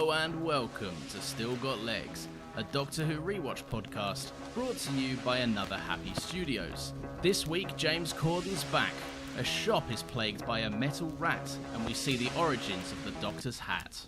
Hello and welcome to Still Got Legs, a Doctor Who Rewatch podcast brought to you by Another Happy Studios. This week, James Corden's back. A shop is plagued by a metal rat, and we see the origins of the Doctor's hat.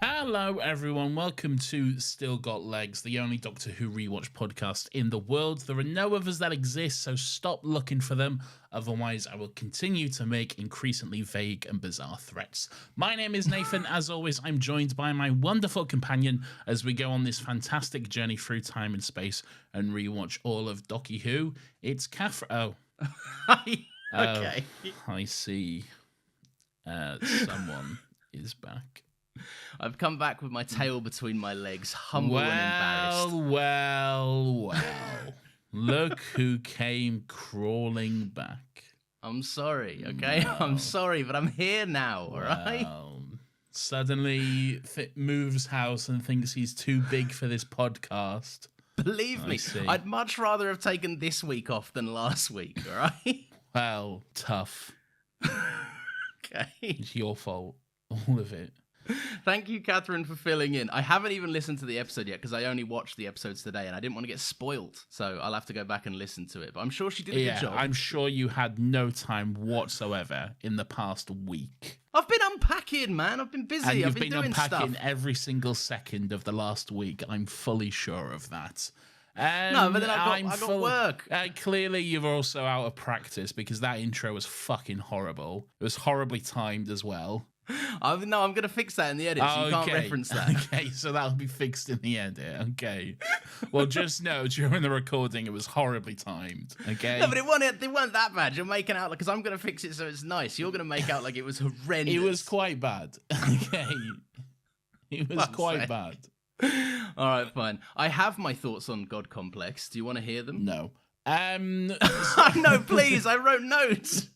Hello everyone, welcome to Still Got Legs, the only Doctor Who Rewatch podcast in the world. There are no others that exist, so stop looking for them, otherwise I will continue to make increasingly vague and bizarre threats. My name is Nathan. As always, I'm joined by my wonderful companion as we go on this fantastic journey through time and space and rewatch all of Doctor Who. It's Catherine. Okay. I see. Someone is back. I've come back with my tail between my legs, humble and embarrassed. Well. Look who came crawling back. I'm sorry, okay? Well. I'm sorry, but I'm here now, alright? Suddenly moves house and thinks he's too big for this podcast. Believe me, I'd much rather have taken this week off than last week, alright? Well, tough. Okay. It's your fault. All of it. Thank you, Catherine, for filling in. I haven't even listened to the episode yet because I only watched the episodes today and I didn't want to get spoiled. So I'll have to go back and listen to it. But I'm sure she did a good job. I'm sure you had no time whatsoever in the past week. I've been unpacking, man. I've been busy. And you've I've been doing unpacking stuff. every single second of the last week. I'm fully sure of that. No, but then I got work. Clearly, you're also out of practice because that intro was fucking horrible. It was horribly timed as well. I'm going to fix that in the edit, so you can't reference that. Okay, so that'll be fixed in the edit. Okay. Well, just know during the recording it was horribly timed. Okay. No, but it weren't that bad. You're making out like, because I'm going to fix it so it's nice. You're going to make out like it was horrendous. It was quite bad. Okay. It was quite bad. All right, fine. I have my thoughts on God Complex. Do you want to hear them? No. No, please. I wrote notes.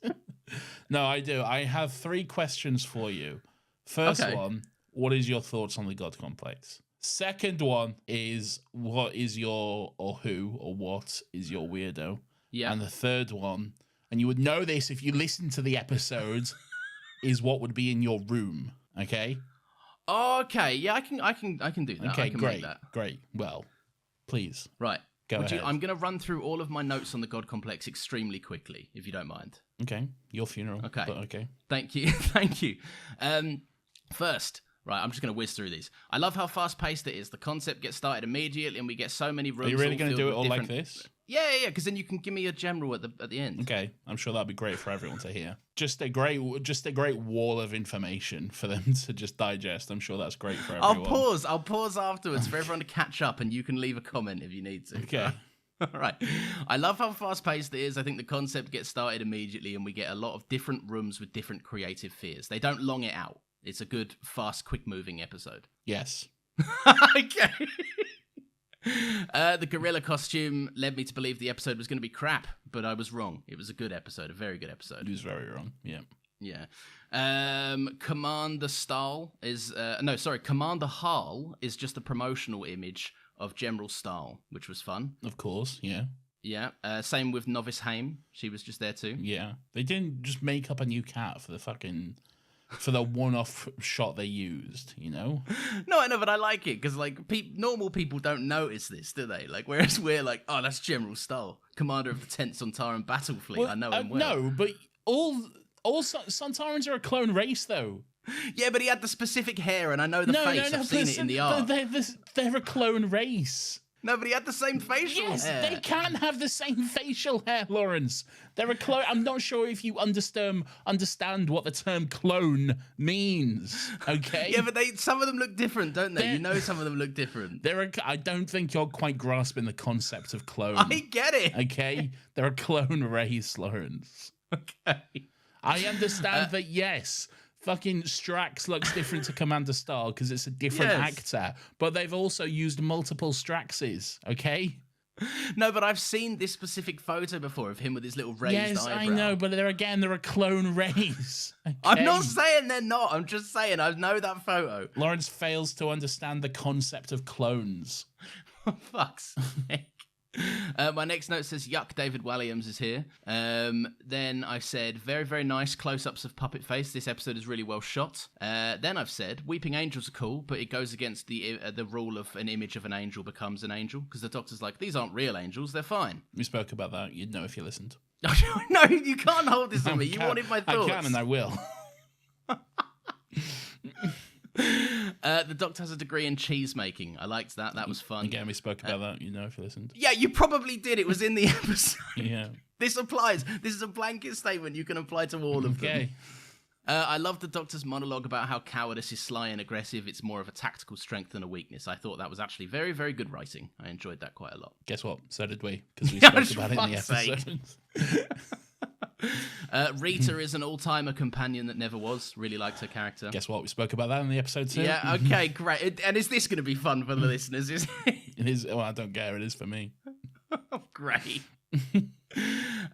No, I do. I have 3 questions for you. First one, what is your thoughts on the God Complex? Second one is what is your, or who, or what is your weirdo? Yeah. And the third one, and you would know this if you listened to the episode, is what would be in your room. Okay? Okay, yeah, I can do that. Okay, I can great, make that. great. Well, please. Right. Go ahead. I'm going to run through all of my notes on the God Complex extremely quickly, if you don't mind. Okay, your funeral. Okay. But okay. Thank you. Thank you. First, right, I'm just going to whiz through these. I love how fast-paced it is. The concept gets started immediately, and we get so many rooms. Are you really going to do it all different... like this? Yeah, because then you can give me a general at the end. Okay, I'm sure that'd be great for everyone to hear. Just a great wall of information for them to just digest. I'm sure that's great for everyone. I'll pause afterwards for everyone to catch up, and you can leave a comment if you need to. Okay. All right. I love how fast-paced it is. I think the concept gets started immediately, and we get a lot of different rooms with different creative fears. They don't long it out. It's a good, fast, quick-moving episode. Yes. Okay. The gorilla costume led me to believe the episode was going to be crap, but I was wrong. It was a good episode, a very good episode. He was very wrong. Yeah. Yeah. Commander Stahl is... Commander Hall is just a promotional image of General Stahl, which was fun. Of course, yeah. Yeah. Same with Novice Haim. She was just there too. Yeah. They didn't just make up a new cat for the one-off shot they used, you know? No, I know, but I like it because like normal people don't notice this, do they? Like, whereas we're like, oh, that's General Stahl, commander of the 10th Sontaran battle fleet. Well, I know him well. No, but all Sontarans are a clone race, though. Yeah, but he had the specific hair, and I know the face. I've seen it in the art. They're a clone race. No, but he had the same facial hair. Yes, they can't have the same facial hair, Lawrence. They're a clone. I'm not sure if you understand what the term clone means, okay? Yeah, but some of them look different, don't they? You know some of them look different. I don't think you're quite grasping the concept of clone. I get it. Okay? They're a clone race, Lawrence. Okay. I understand that, yes, fucking Strax looks different to Commander Stahl because it's a different actor, but they've also used multiple Straxes, okay? No, but I've seen this specific photo before of him with his little raised eyebrow. Yes, I know, but they're a clone race. Okay? I'm not saying they're not. I'm just saying I know that photo. Lawrence fails to understand the concept of clones. Fuck's sake. My next note says, yuck, David Walliams is here. Then I said, very, very nice close-ups of Puppet Face. This episode is really well shot. Then I've said, Weeping Angels are cool, but it goes against the rule of an image of an angel becomes an angel, because the Doctor's like, these aren't real angels, they're fine. We spoke about that. You'd know if you listened. No, you can't hold this on me. You wanted my thoughts. I can and I will. The Doctor has a degree in cheese making. I liked that. That was fun. Again, we spoke about that. You know if you listened. Yeah, you probably did. It was in the episode. Yeah. This applies. This is a blanket statement you can apply to all of them. Okay. I love the Doctor's monologue about how cowardice is sly and aggressive. It's more of a tactical strength than a weakness. I thought that was actually very, very good writing. I enjoyed that quite a lot. Guess what? So did we, because we spoke about it in the episode. Rita is an all-timer companion that never was. Really liked her character. Guess what? We spoke about that in the episode too. Yeah, okay, great. And is this going to be fun for the listeners? Is it is. Well, I don't care. It is for me. Great.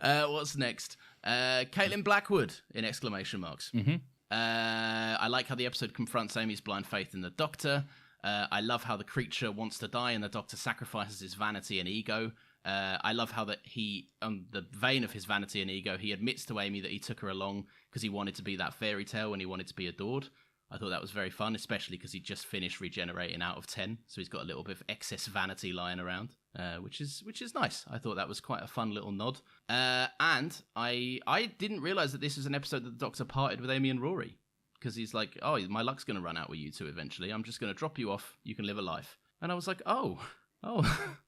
What's next? Caitlin Blackwood in exclamation marks. Mm-hmm. I like how the episode confronts Amy's blind faith in the Doctor. I love how the creature wants to die and the Doctor sacrifices his vanity and ego. I love how that he, on the vein of his vanity and ego, he admits to Amy that he took her along because he wanted to be that fairy tale and he wanted to be adored. I thought that was very fun, especially because he just finished regenerating out of 10, so he's got a little bit of excess vanity lying around, which is nice. I thought that was quite a fun little nod. And I didn't realise that this was an episode that the Doctor parted with Amy and Rory, because he's like, oh, my luck's going to run out with you two eventually. I'm just going to drop you off. You can live a life. And I was like, oh,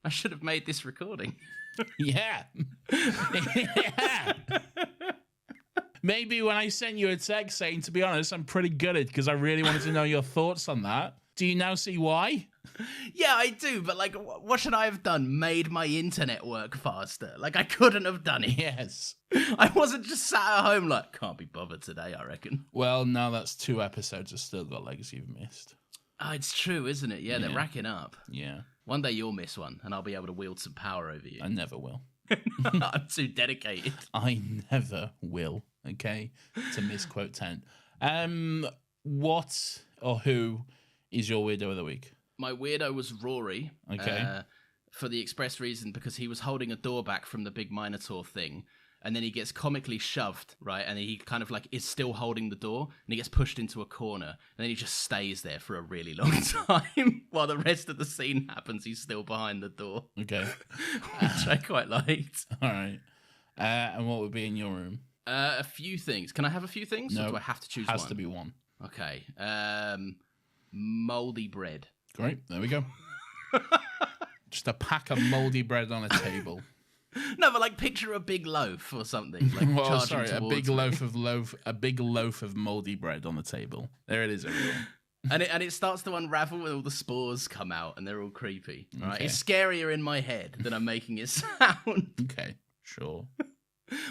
I should have made this recording. Yeah. Yeah. Maybe when I sent you a text saying, to be honest, I'm pretty good at it because I really wanted to know your thoughts on that. Do you now see why? Yeah, I do. But like, what should I have done? Made my internet work faster? Like, I couldn't have done it. Yes. I wasn't just sat at home like, can't be bothered today, I reckon. Well, now that's 2 episodes of Still Got Legs you've missed. Oh, it's true, isn't it? Yeah, they're racking up. Yeah. One day you'll miss one, and I'll be able to wield some power over you. I never will. I'm too dedicated. I never will, okay? To misquote 10. What or who is your weirdo of the week? My weirdo was Rory. Okay. For the express reason because he was holding a door back from the big Minotaur thing. And then he gets comically shoved, right? And he kind of like is still holding the door and he gets pushed into a corner. And then he just stays there for a really long time while the rest of the scene happens. He's still behind the door. Okay. Which I quite liked. All right. And what would be in your room? A few things. Can I have a few things? No. Or do I have to choose one? Has to be one. Okay. Moldy bread. Great. There we go. Just a pack of moldy bread on a table. No, but like picture a big loaf or something. Like well, sorry, a big me. loaf of moldy bread on the table. There it is, everyone. And it starts to unravel when all the spores come out and they're all creepy. Right? Okay. It's scarier in my head than I'm making it sound. Okay, sure.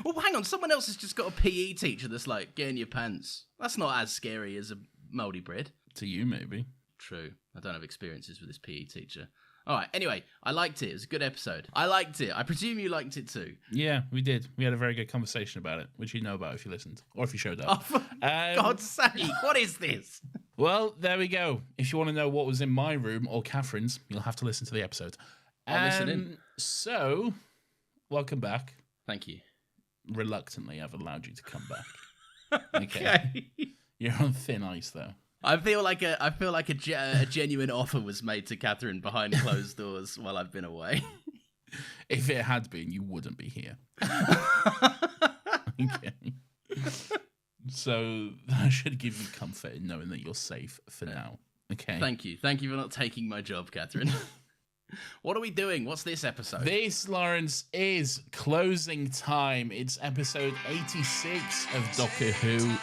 Well, hang on. Someone else has just got a PE teacher that's like, get in your pants. That's not as scary as a moldy bread. To you, maybe. True. I don't have experiences with this PE teacher. All right. Anyway, I liked it. It was a good episode. I liked it. I presume you liked it too. Yeah, we did. We had a very good conversation about it, which you know about if you listened or if you showed up. Oh, for God's sake. What is this? Well, there we go. If you want to know what was in my room or Catherine's, you'll have to listen to the episode. I'll listen in. So, welcome back. Thank you. Reluctantly, I've allowed you to come back. Okay. You're on thin ice, though. I feel like a genuine offer was made to Catherine behind closed doors while I've been away. If it had been, you wouldn't be here. Okay. So that should give you comfort in knowing that you're safe for now. Okay. Thank you. Thank you for not taking my job, Catherine. What are we doing? What's this episode? This, Lawrence, is closing time. It's episode 86 of Doctor Who.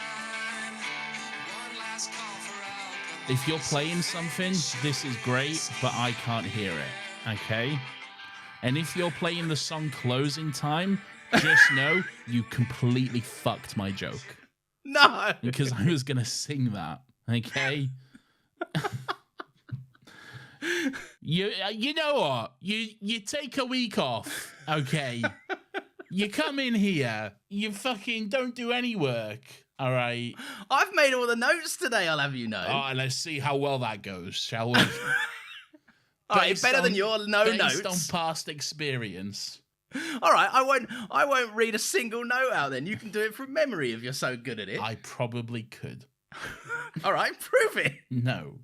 If you're playing something, this is great, but I can't hear it, okay? And if you're playing the song Closing Time, just know you completely fucked my joke. No! Because I was going to sing that, okay? You know what? You take a week off, okay? You come in here, you fucking don't do any work. All right. I've made all the notes today, I'll have you know. Oh, let's see how well that goes, shall we? All right, better than your no based notes. on past experience. All right, I won't read a single note out then. You can do it from memory if you're so good at it. I probably could. All right, prove it. No.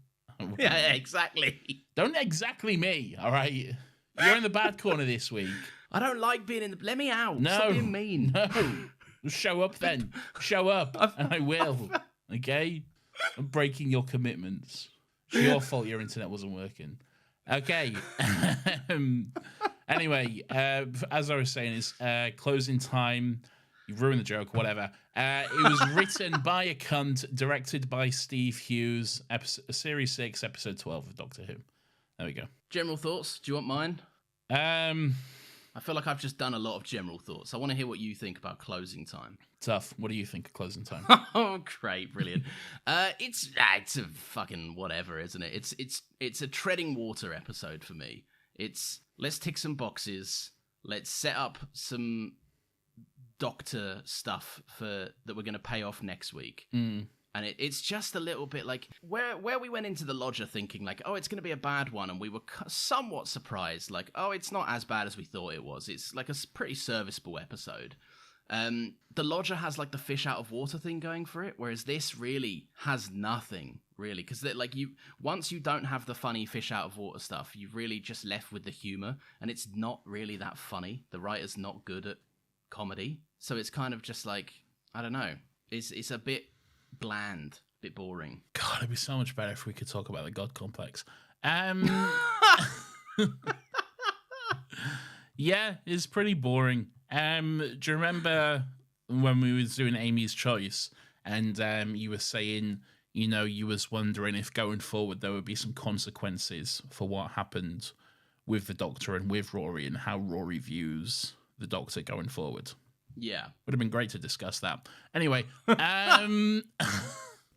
Yeah, exactly. Don't exactly me, all right? You're in the bad corner this week. I don't like being in the... Let me out. No. Stop being mean. No. Show up then. Show up, and I will. Okay? I'm breaking your commitments. It's your fault your internet wasn't working. Okay. Anyway, as I was saying, is closing time. You've ruined the joke, whatever. It was written by a cunt, directed by Steve Hughes, Series 6, Episode 12 of Doctor Who. There we go. General thoughts? Do you want mine? I feel like I've just done a lot of general thoughts. I want to hear what you think about closing time. Tough. What do you think of closing time? Oh, great, brilliant. It's a fucking whatever, isn't it? It's a treading water episode for me. It's let's tick some boxes. Let's set up some Doctor stuff that we're going to pay off next week. And it's just a little bit like where we went into the lodger thinking like, oh, it's going to be a bad one, and we were somewhat surprised like, oh, it's not as bad as we thought it was. It's like a pretty serviceable episode. The lodger has like the fish out of water thing going for it, whereas this really has nothing really, because like once you don't have the funny fish out of water stuff, you're really just left with the humor, and it's not really that funny. The writer's not good at comedy, so it's kind of just like, I don't know, it's a bit bland, a bit boring. God, it'd be so much better if we could talk about the God complex. Yeah, it's pretty boring. Do you remember when we was doing Amy's Choice, and you were saying, you know, you was wondering if going forward there would be some consequences for what happened with the Doctor and with Rory, and how Rory views the Doctor going forward? Yeah. Would have been great to discuss that. Anyway,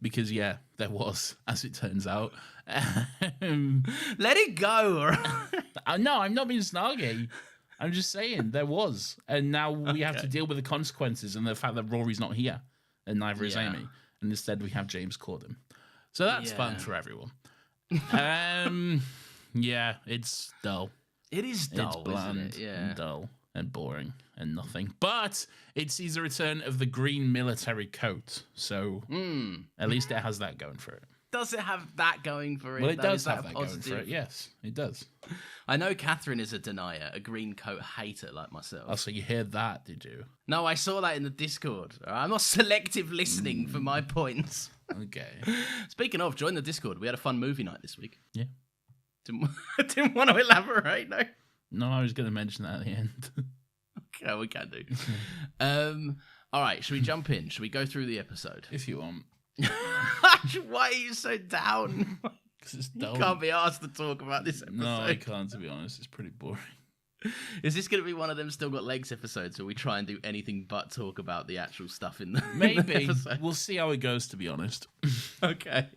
because, yeah, there was, as it turns out. Let it go. No, I'm not being snarky. I'm just saying there was. And now we have to deal with the consequences and the fact that Rory's not here, and neither is Amy. And instead we have James Corden. So that's fun for everyone. Yeah, it's dull. It is dull, it's bland, isn't it? Yeah. and dull and boring and nothing. But it sees the return of the green military coat. So at least it has that going for it. Does it have that going for it? Well, it though? does Is that have that positive? going for it. Yes, it does. I know Catherine is a denier, a green coat hater like myself. Oh, so you heard that, did you? No, I saw that in the Discord. I'm not selective listening for my points. Okay. Speaking of, join the Discord. We had a fun movie night this week. Yeah. Didn't want to elaborate, no? No, I was going to mention that at the end. Okay, we can do. All right, should we jump in? Should we go through the episode? If you want. Why are you so down? Because it's You dull. can't be asked to talk about this episode. No, I can't, to be honest. It's pretty boring. Is this going to be one of them Still Got Legs episodes where we try and do anything but talk about the actual stuff in the, Maybe. in the episode? We'll see how it goes, to be honest. Okay.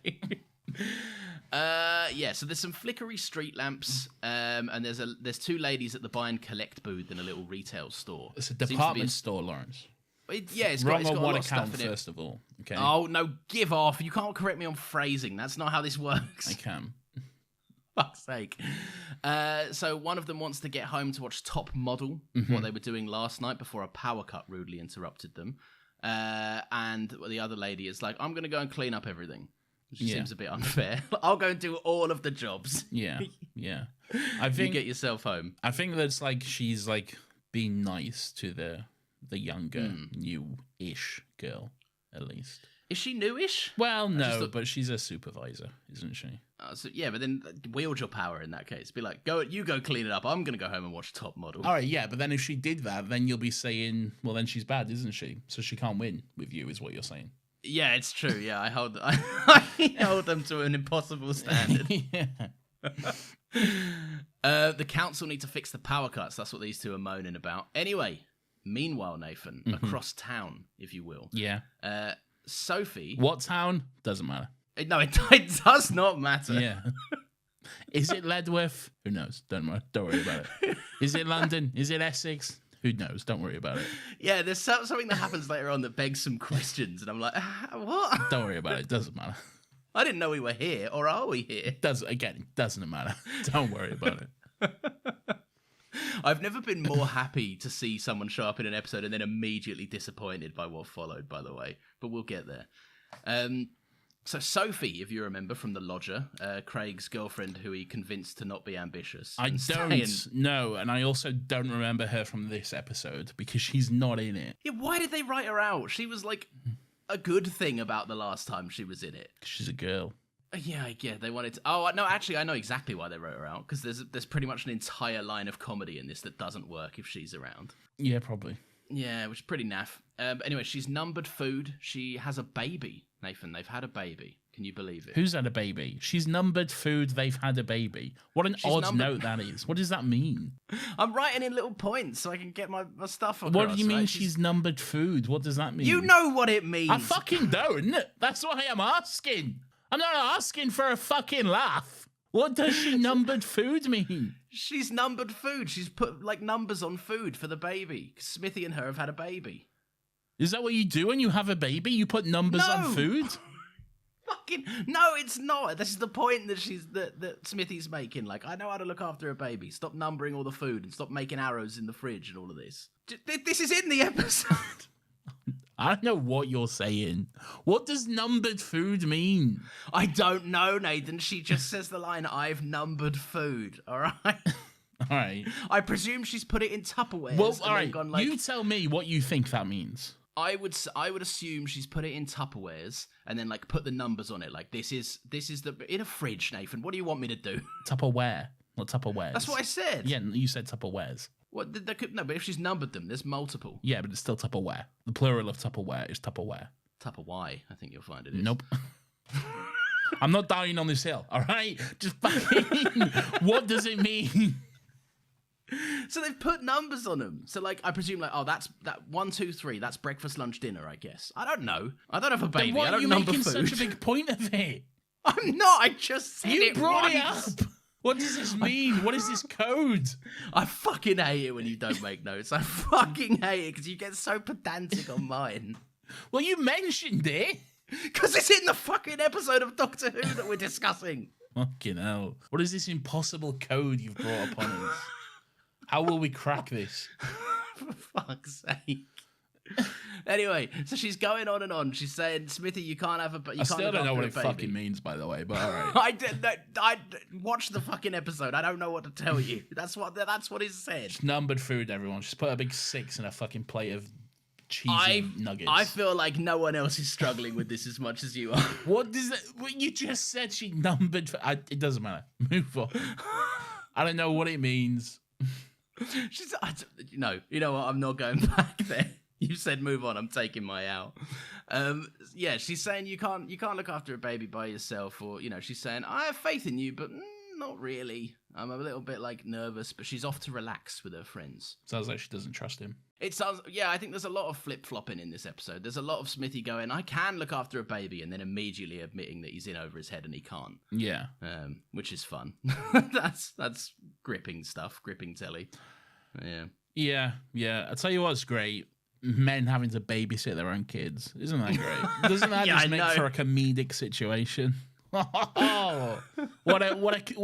Yeah, so there's some flickery street lamps, and there's two ladies at the buy and collect booth in a little retail store. It's a department store, Lawrence. It's Wrong got on a one lot of account, stuff in it. first of all. Okay. Oh, no, give off. You can't correct me on phrasing. That's not how this works. I can. Fuck's sake. So one of them wants to get home to watch Top Model, what they were doing last night before a power cut rudely interrupted them. And the other lady is like, I'm going to go and clean up everything. Which seems a bit unfair. I'll go and do all of the jobs. Yeah, yeah. I think you get yourself home. I think that's like she's like being nice to the younger, new-ish girl, at least. Is she newish? Well, no, but she's a supervisor, isn't she? So, yeah, but then wield your power in that case. Be like, you go clean it up. I'm going to go home and watch Top Model. All right, yeah, but then if she did that, then you'll be saying, well, then she's bad, isn't she? So she can't win with you, is what you're saying. Yeah, it's true. Yeah, I hold them to an impossible standard. Yeah. The council need to fix the power cuts. That's what these two are moaning about. Anyway, meanwhile, Nathan, across town, if you will. Yeah. Sophie. What town? Doesn't matter. No, it does not matter. Yeah. Is it Ledworth? Who knows? Don't worry about it. Is it London? Is it Essex? Who knows? Don't worry about it. Yeah, there's something that happens later on that begs some questions, and I'm like, what? Don't worry about it. Doesn't matter. I didn't know we were here, or are we here? It doesn't matter. Don't worry about it. I've never been more happy to see someone show up in an episode and then immediately disappointed by what followed, by the way. But we'll get there. So Sophie, if you remember from The Lodger, Craig's girlfriend who he convinced to not be ambitious. I don't know, and I also don't remember her from this episode because she's not in it. Yeah, why did they write her out? She was like a good thing about the last time she was in it. She's a girl. Yeah, they wanted to... Oh, no, actually, I know exactly why they wrote her out, because there's pretty much an entire line of comedy in this that doesn't work if she's around. Yeah, probably. Yeah, which is pretty naff. Anyway, she's numbered food. She has a baby, Nathan. They've had a baby. Can you believe it? Who's had a baby? She's numbered food. They've had a baby. What an odd note that is. What does that mean? I'm writing in little points so I can get my stuff across. What do you mean she's numbered food? What does that mean? You know what it means. I fucking don't. That's why I'm asking. I'm not asking for a fucking laugh. What does she numbered food mean? She's numbered food. She's put like numbers on food for the baby. Smithy and her have had a baby. Is that what you do when you have a baby? You put numbers on food? Fucking no, it's not. This is the point that that Smithy's making. Like, I know how to look after a baby. Stop numbering all the food and stop making arrows in the fridge and all of this. This is in the episode. I don't know what you're saying. What does numbered food mean? I don't know, Nathan. She just says the line, "I've numbered food." All right. All right. I presume she's put it in Tupperware. Well, all right. Gone, like, you tell me what you think that means. I would assume she's put it in Tupperwares and then like put the numbers on it. Like this is the in a fridge, Nathan. What do you want me to do? Tupperware, not Tupperwares. That's what I said. Yeah, you said Tupperwares. What? No, but if she's numbered them, there's multiple. Yeah, but it's still Tupperware. The plural of Tupperware is Tupperware. Tupperware, I think you'll find it is. Nope. I'm not dying on this hill. All right, just fucking. What does it mean? So they've put numbers on them. So like, I presume like, oh, that's 1, 2, 3. That's breakfast, lunch, dinner. I guess. I don't know. I don't have a baby. Then why I don't are you number making food. such a big point of it? I'm not. I just said you brought once. it up. What does this mean? What is this code? I fucking hate it when you don't make notes. I fucking hate it because you get so pedantic on mine. Well, you mentioned it. Because it's in the fucking episode of Doctor Who that we're discussing. Fucking hell. What is this impossible code you've brought upon us? How will we crack this? For fuck's sake. Anyway, so she's going on and on. She's saying, Smithy, you can't have a... I still don't know what it fucking means, by the way, but all right. I watch the fucking episode. I don't know what to tell you. That's what it said. She's numbered food, everyone. She's put a big 6 in a fucking plate of cheesy nuggets. I feel like no one else is struggling with this as much as you are. What does that... What you just said she numbered... it doesn't matter. Move on. I don't know what it means. You know what? I'm not going back there. You said move on. I'm taking my out. Yeah, she's saying you can't look after a baby by yourself, or she's saying I have faith in you, but not really. I'm a little bit like nervous, but she's off to relax with her friends. Sounds like she doesn't trust him. It sounds, yeah. I think there's a lot of flip flopping in this episode. There's a lot of Smithy going, I can look after a baby, and then immediately admitting that he's in over his head and he can't. Yeah. Which is fun. that's gripping stuff, gripping telly. Yeah. Yeah. I tell you what's great. Men having to babysit their own kids. Isn't that great? Doesn't that just make for a comedic situation? Oh, what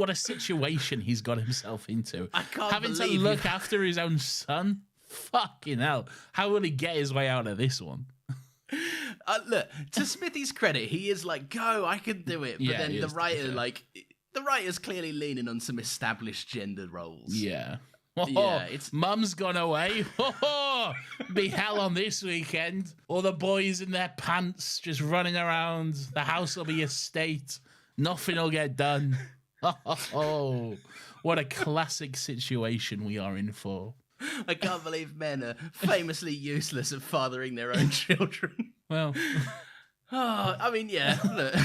a situation he's got himself into. I can't having to look after his own son. Fucking hell. How will he get his way out of this one? Look, to Smithy's credit, he is like, go, I can do it. But then the writer's clearly leaning on some established gender roles. Yeah. It's Mum's gone away. Be hell on this weekend. All the boys in their pants just running around. The house will be a state. Nothing will get done. What a classic situation we are in for. I can't believe men are famously useless at fathering their own children. Well, I mean, yeah. Look.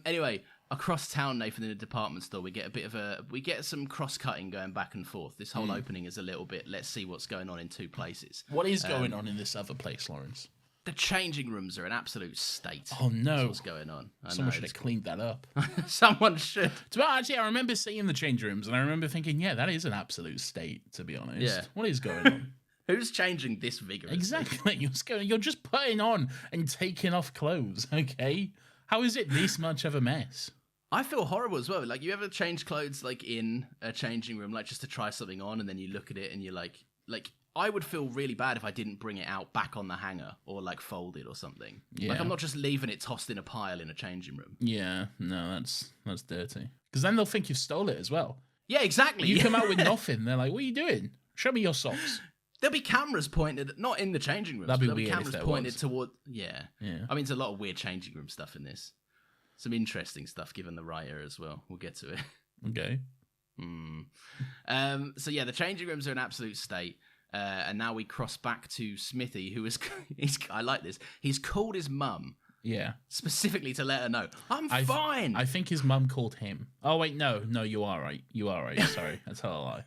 Anyway. Across town, Nathan, in a department store, we get some cross-cutting going back and forth. This whole opening is a little bit, let's see what's going on in two places. What is going on in this other place, Lawrence? The changing rooms are an absolute state. Oh, no. That's what's going on. Someone should have cleaned that up. Someone should. Actually, I remember seeing the change rooms, and I remember thinking, yeah, that is an absolute state, to be honest. Yeah. What is going on? Who's changing this vigorously? Exactly. You're just putting on and taking off clothes, okay? How is it this much of a mess? I feel horrible as well. Like, you ever change clothes, like, in a changing room, like, just to try something on, and then you look at it and you're like, I would feel really bad if I didn't bring it out back on the hanger or, like, folded or something. Yeah. Like, I'm not just leaving it tossed in a pile in a changing room. Yeah, no, that's dirty. Because then they'll think you've stole it as well. Yeah, exactly. You come out with nothing. They're like, what are you doing? Show me your socks. There'll be cameras pointed, not in the changing rooms. That'd be there'll weird be cameras if there pointed was. toward. Yeah. Yeah. I mean, there's a lot of weird changing room stuff in this. Some interesting stuff given the writer as well. We'll get to it. Okay. So yeah, the changing rooms are an absolute state. And now we cross back to Smithy, who is, I like this. He's called his mum. Yeah. Specifically to let her know, I'm fine. I think his mum called him. Oh, wait, no, you are right. You are right. Sorry, I tell a lie.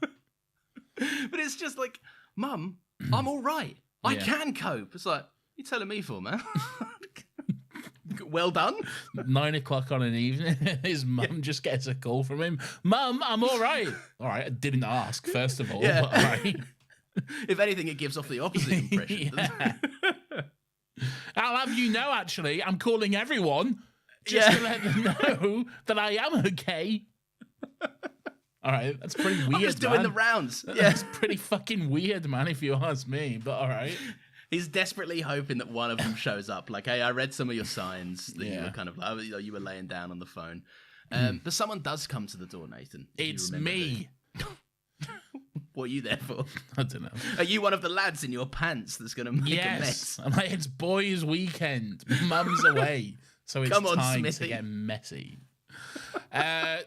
But it's just like, Mum, I'm all right. I Yeah. can cope. It's like, you telling me for, man? Well done. 9 o'clock on an evening, his mum just gets a call from him. Mum, I'm all right. All right, I didn't ask, first of all, Yeah. but all right. If anything, it gives off the opposite impression. Yeah. I'll have you know, actually, I'm calling everyone just to let them know that I am okay. All right, that's pretty weird, I'm just doing the rounds. Yeah. That's pretty fucking weird, man, if you ask me, but all right. He's desperately hoping that one of them shows up. Like, hey, I read some of your signs that you were kind of like, you were laying down on the phone. But someone does come to the door, Nathan. It's me. What are you there for? I don't know. Are you one of the lads in your pants that's going to make a mess? I'm like, it's boys' weekend. Mum's away. So it's Come on, time Smithy. to get messy.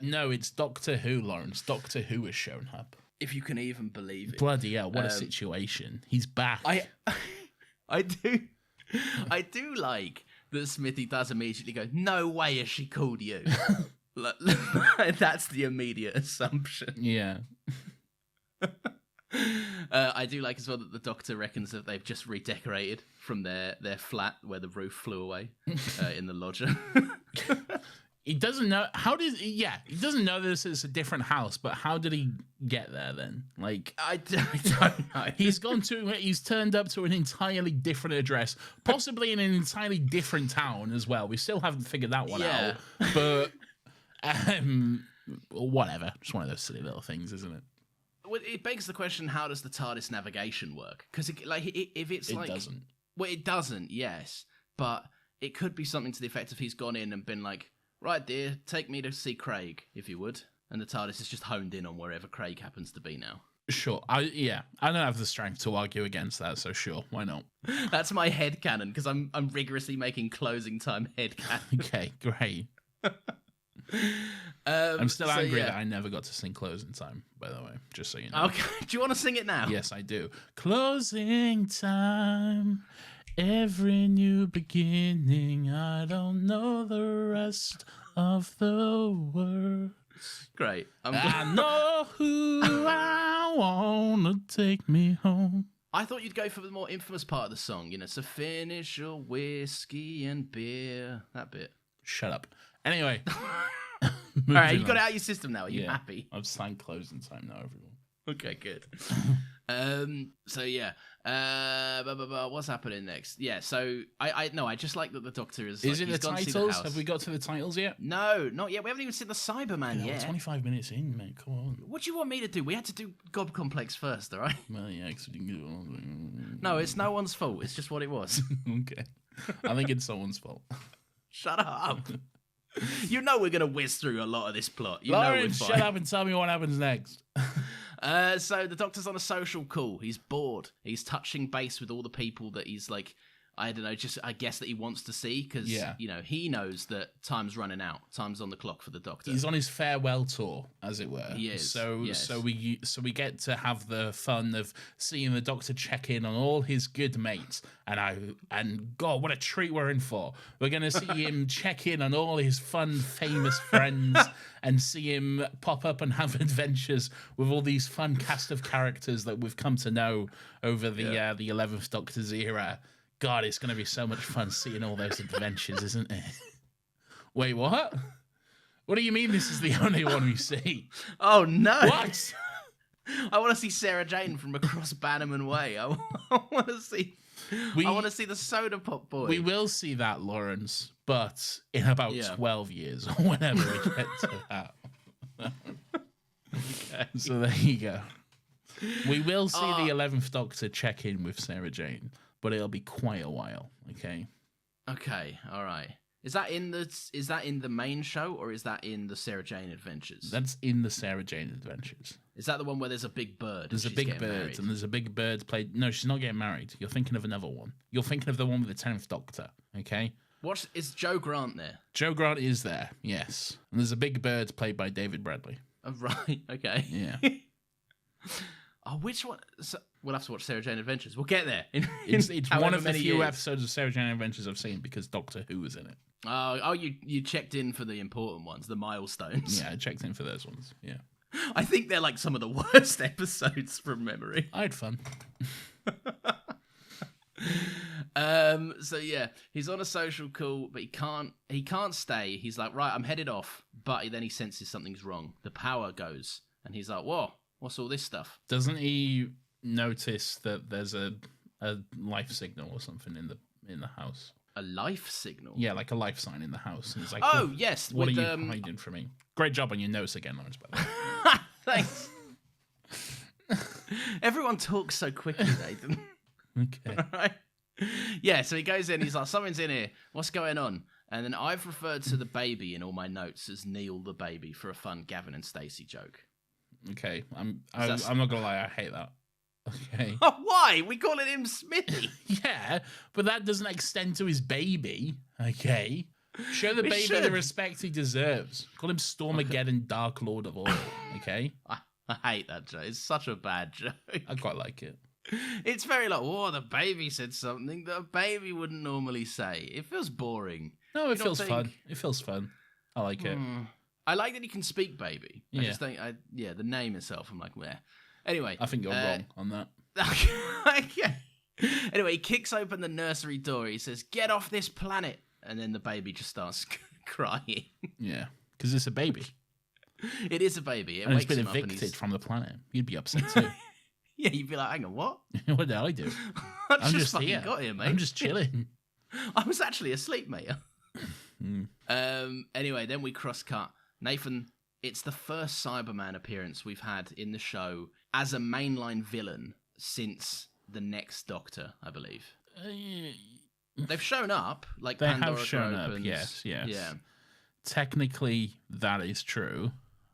No, it's Doctor Who, Lawrence. Doctor Who has shown up. If you can even believe it. Bloody hell, what a situation. He's back. I do like that Smithy does immediately go, no way has she called you. That's the immediate assumption. Yeah. I do like as well that the Doctor reckons that they've just redecorated from their flat where the roof flew away in the lodger. He doesn't know he doesn't know this is a different house, but how did he get there then? Like, I don't know. He's turned up to an entirely different address, possibly in an entirely different town as well. We still haven't figured that one out, but whatever. Just one of those silly little things, isn't it? Well, it begs the question: how does the TARDIS navigation work? Because if it's it doesn't. Well, it doesn't. Yes, but it could be something to the effect of he's gone in and been like, right, dear, take me to see Craig, if you would. And the TARDIS is just honed in on wherever Craig happens to be now. Sure. I don't have the strength to argue against that, so sure, why not? That's my headcanon, because I'm rigorously making closing time headcanon. Okay, great. I'm still angry that I never got to sing Closing Time, by the way, just so you know. Okay, do you want to sing it now? Yes, I do. Closing time, every new beginning, I don't know the rest of the words. Great. I know who I want to take me home. I thought you'd go for the more infamous part of the song, so finish your whiskey and beer. That bit. Shut up. Anyway. All right, you got it out of your system now. Are you happy? I've signed Closing Time now, everyone. Okay, good. What's happening next? Yeah, so I just like that the Doctor is. Is it the titles? Have we got to the titles yet? No, not yet. We haven't even seen the Cyberman yet. 25 minutes in, mate. Come on. What do you want me to do? We had to do Gob Complex first, all right? Well, yeah, because we didn't get it. No, it's no one's fault. It's just what it was. Okay. I think it's someone's fault. Shut up. You know we're going to whiz through a lot of this plot. Lawrence, shut up and tell me what happens next. So the Doctor's on a social call. He's bored. He's touching base with all the people that he's like, I don't know, just I guess that he wants to see because, he knows that time's running out. Time's on the clock for the Doctor. He's on his farewell tour, as it were. He is. So we get to have the fun of seeing the Doctor check in on all his good mates. And God, what a treat we're in for. We're going to see him check in on all his fun, famous friends and see him pop up and have adventures with all these fun cast of characters that we've come to know over the 11th Doctor's era. God, it's going to be so much fun seeing all those adventures, isn't it? Wait, what? What do you mean this is the only one we see? Oh, no. What? I want to see Sarah Jane from across Bannerman Way. I want to see the Soda Pop Boy. We will see that, Lawrence, but in about 12 years or whenever we get to that. Okay. So there you go. We will see the 11th Doctor check in with Sarah Jane, but it'll be quite a while. Okay. Okay. All right. Is that in the main show, or is that in the Sarah Jane Adventures? That's in the Sarah Jane Adventures. Is that the one where there's a big bird? There's a big bird, and there's a big bird played. No, she's not getting married. You're thinking of another one. You're thinking of the one with the 10th Doctor. Okay. Is Joe Grant there? Joe Grant is there. Yes, and there's a big bird played by David Bradley. Oh, right. Okay. Yeah. Oh, which one? So, we'll have to watch Sarah Jane Adventures. We'll get there. It's one of the few episodes of Sarah Jane Adventures I've seen because Doctor Who was in it. Oh, you checked in for the important ones, the milestones. Yeah, I checked in for those ones. Yeah. I think they're like some of the worst episodes from memory. I had fun. So yeah, he's on a social call, but he can't stay. He's like, right, I'm headed off, but then he senses something's wrong. The power goes, and he's like, whoa, what's all this stuff? Doesn't he notice that there's a life signal or something in the house? A life signal? Yeah, like a life sign in the house. And he's like, oh, yes. What are you hiding from me? Great job on your notes again, Lawrence, by the way. Thanks. Everyone talks so quickly, Nathan. Okay. Right? Yeah, so he goes in, he's like, something's in here. What's going on? And then I've referred to the baby in all my notes as Neil the baby for a fun Gavin and Stacey joke. Okay. I'm not going to lie, I hate that. Okay. Oh, why? We calling him Smithy. Yeah, but that doesn't extend to his baby. Okay. Show the baby the respect he deserves. Call him Stormageddon, Dark Lord of all. Okay. I hate that joke. It's such a bad joke. I quite like it. It's very like, oh, the baby said something that a baby wouldn't normally say. It feels boring. No, it feels fun. It feels fun. I like it. I like that he can speak baby. Yeah. I just think, the name itself, I'm like, meh. Anyway. I think you're wrong on that. Okay. Anyway, he kicks open the nursery door. He says, get off this planet. And then the baby just starts crying. Yeah, because it's a baby. It is a baby. And it's been evicted from the planet. You'd be upset too. Yeah, you'd be like, hang on, what? What did I do? I'm just fucking here. Got here, mate. I'm just chilling. I was actually asleep, mate. Anyway, then we cross-cut. Nathan, it's the first Cyberman appearance we've had in the show as a mainline villain since the next Doctor, I believe. They've shown up, like they Pandora have shown opens. up. Yes. Yeah. Technically, that is true.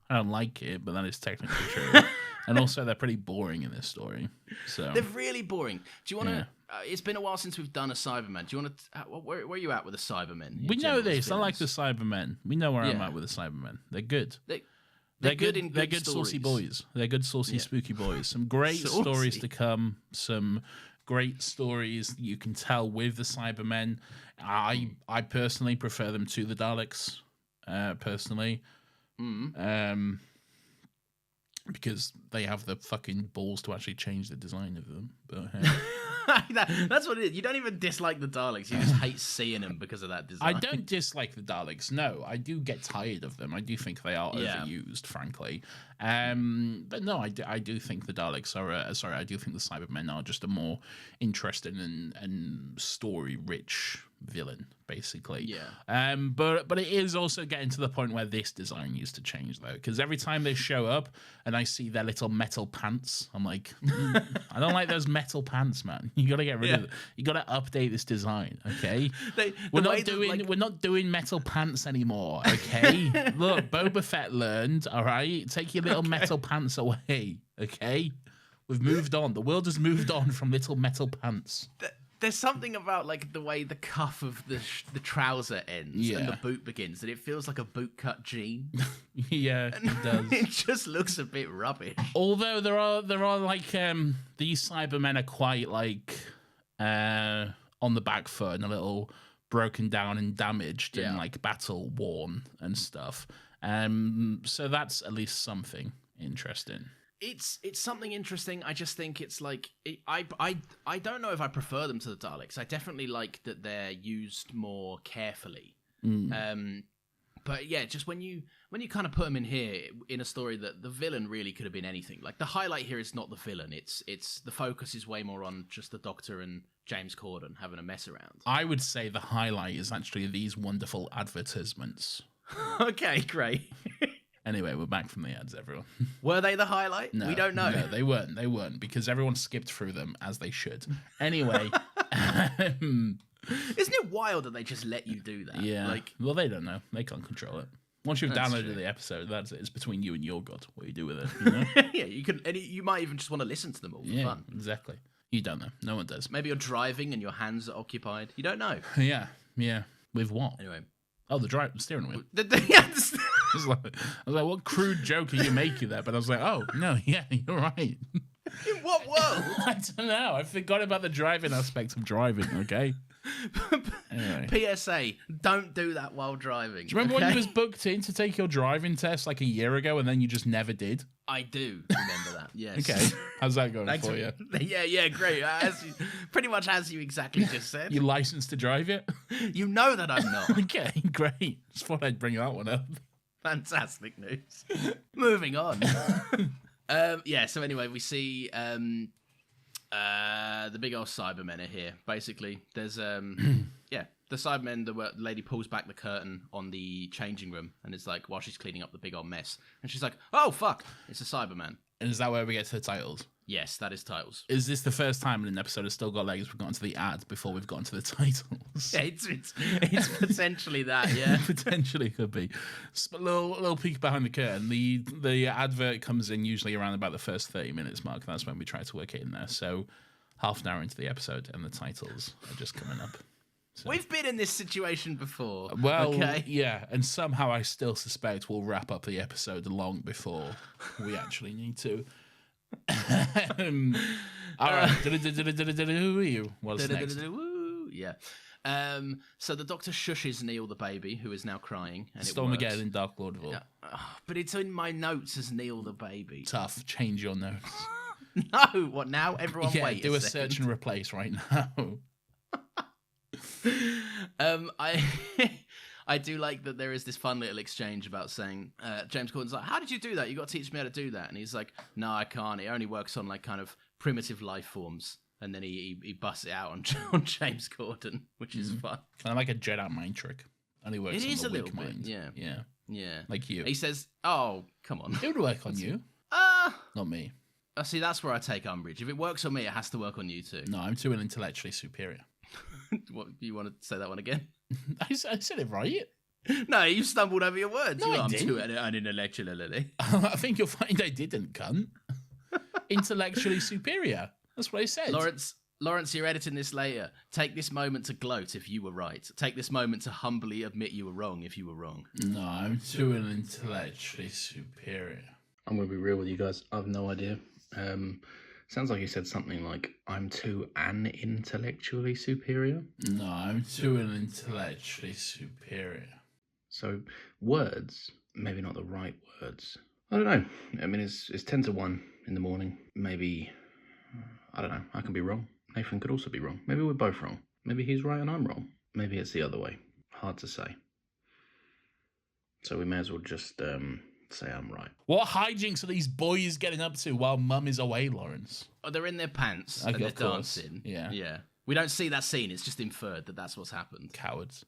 I don't like it, but that is technically true. And also, they're pretty boring in this story. So they're really boring. Do you want to? It's been a while since we've done a Cyberman. Do you want to? Where are you at with the Cybermen? We know this. Villains? I like the Cybermen. We know where I'm at with the Cybermen. They're good. They're good in They're good stories. saucy boys. They're good saucy spooky boys. Some great stories to come. Some great stories you can tell with the Cybermen. I personally prefer them to the Daleks. Personally. Because they have the fucking balls to actually change the design of them. But that's what it is. You don't even dislike the Daleks. You just hate seeing them because of that design. I don't dislike the Daleks. No, I do get tired of them. I do think they are overused, frankly. But no, I do think the Daleks are... I do think the Cybermen are just a more interesting and story-rich villain, basically. Yeah. But it is also getting to the point where this design needs to change, though, because every time they show up and I see their little metal pants, I'm like, I don't like those metal pants, man. You got to get rid of it. You got to update this design, okay? We're not doing metal pants anymore, okay? Look, Boba Fett learned, all right? Take your little metal pants away, okay? We've moved on. The world has moved on from little metal pants. There's something about like the way the cuff of the trouser ends and the boot begins that it feels like a bootcut jean. Yeah, it does. It just looks a bit rubbish. Although there are like these Cybermen are quite like on the back foot and a little broken down and damaged and like battle worn and stuff. So that's at least something interesting. It's something interesting. I just think it's like I don't know if I prefer them to the Daleks. I definitely like that they're used more carefully. But yeah, just when you kind of put him in here in a story that the villain really could have been anything. Like the highlight here is not the villain. It's the focus is way more on just the Doctor and James Corden having a mess around. I would say the highlight is actually these wonderful advertisements. Okay, great. Anyway, we're back from the ads, everyone. Were they the highlight? No, we don't know. No, they weren't because everyone skipped through them as they should. Anyway. Isn't it wild that they just let you do that? Yeah. Well, they don't know. They can't control it. Once you've downloaded the episode, that's it. It's between you and your God what you do with it. You know? Yeah, you can. You might even just want to listen to them all for fun. Exactly. You don't know. No one does. Maybe you're driving and your hands are occupied. You don't know. Yeah. With what? Anyway. Oh, the steering wheel. Yeah. I was like, what crude joke are you making there? But I was like, oh, no, yeah, you're right. In what world? I don't know. I forgot about the driving aspect of driving, okay? Anyway. PSA, don't do that while driving. Do you remember when you was booked in to take your driving test like a year ago and then you just never did? I do remember that, yes. Okay. How's that going for you? Yeah, great. Pretty much as you exactly just said. You licensed to drive yet? You know that I'm not. Okay, great. Just thought I'd bring that one up. Fantastic news. Moving on. So anyway, we see the big old Cybermen are here. Basically, there's the Cybermen, the lady pulls back the curtain on the changing room and it's like, while she's cleaning up the big old mess. And she's like, oh, fuck, it's a Cyberman. And is that where we get to the titles? Yes, that is titles. Is this the first time in an episode of Still Got Legs we've gotten to the ads before we've gotten to the titles? Yeah, it's potentially that, yeah. Potentially could be. Just a little peek behind the curtain. The advert comes in usually around about the first 30 minutes mark. That's when we try to work it in there. So half an hour into the episode and the titles are just coming up. So. We've been in this situation before. Well, okay? Yeah, and somehow I still suspect we'll wrap up the episode long before we actually need to. All right. What's next? Yeah. So the Doctor shushes Neil the baby, who is now crying. And Stormageddon in Dark Lord of All. But it's in my notes as Neil the baby. Tough. Change your notes. No. What now? Everyone wait. Do a search and replace right now. I do like that there is this fun little exchange about saying, James Corden's like, how did you do that? You got to teach me how to do that. And he's like, no, I can't. It only works on like kind of primitive life forms. And then he busts it out on James Corden, which is fun. Kind of like a Jedi mind trick. Only works on the weak mind. Yeah. Like you. He says, oh, come on. It would work on you. Not me. See, that's where I take umbrage. If it works on me, it has to work on you too. No, I'm too intellectually superior. What, you want to say that one again? I said it right. No, you stumbled over your words. No, I I'm didn't. too unintellectually. I think you'll find I didn't, cunt. Intellectually superior. That's what I said. Lawrence, you're editing this later. Take this moment to gloat if you were right. Take this moment to humbly admit you were wrong if you were wrong. No, I'm too intellectually superior. I'm going to be real with you guys. I have no idea. Sounds like you said something like, I'm too intellectually superior. No, I'm too intellectually superior. So words, maybe not the right words. I don't know. I mean, it's 10 to 1 in the morning. Maybe, I don't know. I can be wrong. Nathan could also be wrong. Maybe we're both wrong. Maybe he's right and I'm wrong. Maybe it's the other way. Hard to say. So we may as well just say I'm right. What hijinks are these boys getting up to while Mum is away, Lawrence? Oh, they're in their pants Okay, and they're of course. dancing. Yeah. We don't see that scene. It's just inferred that that's what's happened. Cowards.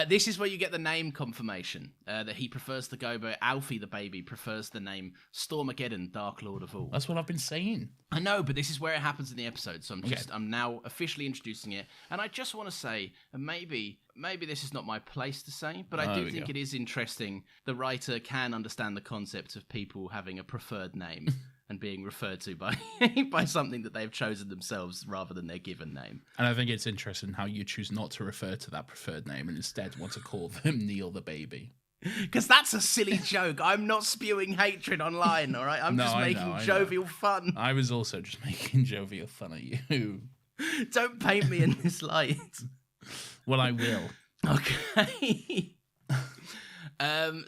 This is where you get the name confirmation that he prefers to go, but Alfie the baby prefers the name Stormageddon, Dark Lord of All. That's what I've been saying. I know, but this is where it happens in the episode, so I'm now officially introducing it, and I just want to say, and maybe this is not my place to say, but I do think it is interesting. The writer can understand the concept of people having a preferred name. And being referred to by something that they've chosen themselves rather than their given name. And I think it's interesting how you choose not to refer to that preferred name and instead want to call them Neil the baby. Because that's a silly joke. I'm not spewing hatred online, all right? I'm just making jovial fun. I was also just making jovial fun at you. Don't paint me in this light. Well, I will. Okay.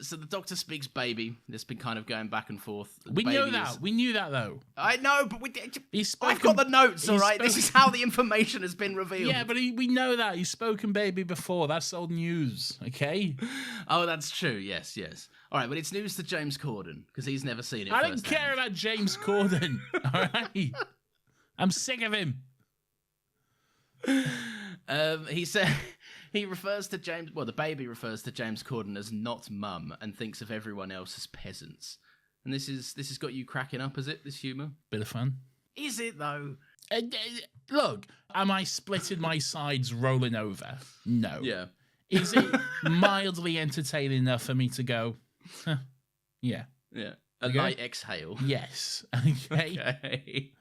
So the doctor speaks baby. There's been kind of going back and forth. We knew that. We knew that, though. I know, but I've got the notes, all right? This is how the information has been revealed. Yeah, but we know that. He's spoken baby before. That's old news, okay? Oh, that's true. Yes. All right, but it's news to James Corden, because he's never seen it I don't care about James Corden, all right? I'm sick of him. He said... He refers to James... Well, the baby refers to James Corden as not mum and thinks of everyone else as peasants. And this has got you cracking up, is it, this humour? Bit of fun. Is it, though? Look, am I splitting my sides rolling over? No. Yeah. Is it mildly entertaining enough for me to go, huh, yeah. Yeah. A light exhale. Yes. Okay.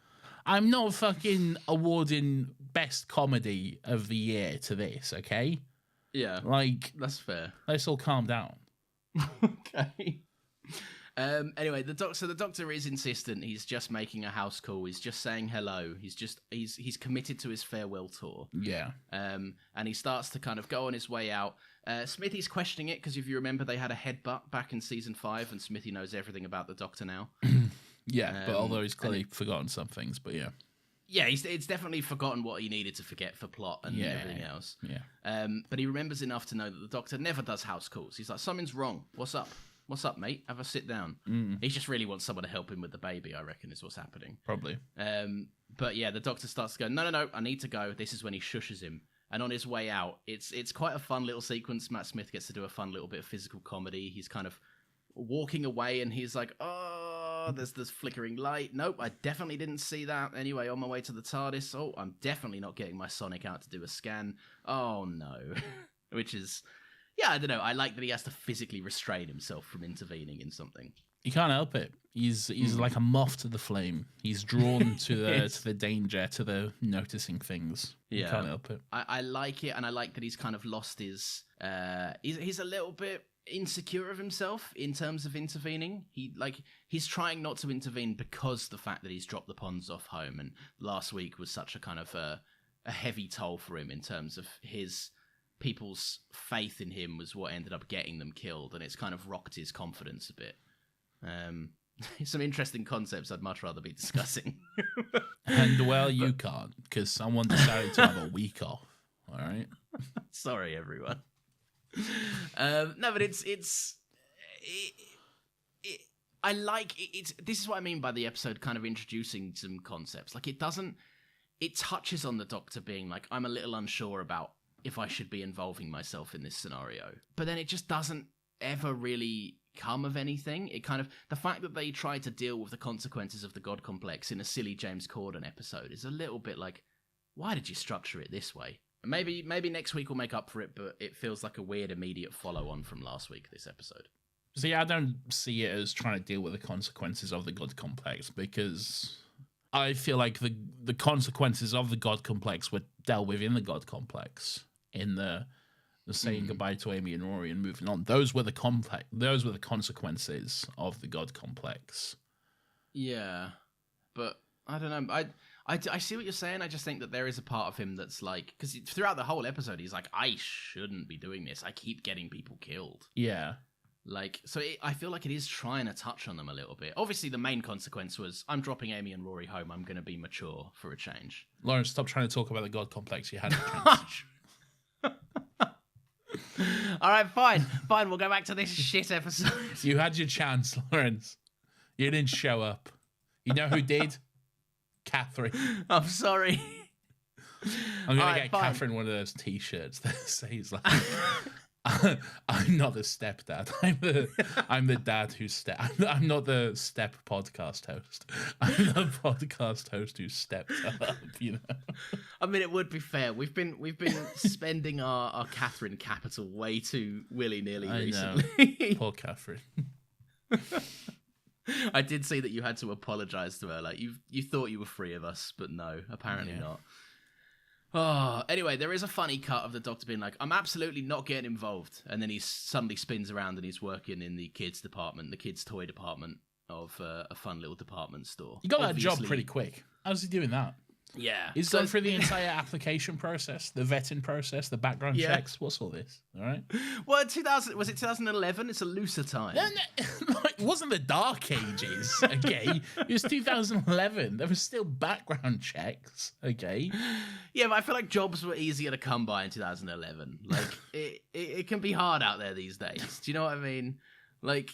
I'm not fucking awarding best comedy of the year to this, okay? Yeah. Like, that's fair. Let's all calm down. Okay. Anyway, the doctor is insistent. He's just making a house call. He's just saying hello. He's committed to his farewell tour. Yeah. And he starts to kind of go on his way out. Smithy's questioning it because if you remember, they had a headbutt back in season 5, and Smithy knows everything about the doctor now. Yeah, but although he's clearly forgotten some things, but yeah. Yeah, it's definitely forgotten what he needed to forget for plot and everything else. Yeah. But he remembers enough to know that the doctor never does house calls. He's like, something's wrong. What's up? What's up, mate? Have a sit down. He just really wants someone to help him with the baby, I reckon, is what's happening. Probably. But yeah, the doctor starts to go, no, I need to go. This is when he shushes him. And on his way out, it's quite a fun little sequence. Matt Smith gets to do a fun little bit of physical comedy. He's kind of walking away and he's like, oh, there's this flickering light. Nope, I definitely didn't see that. Anyway, on my way to the TARDIS. Oh, I'm definitely not getting my Sonic out to do a scan. Oh, no. Which is, yeah, I don't know. I like that he has to physically restrain himself from intervening in something. He can't help it. He's like a moth to the flame. He's drawn to the danger, to the noticing things. Yeah. He can't help it. I like it, and I like that he's kind of lost his... he's a little bit insecure of himself in terms of intervening. He's trying not to intervene because the fact that he's dropped the Ponds off home, and last week was such a kind of a heavy toll for him in terms of his people's faith in him was what ended up getting them killed, and it's kind of rocked his confidence a bit. Some interesting concepts I'd much rather be discussing. And well, you can't, because someone decided to have a week off. All right. Sorry, everyone. No, but I like it. This is what I mean by the episode kind of introducing some concepts. Like, it touches on the doctor being like, I'm a little unsure about if I should be involving myself in this scenario, but then it just doesn't ever really come of anything. It kind of, the fact that they try to deal with the consequences of the God complex in a silly James Corden episode is a little bit like, why did you structure it this way? Maybe next week will make up for it, but it feels like a weird immediate follow-on from last week, this episode. See, I don't see it as trying to deal with the consequences of the God complex, because I feel like the consequences of the God complex were dealt with in the God complex, in the saying goodbye to Amy and Rory and moving on. Those were the consequences of the God complex. Yeah, but I don't know. I see what you're saying. I just think that there is a part of him that's like, because throughout the whole episode, he's like, I shouldn't be doing this. I keep getting people killed. Yeah. Like, so I feel like it is trying to touch on them a little bit. Obviously, the main consequence was, I'm dropping Amy and Rory home. I'm going to be mature for a change. Lawrence, stop trying to talk about the God complex. You had a chance. All right, fine. We'll go back to this shit episode. You had your chance, Lawrence. You didn't show up. You know who did? Catherine. I'm sorry. I'm going to get Catherine one of those T-shirts that says like, I'm not the stepdad. I'm the dad who I'm not the step podcast host. I'm the podcast host who stepped up, you know. I mean, it would be fair. We've been spending our Catherine capital way too willy-nilly recently. Know. Poor Catherine. I did see that you had to apologize to her. Like, you thought you were free of us, but no, apparently not. Oh, anyway, there is a funny cut of the doctor being like, I'm absolutely not getting involved. And then he suddenly spins around and he's working in the kids department, the kids toy department of a fun little department store. He got that job pretty quick. How's he doing that? Yeah. He's gone through the entire application process, the vetting process, the background checks. What's all this? All right. Well, 2000 was it 2011? It's a looser time. It wasn't the Dark Ages, okay? It was 2011. There was still background checks, okay? Yeah, but I feel like jobs were easier to come by in 2011. Like, it can be hard out there these days. Do you know what I mean? Like,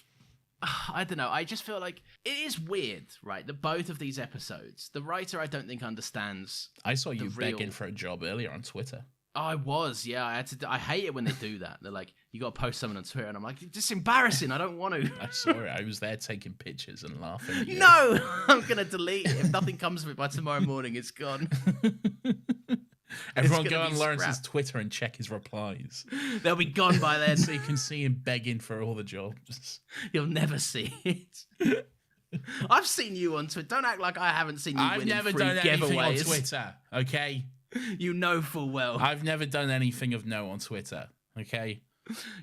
I don't know. I just feel like it is weird, right? That both of these episodes, the writer I don't think understands. I saw you begging for a job earlier on Twitter. I was, yeah. I hate it when they do that. They're like, you got to post something on Twitter, and I'm like, it's embarrassing. I don't want to. I saw it. I was there taking pictures and laughing at you. No, I'm gonna delete it. If nothing comes of it by tomorrow morning, it's gone. Everyone go on Lawrence's Twitter and check his replies. They'll be gone by then. So you can see him begging for all the jobs. You'll never see it. I've seen you on Twitter. Don't act like I haven't seen you winning I've never free done anything on giveaways. Twitter, okay? You know full well. I've never done anything of note on Twitter, okay?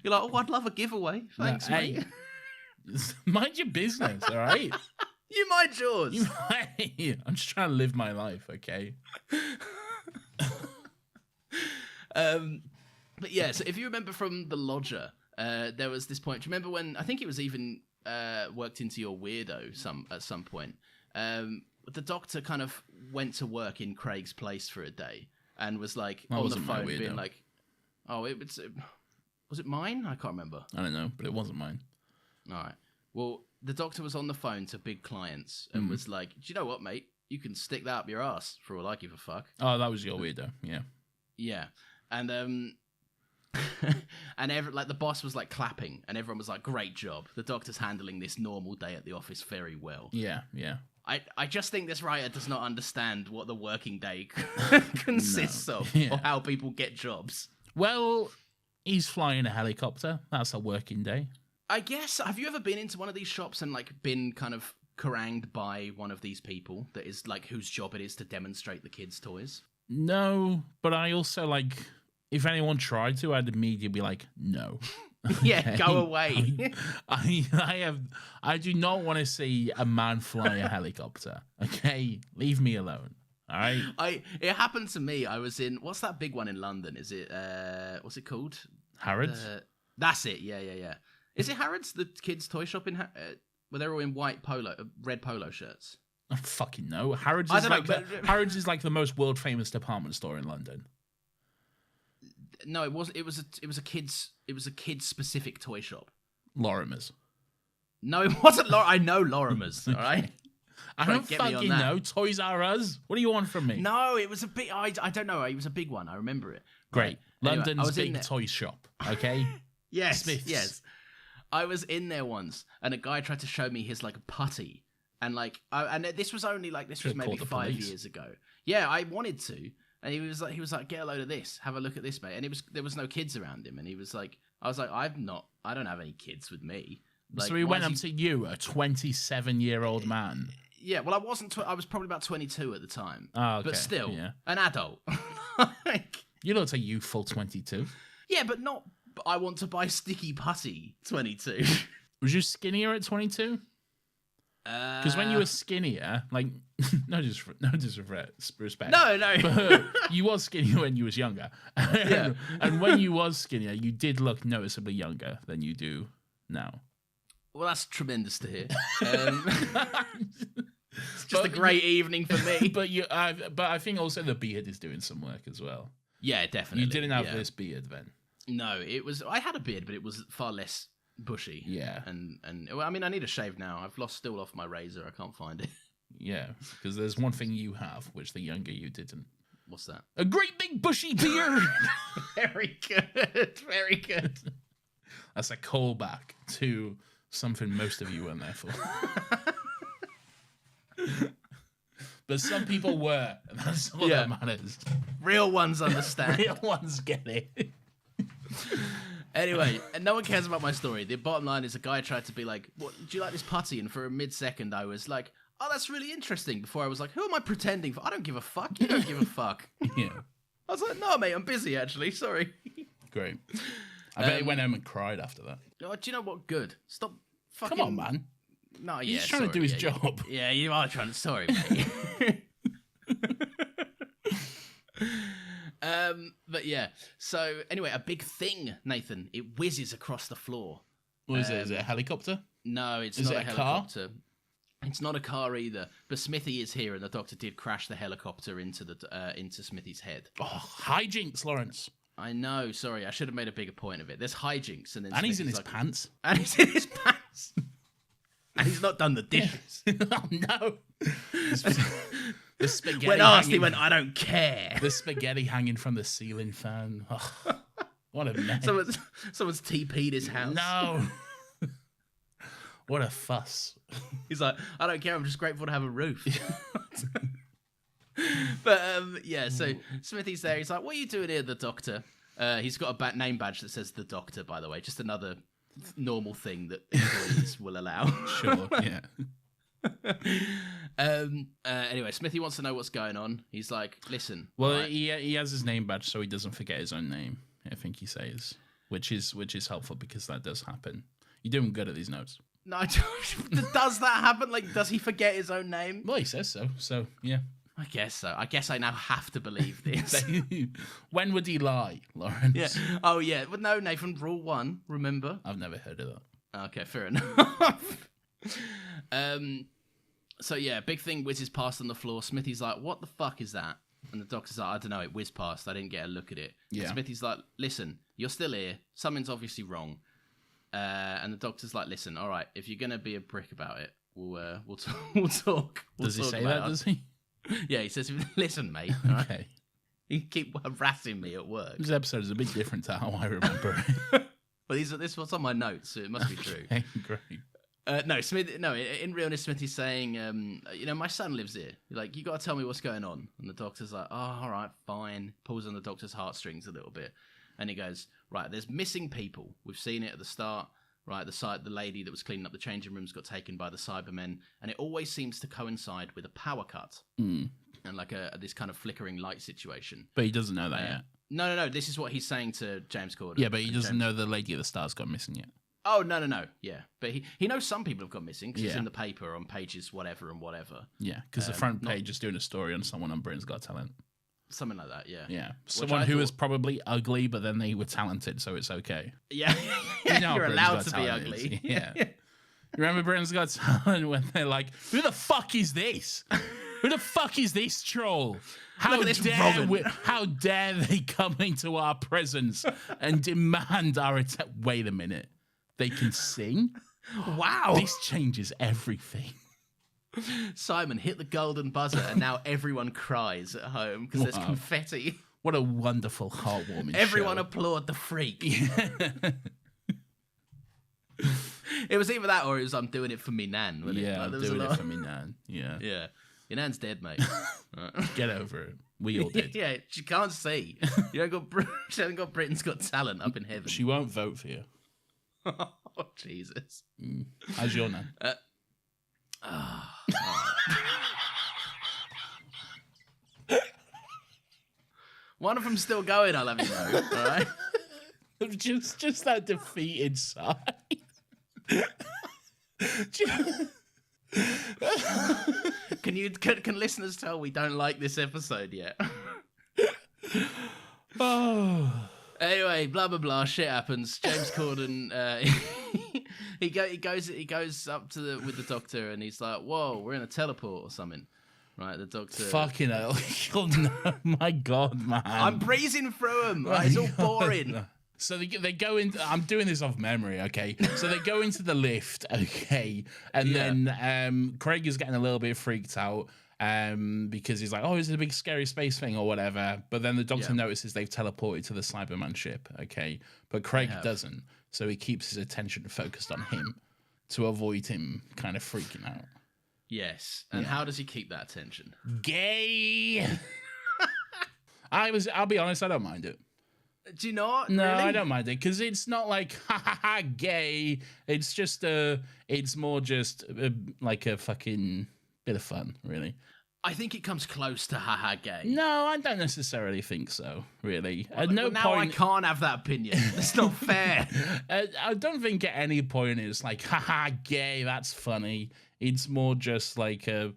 You're like, oh, I'd love a giveaway. Thanks, mate. Mind your business, all right? You mind yours. I'm just trying to live my life, okay? But yeah, so if you remember from The Lodger, there was this point. Do you remember when, I think it was even worked into your weirdo at some point, the doctor kind of went to work in Craig's place for a day and was like on the phone being like, oh, was it mine? I can't remember. I don't know, but it wasn't mine. All right. Well, the doctor was on the phone to big clients and was like, do you know what, mate? You can stick that up your ass for all I give a fuck. Oh, that was your weirdo. Yeah. Yeah. And and the boss was like clapping and everyone was like, great job. The doctor's handling this normal day at the office very well. Yeah, yeah. I just think this writer does not understand what the working day consists of or how people get jobs. Well, he's flying a helicopter. That's a working day. I guess. Have you ever been into one of these shops and like been kind of harangued by one of these people that is like whose job it is to demonstrate the kids' toys? No, but I also like if anyone tried to, I'd immediately be like, no. Yeah, okay? go away. I do not want to see a man fly a helicopter. Okay, leave me alone. All right. It happened to me. I was in what's that big one in London? Is it what's it called? Harrods. That's it. Yeah. Is it Harrods, the kids' toy shop in where they're all in red polo shirts? I fucking know. Harrods is like the most world famous department store in London. No, it wasn't. It was a kids specific toy shop. Lorimer's. No, it wasn't. I know Lorimer's. All right. I don't fucking know. Toys R Us. What do you want from me? No, it was a big. I don't know. It was a big one. I remember it. Great. Right. London's big toy shop. Okay. Yes. Smith's. Yes. I was in there once, and a guy tried to show me his like putty, and like, and this was only like this was maybe 5 years ago. Yeah, I wanted to, and he was like, get a load of this, have a look at this, mate. And there was no kids around him, and he was like, I was like, I don't have any kids with me. Like, so he went up to you, a 27-year-old man. Yeah, well, I wasn't. I was probably about 22 at the time. Oh, okay. But still, an adult. Like, you look a youthful 22. Yeah, but not. I want to buy sticky putty. 22. Was you skinnier at 22? Because when you were skinnier, like no disrespect. No. But you was skinnier when you was younger. Yeah. And when you was skinnier, you did look noticeably younger than you do now. Well, that's tremendous to hear. It's just a great evening for me. But I think also the beard is doing some work as well. Yeah, definitely. You didn't have this beard then. No, it was. I had a beard, but it was far less bushy. Yeah, and well, I mean, I need a shave now. I've still lost my razor. I can't find it. Yeah, because there's one thing you have which the younger you didn't. What's that? A great big bushy beard. Very good. Very good. That's a callback to something most of you weren't there for. But some people were, and that's all that matters. Real ones understand. Real ones get it. Anyway, and no one cares about my story. The bottom line is a guy tried to be like, "What? Do you like this putty?" And for a mid-second, I was like, "Oh, that's really interesting." Before I was like, "Who am I pretending for? I don't give a fuck. You don't give a fuck." Yeah. I was like, "No, mate, I'm busy actually. Sorry." Great. I bet he went home and cried after that. Oh, do you know what? Good. Stop fucking. Come on, man. No, He's trying to do his job. Yeah, you are trying to. Sorry, mate. But yeah. So anyway, a big thing, Nathan. It whizzes across the floor. What is it? Is it a helicopter? No, it's Is not it a a car? helicopter. It's not a car either. But Smithy is here, and the Doctor did crash the helicopter into Smithy's head. Oh, hijinks, Lawrence. I know. Sorry, I should have made a bigger point of it. There's hijinks, and then And he's in Smithy's his pants. And he's in his pants. And he's not done the dishes. Oh no! The spaghetti. When asked, he hanging- went, "I don't care." The spaghetti hanging from the ceiling fan. Oh, what a mess! Someone's TP'd his house. No. What a fuss. He's like, "I don't care. I'm just grateful to have a roof." But yeah, so Smithy's there. He's like, "What are you doing here, the Doctor?" He's got a name badge that says the Doctor, by the way. Just another normal thing that employees will allow. Sure, yeah. Anyway, Smithy wants to know what's going on. He's like, "Listen." Well, right, he has his name badge, so he doesn't forget his own name. I think he says, which is helpful because that does happen. You're doing good at these notes. no, does that happen? Like, does he forget his own name? Well, he says so. So yeah. I guess so. I guess I now have to believe this. When would he lie, Lawrence? Yeah. Oh yeah. But no, Nathan. Rule 1. Remember. I've never heard of that. Okay, fair enough. So yeah, big thing whizzes past on the floor. Smithy's like, "What the fuck is that?" And the Doctor's like, "I don't know, it whizzed past. I didn't get a look at it." Yeah. And Smithy's like, "Listen, you're still here. Something's obviously wrong." And the Doctor's like, "Listen, all right, if you're gonna be a prick about it, we'll talk. Does he talk say about that? it." Does he? Yeah, he says, "Listen, mate. All right? Okay. You keep harassing me at work." This episode is a bit different to how I remember it. Well, this was on my notes, so it must be true. Okay, great. No, Smith. No, in realness, Smithy's saying, my son lives here. Like, you got to tell me what's going on. And the Doctor's like, "Oh, all right, fine." Pulls on the Doctor's heartstrings a little bit, and he goes, "Right, there's missing people. We've seen it at the start. Right, the lady that was cleaning up the changing rooms got taken by the Cybermen, and it always seems to coincide with a power cut and like this kind of flickering light situation." But he doesn't know that yet. No. This is what he's saying to James Corden. Yeah, but he doesn't know the lady at the star's gone missing yet. Oh, no. Yeah. But he knows some people have gone missing because it's Yeah. in the paper on pages whatever and whatever. Yeah, because the front page is doing a story on someone on Britain's Got Talent. Something like that, yeah. Yeah, Which someone I who thought- was probably ugly, but then they were talented, so it's okay. Yeah. You know how You're Britain's allowed Got to be Talent is. ugly. Yeah. Remember Britain's Got Talent when they're like, "Who the fuck is this? Who the fuck is this troll? How Look at this dare Robin." how dare they come into our presence and demand our Wait a minute. They can sing? Wow. This changes everything. Simon hit the golden buzzer and now everyone cries at home because there's Wow. confetti. What a wonderful, heartwarming Everyone show. applaud the freak. It was either that or it was "I'm doing it for me nan." wasn't it? Yeah, Like, I'm there was a doing it lot- for me, Nan. Yeah. Yeah. Your nan's dead, mate. Get over it. We all did. Yeah, she can't see. You don't got she hasn't got Britain's Got Talent up in heaven. She won't vote for you. Oh, Jesus. How's your Nan? One of them's still going, I'll have you know. All right. just that defeated sigh. Can listeners tell we don't like this episode yet? Oh. Anyway, blah blah blah. Shit happens. James Corden, he goes up to with the Doctor and he's like, "Whoa, we're in a teleport or something." Right, the Doctor. Fucking hell. Oh, no. My God, man. I'm breezing through them. Right, it's all boring. So they go in. I'm doing this off memory, okay? So they go into the lift, okay? And Yeah. then Craig is getting a little bit freaked out because he's like, "Oh, is it a big scary space thing or whatever?" But then the Doctor Yeah. notices they've teleported to the Cyberman ship, okay? But Craig doesn't. So he keeps his attention focused on him to avoid him kind of freaking out. Yes. And how does he keep that attention? Gay. I'll be honest, I don't mind it. Do you not? No, really? I don't mind it because it's not like ha ha ha gay. It's just it's more just like a fucking bit of fun, really. I think it comes close to haha gay. No, I don't necessarily think so. Really, at no Well, now I point. can't have that opinion. It's not fair. I don't think at any point it's like haha gay. That's funny. It's more just like a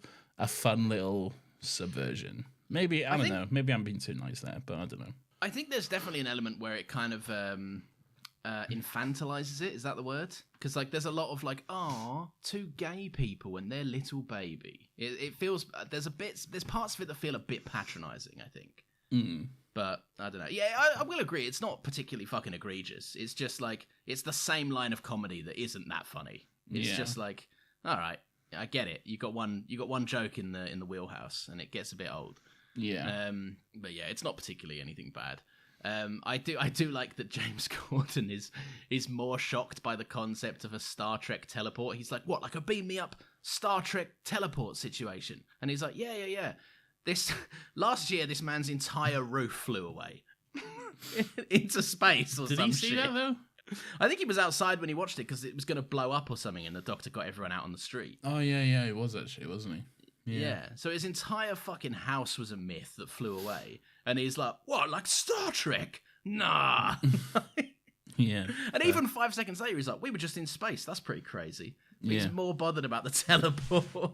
fun little subversion. Maybe I don't know. Maybe I'm being too nice there, but I don't know. I think there's definitely an element where it kind of infantilizes it. Is that the word? Because like there's a lot of like, two gay people and their little baby. It feels there's parts of it that feel a bit patronizing, I think. But I don't know. Yeah, I will agree. It's not particularly fucking egregious. It's just like it's the same line of comedy that isn't that funny. It's just like, all right, I get it. You got one joke in the wheelhouse, and it gets a bit old. Yeah. But yeah, it's not particularly anything bad. I do like that James Corden is more shocked by the concept of a Star Trek teleport. He's like, what, like a beam me up Star Trek teleport situation? And he's like, yeah. This last year, this man's entire roof flew away into space or some shit. Did he see that though? I think he was outside when he watched it because it was going to blow up or something, and the doctor got everyone out on the street. Oh yeah, it was actually, wasn't he? Yeah. So his entire fucking house was a myth that flew away, and he's like, "What? Like Star Trek? Nah." Yeah. And even 5 seconds later, he's like, "We were just in space. That's pretty crazy." He's more bothered about the teleport.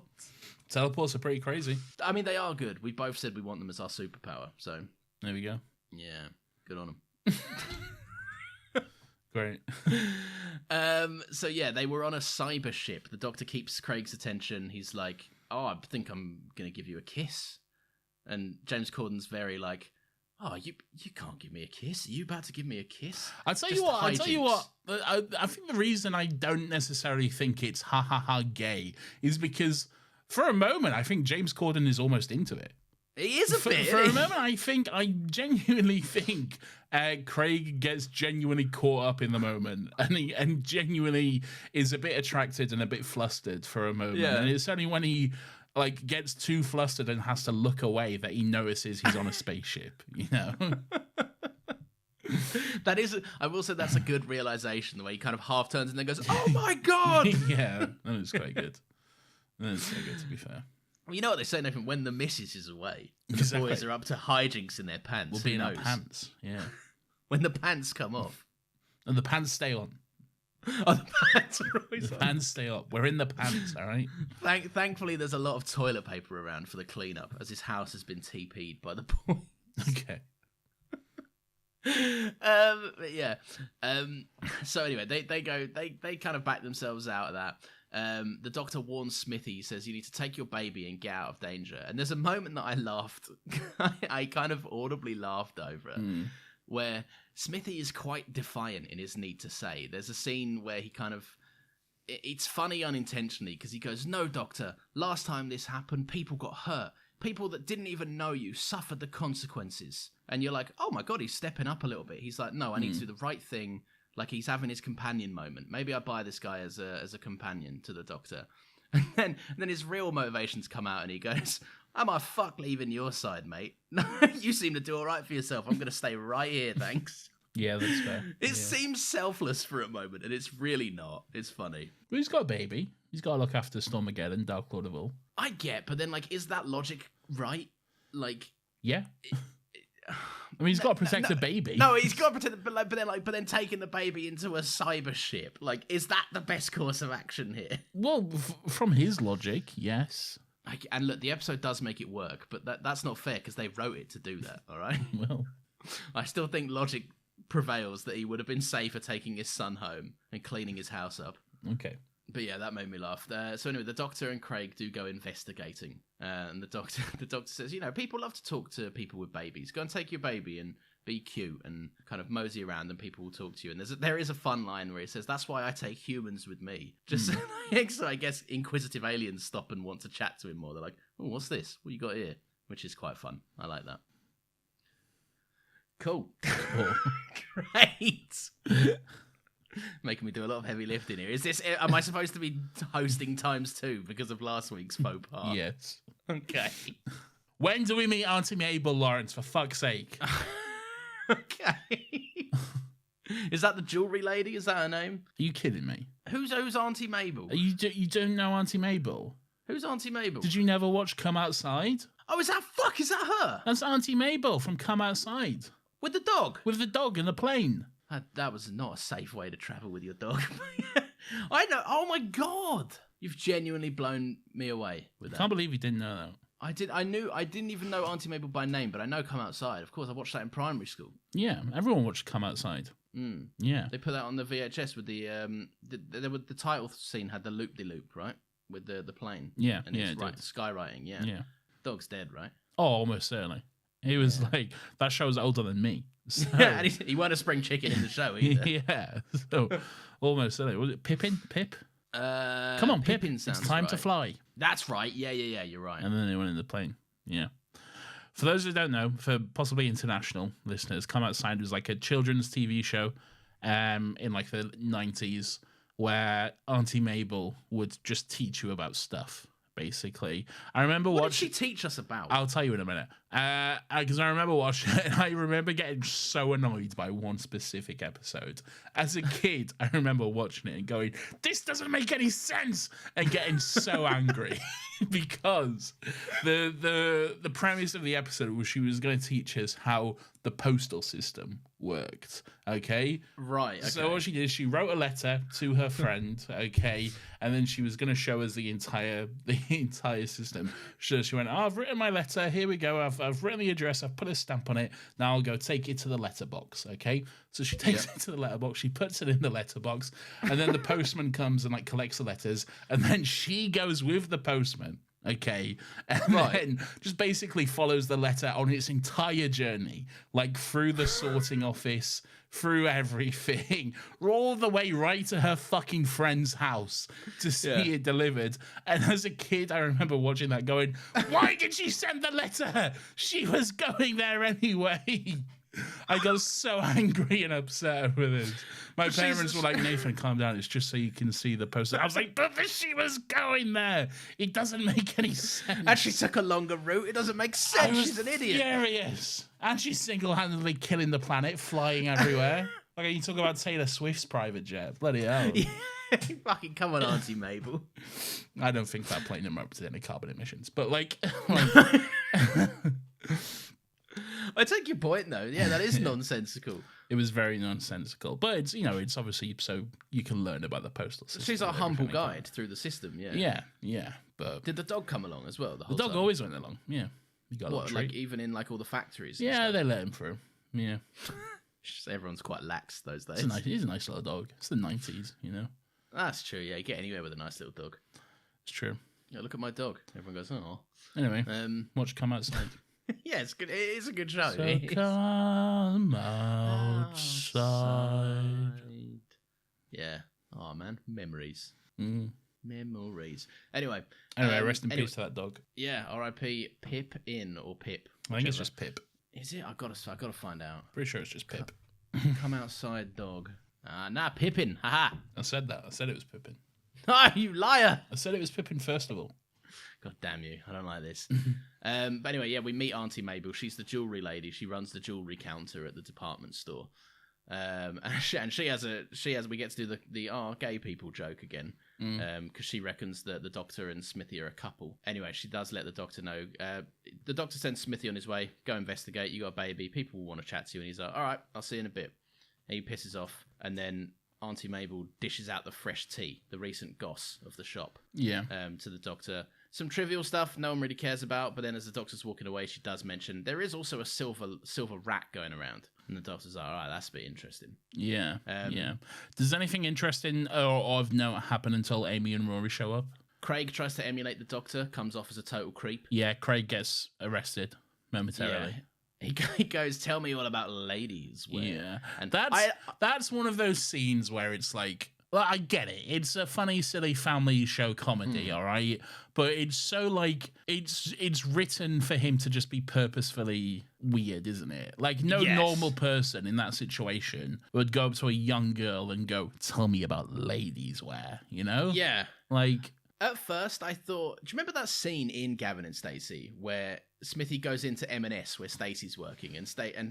Teleports are pretty crazy. I mean, they are good. We both said we want them as our superpower, so there we go. Yeah, good on them. Great. So yeah, they were on a cyber ship. The doctor keeps Craig's attention. He's like, "Oh, I think I'm gonna give you a kiss," and James Corden's very like, "Oh, you can't give me a kiss. Are you about to give me a kiss?" I tell you what. I think the reason I don't necessarily think it's ha ha ha gay is because for a moment I think James Corden is almost into it. He is a bit. For a moment, I genuinely think Craig gets genuinely caught up in the moment, and genuinely is a bit attracted and a bit flustered for a moment. Yeah. And it's only when he like gets too flustered and has to look away that he notices he's on a spaceship. You know. That is, I will say that's a good realization. The way he kind of half turns and then goes, "Oh my god!" Yeah, that was quite good. That was so good, to be fair. Well, you know what they say, Nathan? When the missus is away, the Exactly. boys are up to hijinks in their pants. We'll Who be in our knows? pants, yeah. When the pants come off. And the pants stay on. Oh, the pants are always The on. pants stay up. We're in the pants, all right? Thankfully, there's a lot of toilet paper around for the cleanup, as his house has been TP'd by the boys. Okay. But yeah. So anyway, they kind of back themselves out of that. The doctor warns Smithy. He says, "You need to take your baby and get out of danger." And there's a moment that I laughed. I kind of audibly laughed over it, where Smithy is quite defiant in his need to say. There's a scene where he kind of... It's funny unintentionally because he goes, "No, doctor, last time this happened, people got hurt. People that didn't even know you suffered the consequences." And you're like, oh my God, he's stepping up a little bit. He's like, "No, I need to do the right thing." Like he's having his companion moment. Maybe I buy this guy as a companion to the doctor. And then his real motivations come out and he goes, "I'm a fuck leaving your side, mate. You seem to do all right for yourself. I'm going to stay right here, thanks." Yeah, that's fair. It seems selfless for a moment, and it's really not. It's funny. But he's got a baby. He's got to look after Stormageddon, Dark Lord of All. I get, but then, like, is that logic right? Like... Yeah. I mean, he's got to protect the baby. No, he's got to protect the... But then taking the baby into a cyber ship. Like, is that the best course of action here? Well, from his logic, yes. And look, the episode does make it work, but that's not fair because they wrote it to do that, all right? Well... I still think logic prevails that he would have been safer taking his son home and cleaning his house up. Okay. But yeah, that made me laugh. So anyway, the doctor and Craig do go investigating, and the doctor says, "You know, people love to talk to people with babies. Go and take your baby and be cute and kind of mosey around, and people will talk to you." And there is a fun line where he says, "That's why I take humans with me." Just so I guess inquisitive aliens stop and want to chat to him more. They're like, "Oh, what's this? What you got here?" Which is quite fun. I like that. Cool. Great. Making me do a lot of heavy lifting here. Am I supposed to be hosting ×2 because of last week's faux pas? Yes. Okay. When do we meet Auntie Mabel, Lawrence, for fuck's sake? Okay. Is that the jewellery lady? Is that her name? Are you kidding me? Who's Auntie Mabel? You don't know Auntie Mabel? Who's Auntie Mabel? Did you never watch Come Outside? Oh, is that her? That's Auntie Mabel from Come Outside. With the dog? With the dog in the plane. That was not a safe way to travel with your dog. I know. Oh my God. You've genuinely blown me away with that. Can't believe you didn't know that. I didn't even know Auntie Mabel by name, but I know Come Outside. Of course, I watched that in primary school. Yeah, everyone watched Come Outside. Mm. Yeah. They put that on the VHS with the title scene had the loop-de-loop, right? With the plane. Yeah, and yeah, it's right, skywriting, yeah. Yeah. Dog's dead, right? Oh, almost certainly. He was like, that show's older than me. So. Yeah, and he weren't a spring chicken in the show either. Yeah, so almost certainly. Was it Pippin? Pip? Come on, Pip. It's time to fly. That's right. Yeah, you're right. And then they went in the plane. Yeah. For those who don't know, for possibly international listeners, Come Outside was like a children's TV show in like the 90s where Auntie Mabel would just teach you about stuff, basically. I remember What did she teach us about? I'll tell you in a minute. Because I remember watching it, and I remember getting so annoyed by one specific episode. As a kid, I remember watching it and going, "This doesn't make any sense," and getting so angry because the premise of the episode was she was going to teach us how the postal system worked. Okay, right. Okay. So what she did is she wrote a letter to her friend. Okay, and then she was going to show us the entire system. So she went, "Oh, I've written my letter. Here we go. I've written the address. I've put a stamp on it. Now I'll go take it to the letterbox." Okay, so she takes it to the letterbox. She puts it in the letterbox, and then the postman comes and like collects the letters, and then she goes with the postman. Okay, and then just basically follows the letter on its entire journey, like through the sorting office, through everything, all the way right to her fucking friend's house to see it delivered. And as a kid, I remember watching that going, why did she send the letter? She was going there anyway. I got so angry and upset with it. My parents were like, Nathan, calm down. It's just so you can see the poster. I was like, but she was going there. It doesn't make any sense. And she took a longer route. It doesn't make sense. She's an idiot. Furious. And she's single-handedly killing the planet, flying everywhere. Like, you talk about Taylor Swift's private jet. Bloody hell. Fucking come on, Auntie Mabel. I don't think that plane represented any carbon emissions. But, like I take your point, though. Yeah, that is nonsensical. It was very nonsensical. But, it's obviously so you can learn about the postal system. She's a humble guide through the system, yeah. Yeah. But did the dog come along as well? The dog always went along, yeah. You got what, like even in like all the factories? Yeah, they let him through. Yeah. Everyone's quite lax those days. He's a nice little dog. It's the 90s, That's true, yeah. You get anywhere with a nice little dog. It's true. Yeah, look at my dog. Everyone goes, oh. Anyway, watch Come Outside. Yeah, it's good. It is a good show. So come outside. Yeah. Oh, man. Memories. Mm. Memories. Anyway, rest in peace to that dog. Yeah, R.I.P. Pip in or Pip. I think it's just Pip. Is it? I gotta find out. Pretty sure it's just Pip. Come outside, dog. Nah, Pippin. Haha. I said that. I said it was Pippin. Oh, you liar! I said it was Pippin first of all. God damn you! I don't like this. But anyway, yeah, we meet Auntie Mabel. She's the jewelry lady. She runs the jewelry counter at the department store. And she has we get to do the gay people joke again. Because she reckons that the doctor and Smithy are a couple. Anyway, she does let the doctor know. The doctor sends Smithy on his way. Go investigate. You got a baby. People will want to chat to you. And he's like, all right, I'll see you in a bit. And he pisses off. And then Auntie Mabel dishes out the fresh tea, the recent goss of the shop. Yeah. To the doctor. Some trivial stuff no one really cares about. But then as the doctor's walking away, she does mention there is also a silver rat going around. And the doctor's like, all right, that's a bit interesting. Yeah, yeah. Does anything interesting or of note happen until Amy and Rory show up? Craig tries to emulate the doctor, comes off as a total creep. Yeah, Craig gets arrested momentarily. Yeah. He goes, tell me all about ladies. Yeah, and that's one of those scenes where it's like, well, I get it. It's a funny, silly family show comedy, all right? But it's so, like, it's written for him to just be purposefully weird, isn't it? Like, no normal person in that situation would go up to a young girl and go, tell me about ladies wear, Yeah. Like... At first, I thought... Do you remember that scene in Gavin and Stacey where Smithy goes into M&S where Stacey's working and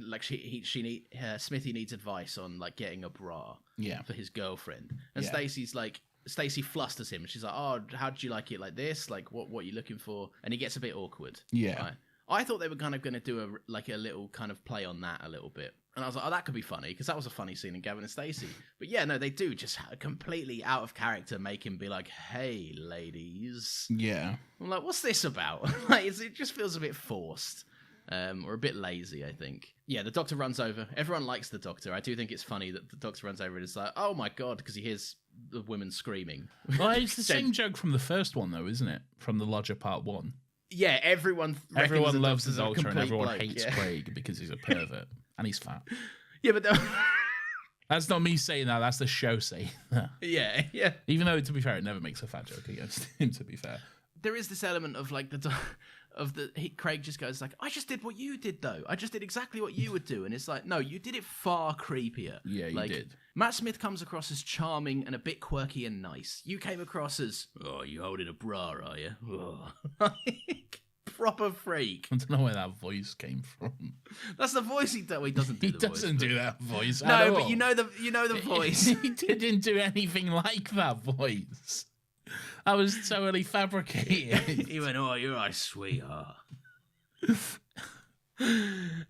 like Smithy needs advice on like getting a bra for his girlfriend, and Stacey's like Stacey flusters him and she's like, oh, how did you like it like this? Like what are you looking for? And he gets a bit awkward. Yeah. Right? I thought they were kind of going to do a little kind of play on that a little bit. And I was like, oh, that could be funny, because that was a funny scene in Gavin and Stacey. But yeah, no, they do just completely out of character make him be like, hey, ladies. Yeah. I'm like, what's this about? Like, it just feels a bit forced. Or a bit lazy, I think. Yeah, the Doctor runs over. Everyone likes the Doctor. I do think it's funny that the Doctor runs over and is like, oh my God, because he hears the women screaming. Well, it's the same joke from the first one, though, isn't it? From the Lodger Part 1. Yeah, everyone loves the Doctor's Doctor and everyone bloke, hates Craig because he's a pervert and he's fat. Yeah, but that's not me saying that. That's the show saying that. Yeah. Even though, to be fair, it never makes a fat joke against him. To be fair, there is this element of like Craig just goes like, I just did what you did though. I just did exactly what you would do, and it's like, no, you did it far creepier. Yeah, you did. Matt Smith comes across as charming and a bit quirky and nice. You came across as, oh, you holding a bra, are you? Oh. Proper freak. I don't know where that voice came from. That's the voice he does. He doesn't do. He doesn't do that voice. No, but you know the voice. He didn't do anything like that voice. That was totally fabricated. He went, oh, you're a sweetheart.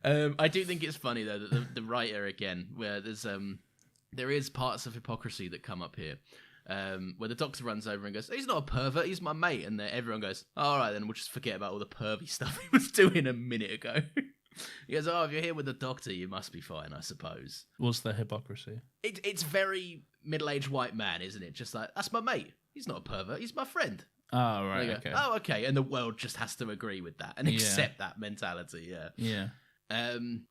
I do think it's funny though that the writer again, where there is parts of hypocrisy that come up here. Where the Doctor runs over and goes, he's not a pervert, he's my mate, and then everyone goes, all right, then we'll just forget about all the pervy stuff he was doing a minute ago. He goes, oh, if you're here with the Doctor, you must be fine, I suppose. What's the hypocrisy? It's very middle-aged white man, isn't it? Just like, that's my mate. He's not a pervert, he's my friend. Oh, right, okay. Oh, okay, and the world just has to agree with that and accept that mentality, yeah. Yeah.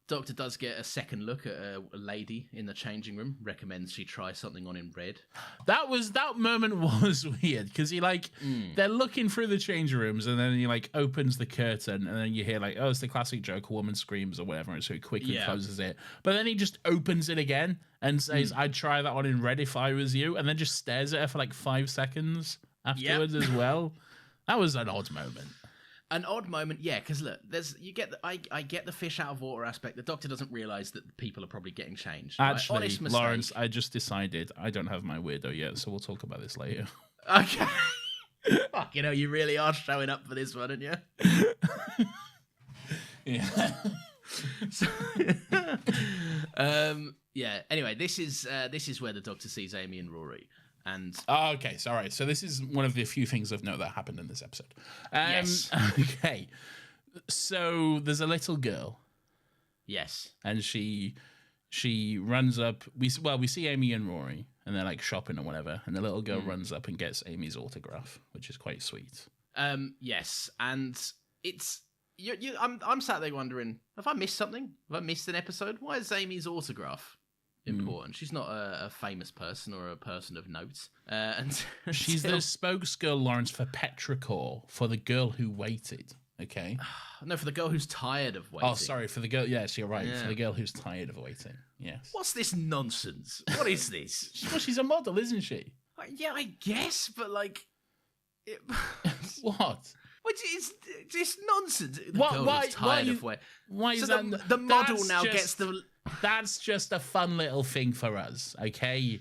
Doctor does get a second look at a lady in the changing room. Recommends she try something on in red. That moment was weird because they're looking through the changing rooms and then he opens the curtain and then you hear oh, it's the classic joke, a woman screams or whatever, and so he quickly closes it. But then he just opens it again and says, I'd try that on in red if I was you, and then just stares at her for 5 seconds afterwards as well. That was an odd moment. An odd moment, yeah, because look, I get the fish out of water aspect. The Doctor doesn't realise that people are probably getting changed. Actually, honest mistake. Lawrence, I just decided I don't have my weirdo yet, so we'll talk about this later. Okay. Fuck, you really are showing up for this one, aren't you? Yeah. So, yeah. Anyway, this is where the Doctor sees Amy and Rory. And okay, so all right. So this is one of the few things of note that happened in this episode. Yes. Okay. So there's a little girl. Yes. And she runs up. We see Amy and Rory, and they're shopping or whatever. And the little girl runs up and gets Amy's autograph, which is quite sweet. Yes, and it's I'm sat there wondering, have I missed something? Have I missed an episode? Why is Amy's autograph important? She's not a famous person or a person of note. And she's the spokesgirl, Lawrence, for Petrichor, for the girl who waited. Okay. No, for the girl who's tired of waiting. Oh, sorry, for the girl. Yes, you're right. Yeah. For the girl who's tired of waiting. Yes. What's this nonsense? What is this? Well, she's a model, isn't she? Yeah, I guess, but what? It's nonsense. The girl who's tired of waiting. Why is so that? The model now gets the. That's just a fun little thing for us, okay?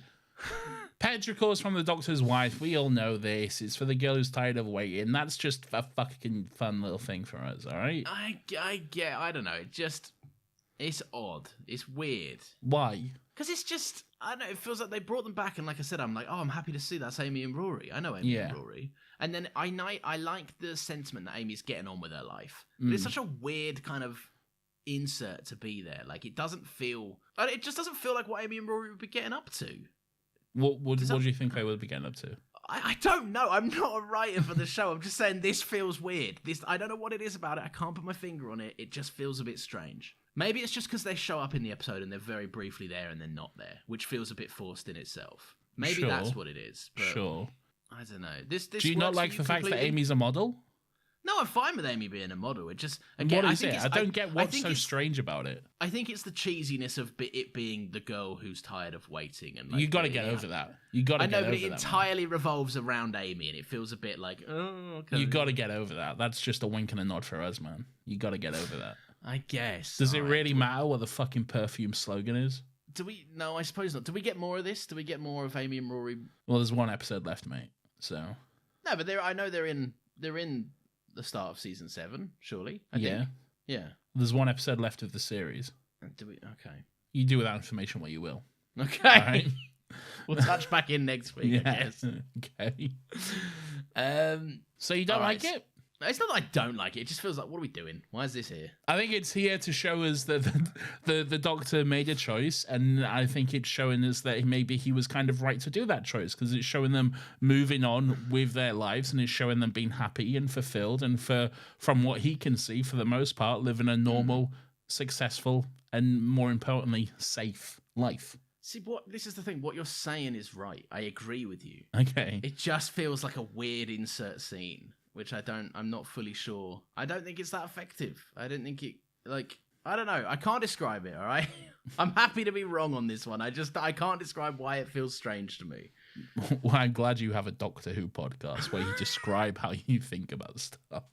Petrichor's from the Doctor's wife. We all know this. It's for the girl who's tired of waiting. That's just a fucking fun little thing for us, all right? I don't know. It's odd. It's weird. Why? Because it's just, I don't know, it feels like they brought them back, and like I said, I'm like, oh, I'm happy to see that's Amy and Rory. I know Amy and Rory. And then I like the sentiment that Amy's getting on with her life. But it's such a weird kind of insert to be there. It doesn't feel, it just doesn't feel like what Amy and Rory would be getting up to. What do you think they would be getting up to? I don't know. I'm not a writer for the show. I'm just saying this feels weird. I don't know what it is about it. I can't put my finger on it. It just feels a bit strange. Maybe it's just because they show up in the episode and they're very briefly there and they're not there, which feels a bit forced in itself. Maybe that's what it is. But sure. I don't know. This do you not like the fact that Amy's a model? No, I'm fine with Amy being a model. It just again, I don't get what's so strange about it. I think it's the cheesiness of it being the girl who's tired of waiting, and you got to get over that. You got to. I know, but it entirely revolves around Amy, and it feels a bit like, oh, okay. You got to get over that. That's just a wink and a nod for us, man. You got to get over that. I guess. Does it really matter what the fucking perfume slogan is? Do we? No, I suppose not. Do we get more of this? Do we get more of Amy and Rory? Well, there's one episode left, mate. So no, but I know they're in the start of season 7, surely. I Yeah. think. Yeah. There's one episode left of the series. Do we? Okay. You do with that information what you will. Okay. All right. We'll touch back in next week, I guess. Okay. So you don't Alright. like it? It's not that I don't like it. It just feels like, what are we doing? Why is this here? I think it's here to show us that the Doctor made a choice, and I think it's showing us that maybe he was kind of right to do that choice, because it's showing them moving on with their lives, and it's showing them being happy and fulfilled, and from what he can see, for the most part, living a normal, successful, and more importantly, safe life. See, this is the thing. What you're saying is right. I agree with you. Okay. It just feels like a weird insert scene, which I'm not fully sure. I don't think it's that effective. I don't think it, I don't know. I can't describe it, all right? I'm happy to be wrong on this one. I can't describe why it feels strange to me. Well, I'm glad you have a Doctor Who podcast where you describe how you think about stuff.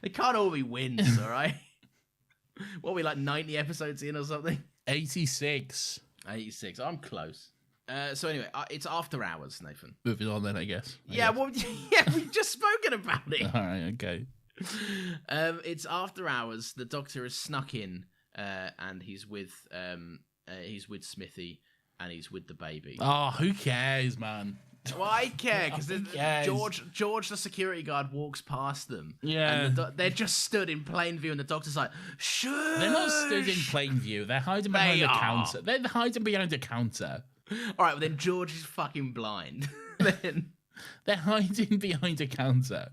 They can't all be wins, all right? What are we, like 90 episodes in or something? 86. 86. I'm close. So anyway, it's After Hours, Nathan. Moving on then, I guess. Well, we've just spoken about it. All right, okay. It's After Hours. The Doctor has snuck in, and he's with Smithy, and he's with the baby. Oh, who cares, man? Well, I care because cares? George, the security guard, walks past them. Yeah, and they're just stood in plain view, and the Doctor's like, "Shh." They're not stood in plain view. They're hiding behind a counter. They're hiding behind a counter. All right, well then George is fucking blind. Then they're hiding behind a counter.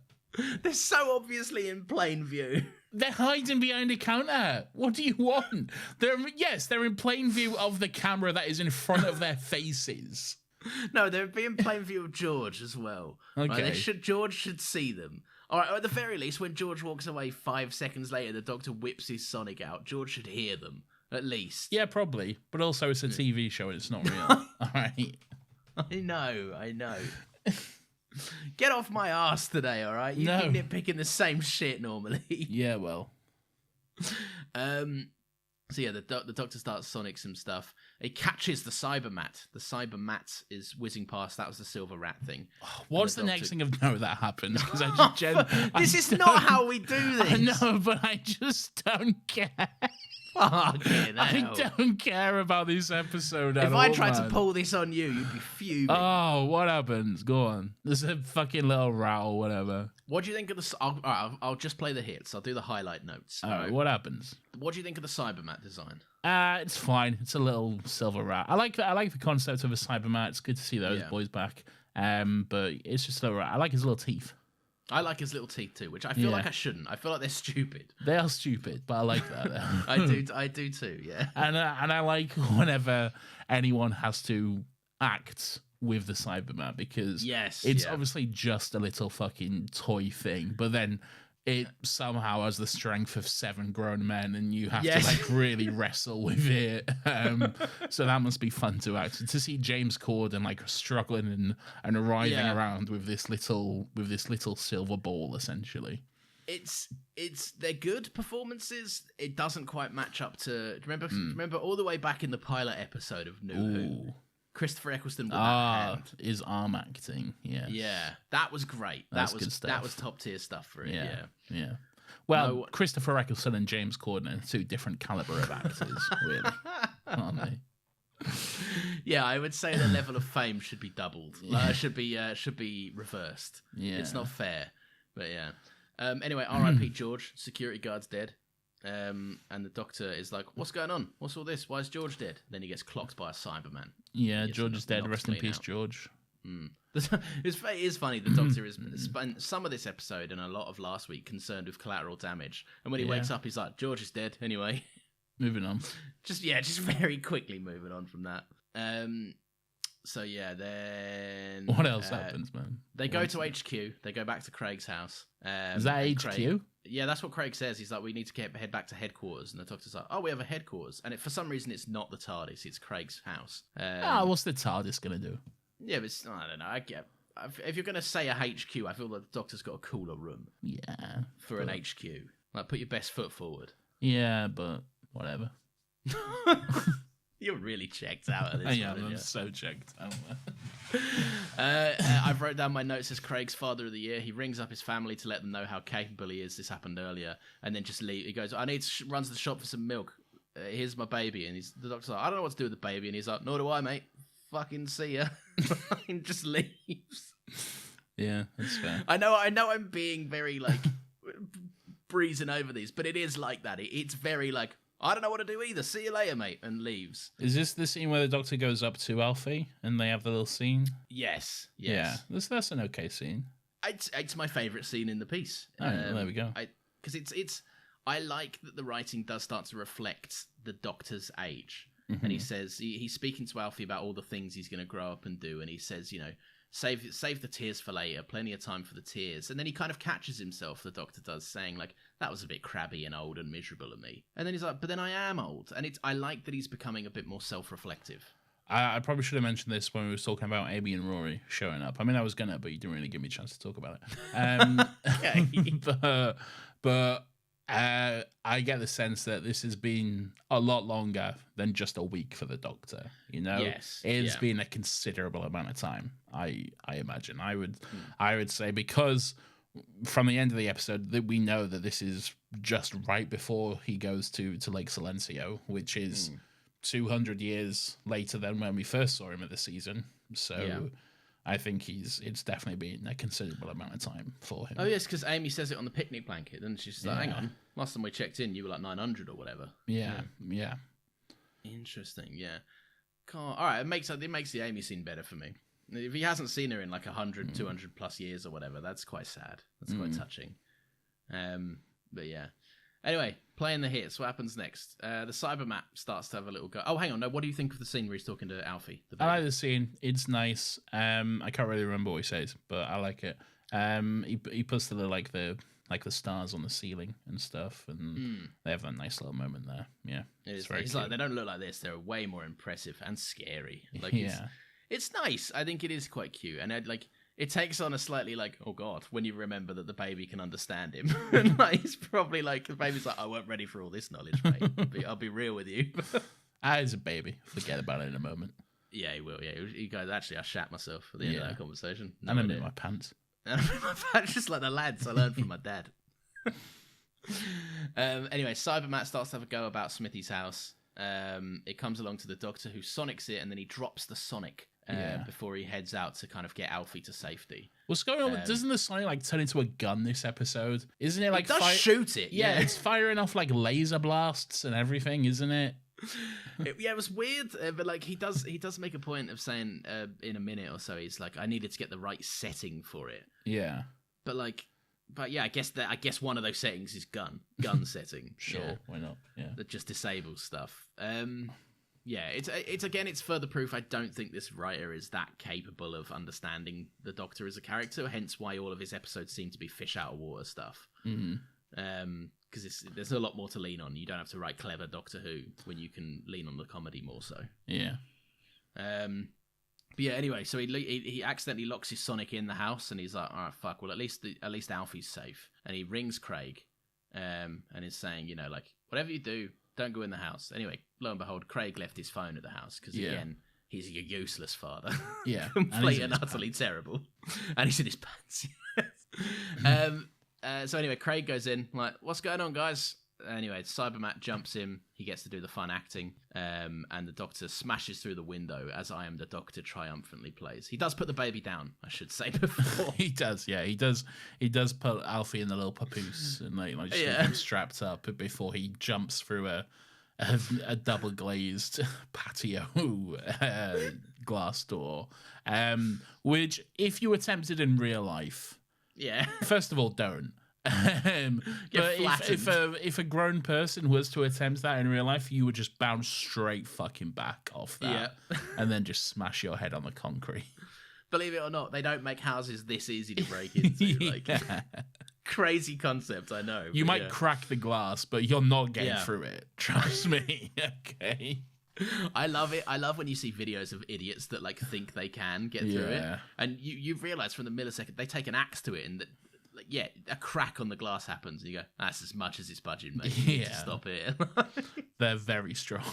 They're so obviously in plain view. They're hiding behind a counter. What do you want? They're in plain view of the camera that is in front of their faces. No, they're in plain view of George as well. Okay. Right? George should see them. All right, or at the very least, when George walks away 5 seconds later, the Doctor whips his Sonic out. George should hear them, at least. Yeah, probably. But also, it's a TV show and it's not real. All right. I know. Get off my ass today, all right? You No. keep nitpicking the same shit normally. Yeah, well. So yeah, the Doctor starts Sonic some stuff. He catches the Cybermat. The Cybermat is whizzing past. That was the silver rat thing. What's the next thing of note that happens? Because this is not how we do this. I know, but I just don't care. Fucking I hell. don't care about this episode at If all, I tried to man. pull this on you, you'd be fuming. Oh, what happens? Go on. There's a fucking little row or whatever. What do you think of the... I'll just play the hits. I'll do the highlight notes. All right, what happens? What do you think of the Cybermat design? It's fine. It's a little silver rat. I like the concept of a Cybermat. It's good to see those Yeah. boys back. But it's just a little rat. I like his little teeth. I like his little teeth too, which I feel Yeah. like I shouldn't. I feel like they're stupid. They are stupid, but I like that. I do too, yeah. And I like whenever anyone has to act with the Cyberman, because it's obviously just a little fucking toy thing, but then it somehow has the strength of 7 grown men, and you have to like really wrestle with it. So that must be fun to act to see James Corden like struggling and writhing around with this little silver ball essentially. They're good performances. It doesn't quite match up to remember all the way back in the pilot episode of New Who. Christopher Eccleston with that hand. His arm acting, yeah, that was great. That's good stuff. That was top tier stuff for it. Yeah. Well, Christopher Eccleston and James Corden are 2 different caliber of actors, really, aren't they? Yeah, I would say the level of fame should be doubled. Should be reversed. Yeah, it's not fair. But yeah. Anyway, R.I.P. George. Security guard's dead. And the Doctor is like, "What's going on? What's all this? Why is George dead?" Then he gets clocked by a Cyberman. Yeah, George is dead. Rest in peace, George. It is funny. The Doctor has spent some of this episode and a lot of last week concerned with collateral damage, and when he wakes up, he's like, "George is dead." Anyway, moving on. Just very quickly moving on from that. So yeah, then what else happens, man? They go to HQ. They go back to Craig's house. Is that HQ? Yeah, that's what Craig says. He's like, "We need to head back to headquarters." And the Doctor's like, "Oh, we have a headquarters." And for some reason, it's not the TARDIS. It's Craig's house. What's the TARDIS gonna do? Yeah, but I don't know. I get if you're gonna say a HQ, I feel like the Doctor's got a cooler room. Yeah, for an HQ, like put your best foot forward. Yeah, but whatever. You're really checked out of this. Yeah, one, I'm yeah. so checked out. I've wrote down my notes as Craig's father of the year. He rings up his family to let them know how capable he is. This happened earlier, and then just leave. He goes, "I need to runs to the shop for some milk. Here's my baby." And the doctor's like, "I don't know what to do with the baby." And he's like, "Nor do I, mate. Fucking see ya." And just leaves. Yeah, that's fair. I know. I'm being very like breezing over these, but it is like that. It's very like, I don't know what to do either. See you later, mate, and leaves. Is this the scene where the doctor goes up to Alfie and they have the little scene? Yes. Yeah, that's an okay scene. It's my favourite scene in the piece. Oh, there we go. Because I like that the writing does start to reflect the Doctor's age. Mm-hmm. And he says, he's speaking to Alfie about all the things he's going to grow up and do. And he says, save the tears for later, plenty of time for the tears. And then he kind of catches himself, the Doctor does, saying like, that was a bit crabby and old and miserable of me. And then he's like, but then I am old. And I like that he's becoming a bit more self-reflective. I probably should have mentioned this when we were talking about Amy and Rory showing up. I mean, I was gonna, but you didn't really give me a chance to talk about it. But I get the sense that this has been a lot longer than just a week for the Doctor. Yes, It's been a considerable amount of time. I imagine I would say, because from the end of the episode that we know that this is just right before he goes to Lake Silencio, which is 200 years later than when we first saw him at the season. So I think it's definitely been a considerable amount of time for him. Oh yes, because Amy says it on the picnic blanket, and she's like, "Hang on, last time we checked in, you were like 900 or whatever." Yeah. Interesting. Yeah. All right, it makes the Amy scene better for me. If he hasn't seen her in like 100, 200 plus years or whatever, that's quite sad. That's quite touching. But yeah. Anyway, playing the hits. What happens next? The Cybermat starts to have a little go. Oh, hang on. No, what do you think of the scene where he's talking to Alfie? I like the scene. It's nice. I can't really remember what he says, but I like it. He puts the the stars on the ceiling and stuff, and they have a nice little moment there. Yeah, it's very. He's like, they don't look like this. They're way more impressive and scary. Like, it's nice. I think it is quite cute, and it takes on a slightly like, oh god, when you remember that the baby can understand him. And like, he's probably like, the baby's like, I weren't ready for all this knowledge, mate. I'll be real with you. He's a baby. Forget about it in a moment. Yeah, he will. Yeah, he goes, actually, I shat myself at the end of that conversation. No, and I'm in my pants. Just like the lads I learned from my dad. Anyway, Cybermat starts to have a go about Smithy's house. It comes along to the Doctor, who sonics it, and then he drops the sonic before he heads out to kind of get Alfie to safety. What's going on? Doesn't the sonic turn into a gun this episode? Isn't it like it does shoot it? Yeah, it's firing off like laser blasts and everything, isn't it? It was weird, but like he does make a point of saying in a minute or so, he's like, I needed to get the right setting for it. Yeah, but yeah, I guess one of those settings is gun setting. Sure, why not? Yeah, that just disables stuff. Yeah, it's further proof I don't think this writer is that capable of understanding the Doctor as a character. Hence why all of his episodes seem to be fish out of water stuff. Because there's a lot more to lean on. You don't have to write clever Doctor Who when you can lean on the comedy more so. Yeah. But yeah. Anyway, so he accidentally locks his Sonic in the house, and he's like, "All right, fuck. Well, at least Alfie's safe." And he rings Craig, and is saying, like, whatever you do, don't go in the house. Anyway, lo and behold, Craig left his phone at the house because again, he's a useless father. Yeah, complete and utterly terrible. And he's in his pants. So anyway, Craig goes in, like, what's going on, guys? Anyway, Cybermat jumps in. He gets to do the fun acting, and the Doctor smashes through the window as I Am the Doctor triumphantly plays. He does put the baby down, I should say, before. He does, yeah. He does put Alfie in the little papoose and just get him strapped up before he jumps through a double glazed patio glass door. Which, if you attempted in real life, first of all, don't. But if a grown person was to attempt that in real life, you would just bounce straight fucking back off that, and then just smash your head on the concrete. Believe it or not, they don't make houses this easy to break into. Crazy concept, I know. You might crack the glass, but you're not getting through it. Trust me. Okay. I love it. I love when you see videos of idiots that think they can get through it, and you realize from the millisecond they take an axe to it, and a crack on the glass happens, and you go, that's as much as it's budging, mate. You need to stop it. They're very strong.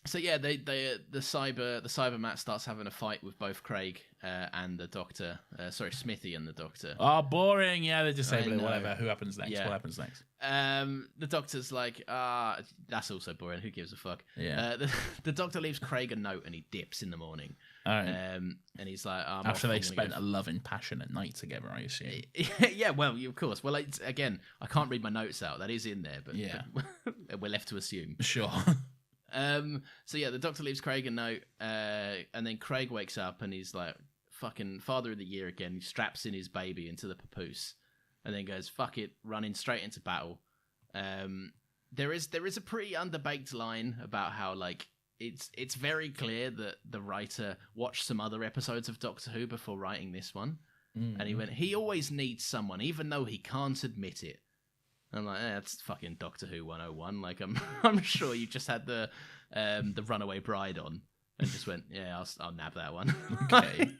So yeah, the Cybermat starts having a fight with both Craig and the Doctor. Sorry, Smithy and the Doctor. Oh, boring. Yeah, they're disabling. I know. Whatever. Who happens next? Yeah. What happens next? The Doctor's like, that's also boring. Who gives a fuck? Yeah. The Doctor leaves Craig a note and he dips in the morning. All right. And he's like, After they spent a loving, passionate night together, I assume. Yeah, well, of course. Well, again, I can't read my notes out. That is in there, but yeah, but we're left to assume. Sure. So yeah, the Doctor leaves Craig a note, and then Craig wakes up and he's like, fucking Father of the Year again. He straps in his baby into the papoose, and then goes, fuck it, running straight into battle. There is a pretty underbaked line about how like it's very clear that the writer watched some other episodes of Doctor Who before writing this one, and he went, he always needs someone, even though he can't admit it. I'm like, that's fucking Doctor Who 101. Like, I'm sure you just had the Runaway Bride on and just went, yeah, I'll nab that one. Okay.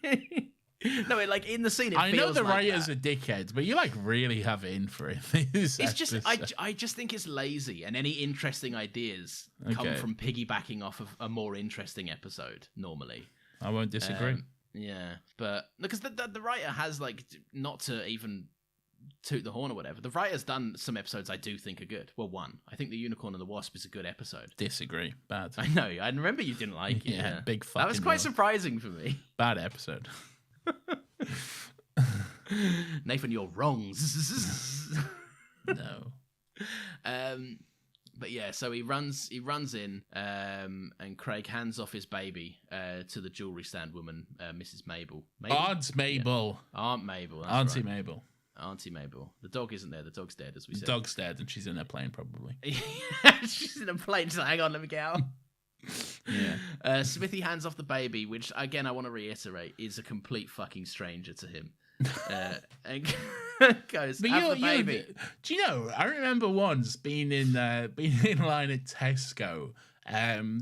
No, like in the scene, I know the like writers are dickheads, but you like really have it in for it. It's just, I just think it's lazy, and any interesting ideas come from piggybacking off of a more interesting episode normally. I won't disagree. Yeah, but because the writer has like, not to even toot the horn or whatever, the writer's done some episodes I do think are good. Well, one, I think The Unicorn and the Wasp is a good episode. Disagree. Bad. I know. I remember you didn't like it. Yeah, big fucking that was quite surprising for me. Bad episode. Nathan, you're wrong. No. But yeah, so he runs in, and Craig hands off his baby to the jewelry stand woman, Mrs. Mabel. Aunt Mabel. Yeah. Aunt Mabel. That's Auntie right. Mabel. Auntie Mabel. The dog isn't there. The dog's dead, as we said. The dog's dead, and she's in a plane, probably. She's in a plane. She's like, hang on, let me get out. Yeah. Smithy hands off the baby, which, again, I want to reiterate, is a complete fucking stranger to him. And goes, but have the baby. Do you know, I remember once being in line at Tesco,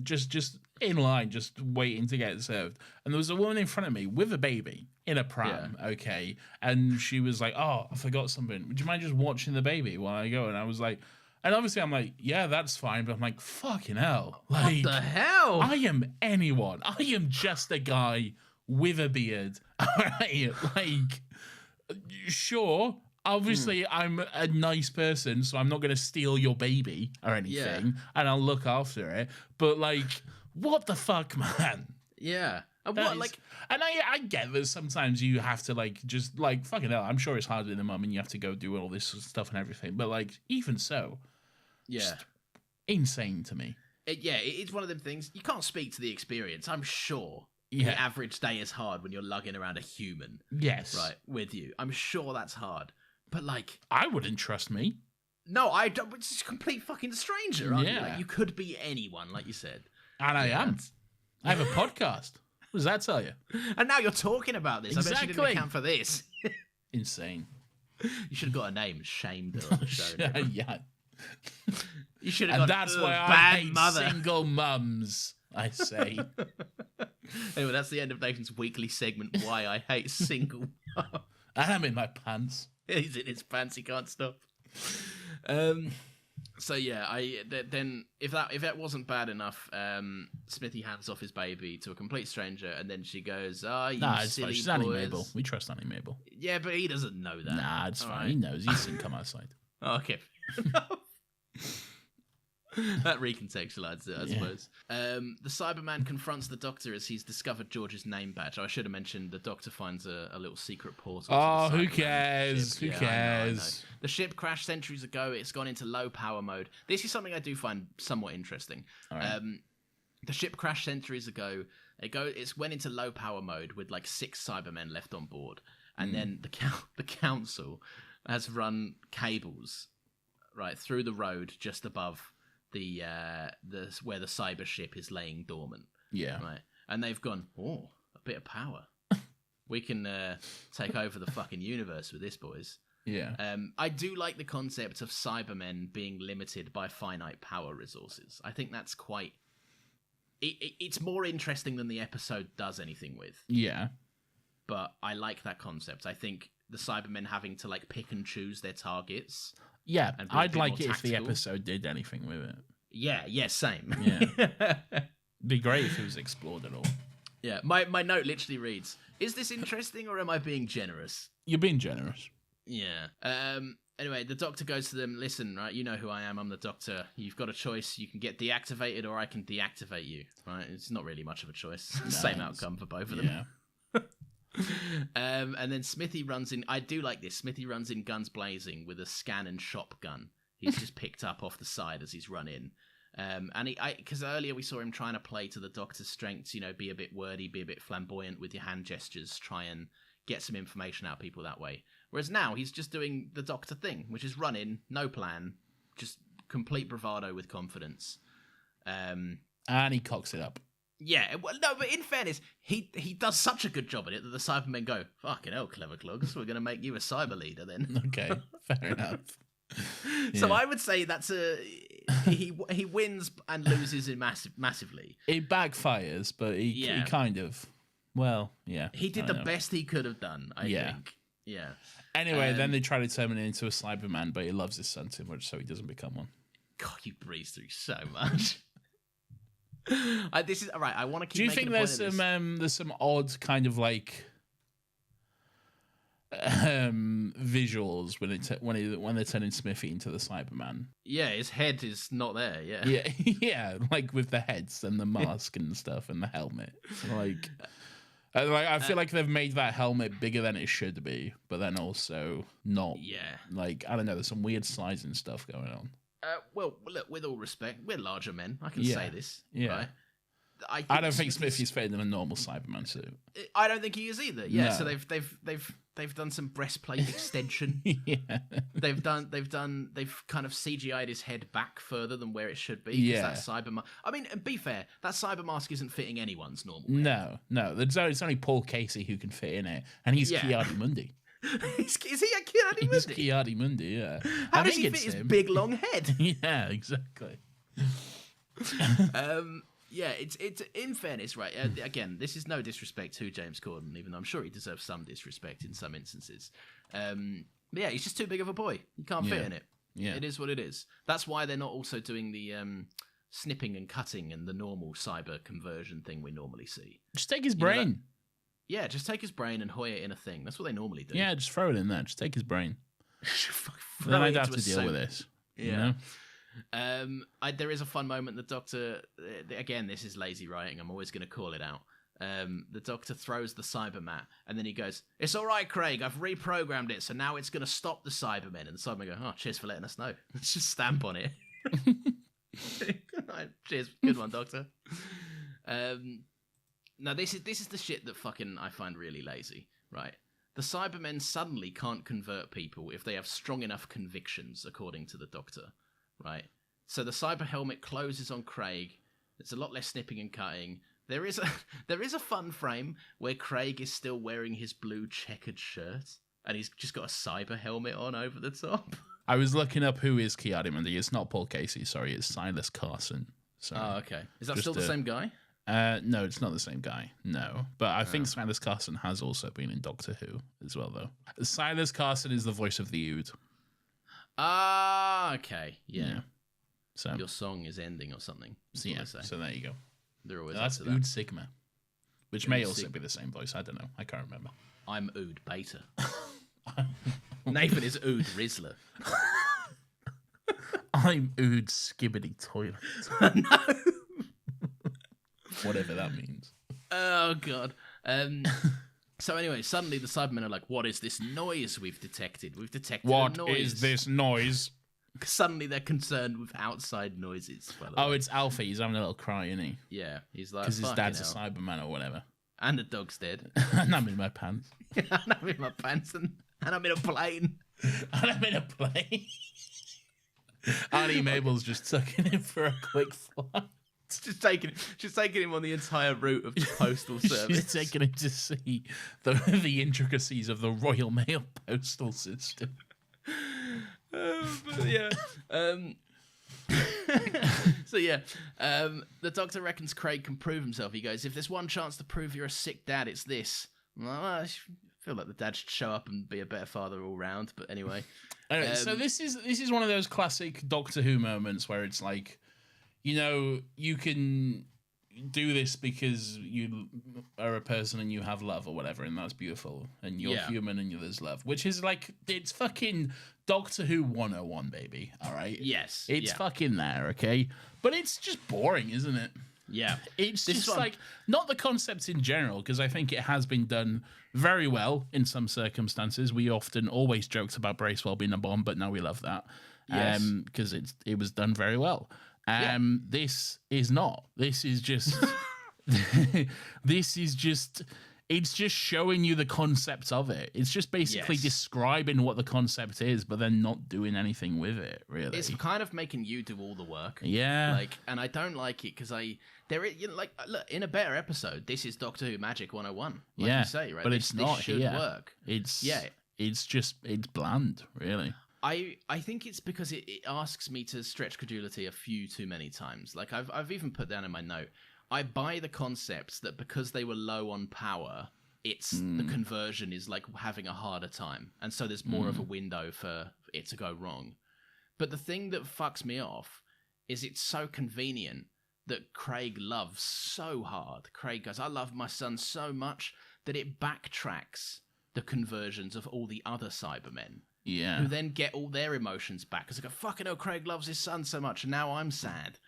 just in line, just waiting to get served, and there was a woman in front of me with a baby in a pram, okay, and she was like, oh, I forgot something, would you mind just watching the baby while I go? And I was like, and obviously I'm like, yeah, that's fine, but I'm like, fucking hell, like, what the hell? I am anyone. I am just a guy with a beard. Alright, like, sure, obviously I'm a nice person, so I'm not going to steal your baby or anything, and I'll look after it, but like, what the fuck, man? Yeah. And that what, is, like, and I get that sometimes you have to like just like fucking hell. I'm sure it's hard in the mum, and you have to go do all this stuff and everything. But like, even so, just insane to me. It's one of them things you can't speak to the experience. I'm sure Yeah. The average day is hard when you're lugging around a human. Yes. Right, with you. I'm sure that's hard. But, like... I wouldn't trust me. No, I don't. It's just a complete fucking stranger, aren't you? Yeah. Like, you could be anyone, like you said. And I am. I have a podcast. What does that tell you? And now you're talking about this. Exactly. I bet you didn't account for this. Insane. You should have got a name. Shamed on the show. Yeah. You should have And got that's why I bad hate mother. single mums, I say. Anyway, that's the end of Nathan's weekly segment, Why I Hate Single Mum. I'm in my pants. He's in his pants, he can't stop. So yeah, then if that wasn't bad enough, Smithy hands off his baby to a complete stranger, and then she goes, "Ah, you It's silly fine. She's boys." Annie Mabel. We trust Annie Mabel. Yeah, but he doesn't know that. Nah, it's All fine. right. He knows. He's seen come outside. Okay. That recontextualizes it, I suppose. The Cyberman confronts the Doctor as he's discovered George's name badge. I should have mentioned the Doctor finds a little secret portal. Oh, to the who Cyberman cares? ship. Who Yeah, cares? I know. The ship crashed centuries ago. It's gone into low power mode. This is something I do find somewhat interesting. All right. The ship crashed centuries ago. It went into low power mode with like 6 Cybermen left on board, and then the council has run cables right through the road just above the where the cyber ship is laying dormant. Yeah. Right, and they've gone, oh, a bit of power. We can take over the fucking universe with this, boys. Yeah. I do like the concept of Cybermen being limited by finite power resources. I think that's quite... It's more interesting than the episode does anything with. Yeah. But I like that concept. I think the Cybermen having to like pick and choose their targets. Yeah, And be a I'd bit like more it if the tactical. episode did anything with it. Yeah, same. Yeah. Be great if it was explored at all. Yeah, my note literally reads, is this interesting or am I being generous? You're being generous. Yeah. Anyway, the Doctor goes to them, listen, right, you know who I am, I'm the Doctor. You've got a choice, you can get deactivated or I can deactivate you, right? It's not really much of a choice. No, Same outcome for both of them. Yeah. And then Smithy runs in, I do like this, Smithy runs in guns blazing with a scan and shotgun. He's just picked up off the side as he's run in. And because earlier we saw him trying to play to the Doctor's strengths, be a bit wordy, be a bit flamboyant with your hand gestures, try and get some information out of people that way. Whereas now he's just doing the Doctor thing, which is run in, no plan, just complete bravado with confidence. And he cocks it up. Yeah, well, no, but in fairness, he does such a good job at it that the Cybermen go, fucking hell, clever Clogs, we're going to make you a cyber leader then. Okay, fair enough. So Yeah. I would say that's he wins and loses in massively. It backfires, but he kind of, yeah. He did the best he could have done, I think. Yeah. Anyway, then they try to turn him into a Cyberman, but he loves his son too much, so he doesn't become one. God, you breeze through so much. This is all right. I want to keep. Do you think there's some odd kind of like visuals when they're turning Smithy into the Cyberman? Yeah, his head is not there. Yeah, yeah, yeah, like with the heads and the mask and stuff and the helmet. Like I feel like they've made that helmet bigger than it should be, but then also not. Yeah, like I don't know. There's some weird sizing stuff going on. Well, look, with all respect, we're larger men. I can say this. Yeah. Right? I don't think Smithy's fitting in a normal Cyberman suit. I don't think he is either. Yeah. No. So they've done some breastplate extension. Yeah. They've kind of CGI'd his head back further than where it should be. Yeah. That cyber mask. I mean, be fair, that cyber mask isn't fitting anyone's normal head. No. It's only Paul Casey who can fit in it, and he's Ki-Adi-Mundi. Is he a Ki-Adi-Mundi? He's Ki-Adi-Mundi, yeah. How does he fit his big long head? Yeah, exactly. Yeah, it's in fairness, right? Again, this is no disrespect to James Corden, even though I'm sure he deserves some disrespect in some instances. But yeah, he's just too big of a boy. You can't fit in it. Yeah, it is what it is. That's why they're not also doing the snipping and cutting and the normal cyber conversion thing we normally see. Just take his brain. Yeah, just take his brain and hoy it in a thing. That's what they normally do. Yeah, just throw it in there. Just take his brain. Then I'd have to deal with this. Yeah. You know? There is a fun moment. The Doctor, again, this is lazy writing. I'm always going to call it out. The Doctor throws the Cybermat, and then he goes, "It's all right, Craig. I've reprogrammed it, so now it's going to stop the Cybermen." And the Cybermen go, "Oh, cheers for letting us know." Let's just stamp on it. Cheers, good one, Doctor. Now this is the shit that fucking I find really lazy, right? The Cybermen suddenly can't convert people if they have strong enough convictions, according to the Doctor, right? So the cyber helmet closes on Craig. There's a lot less snipping and cutting. There is a fun frame where Craig is still wearing his blue checkered shirt, and he's just got a cyber helmet on over the top. I was looking up who is Ki-Adi-Mundi. It's not Paul Casey, sorry. It's Silas Carson. So oh, okay. Is that still the same guy? No, it's not the same guy. No. But I think Silas Carson has also been in Doctor Who as well, though. Silas Carson is the voice of the Ood. Ah, okay. Yeah. So your song is ending or something. So, yeah, so there you go. They're always that's up to Ood that. Sigma, which may also be the same voice. I don't know. I can't remember. I'm Ood Beta. Nathan is Ood Rizzler. I'm Ood Skibbity Toilet. No. Whatever that means. Oh, God. So anyway, suddenly the Cybermen are like, what is this noise we've detected? We've detected a noise. What is this noise? Suddenly they're concerned with outside noises. Oh, it's Alfie. He's having a little cry, isn't he? Yeah, he's like, because his dad's a hell. Cyberman or whatever. And the dog's dead. And I'm in my pants. And I'm in my pants and I'm in a plane. And I'm in a plane. Auntie Mabel's just tucking him for a quick flight. She's taking him on the entire route of the postal service. She's taking him to see the intricacies of the Royal Mail postal system. But yeah. So yeah, the Doctor reckons Craig can prove himself. He goes, if there's one chance to prove you're a sick dad, it's this. Well, I feel like the dad should show up and be a better father all round. But anyway. So this is one of those classic Doctor Who moments where it's like, you know, you can do this because you are a person and you have love or whatever, and that's beautiful, and you're human and there's love, which is like, it's fucking Doctor Who 101, baby. All right. Yes. It's fucking there, okay? But it's just boring, isn't it? Yeah. It's just like, not the concept in general, because I think it has been done very well in some circumstances. We often always joked about Bracewell being a bomb, but now we love that. Yes. Because it was done very well. This is not. This is just it's just showing you the concept of it. It's just basically describing what the concept is, but then not doing anything with it, really. It's kind of making you do all the work. Yeah. Like, and I don't like it because look, in a better episode, this is Doctor Who Magic 101. Like you say, right? But it's not this should work. It's bland, really. I think it's because it asks me to stretch credulity a few too many times. Like I've even put down in my note, I buy the concepts that because they were low on power, the conversion is like having a harder time, and so there's more of a window for it to go wrong. But the thing that fucks me off is it's so convenient that Craig loves so hard. Craig goes, I love my son so much that it backtracks the conversions of all the other Cybermen. Yeah. Who then get all their emotions back because they go, fucking hell, Craig loves his son so much, and now I'm sad.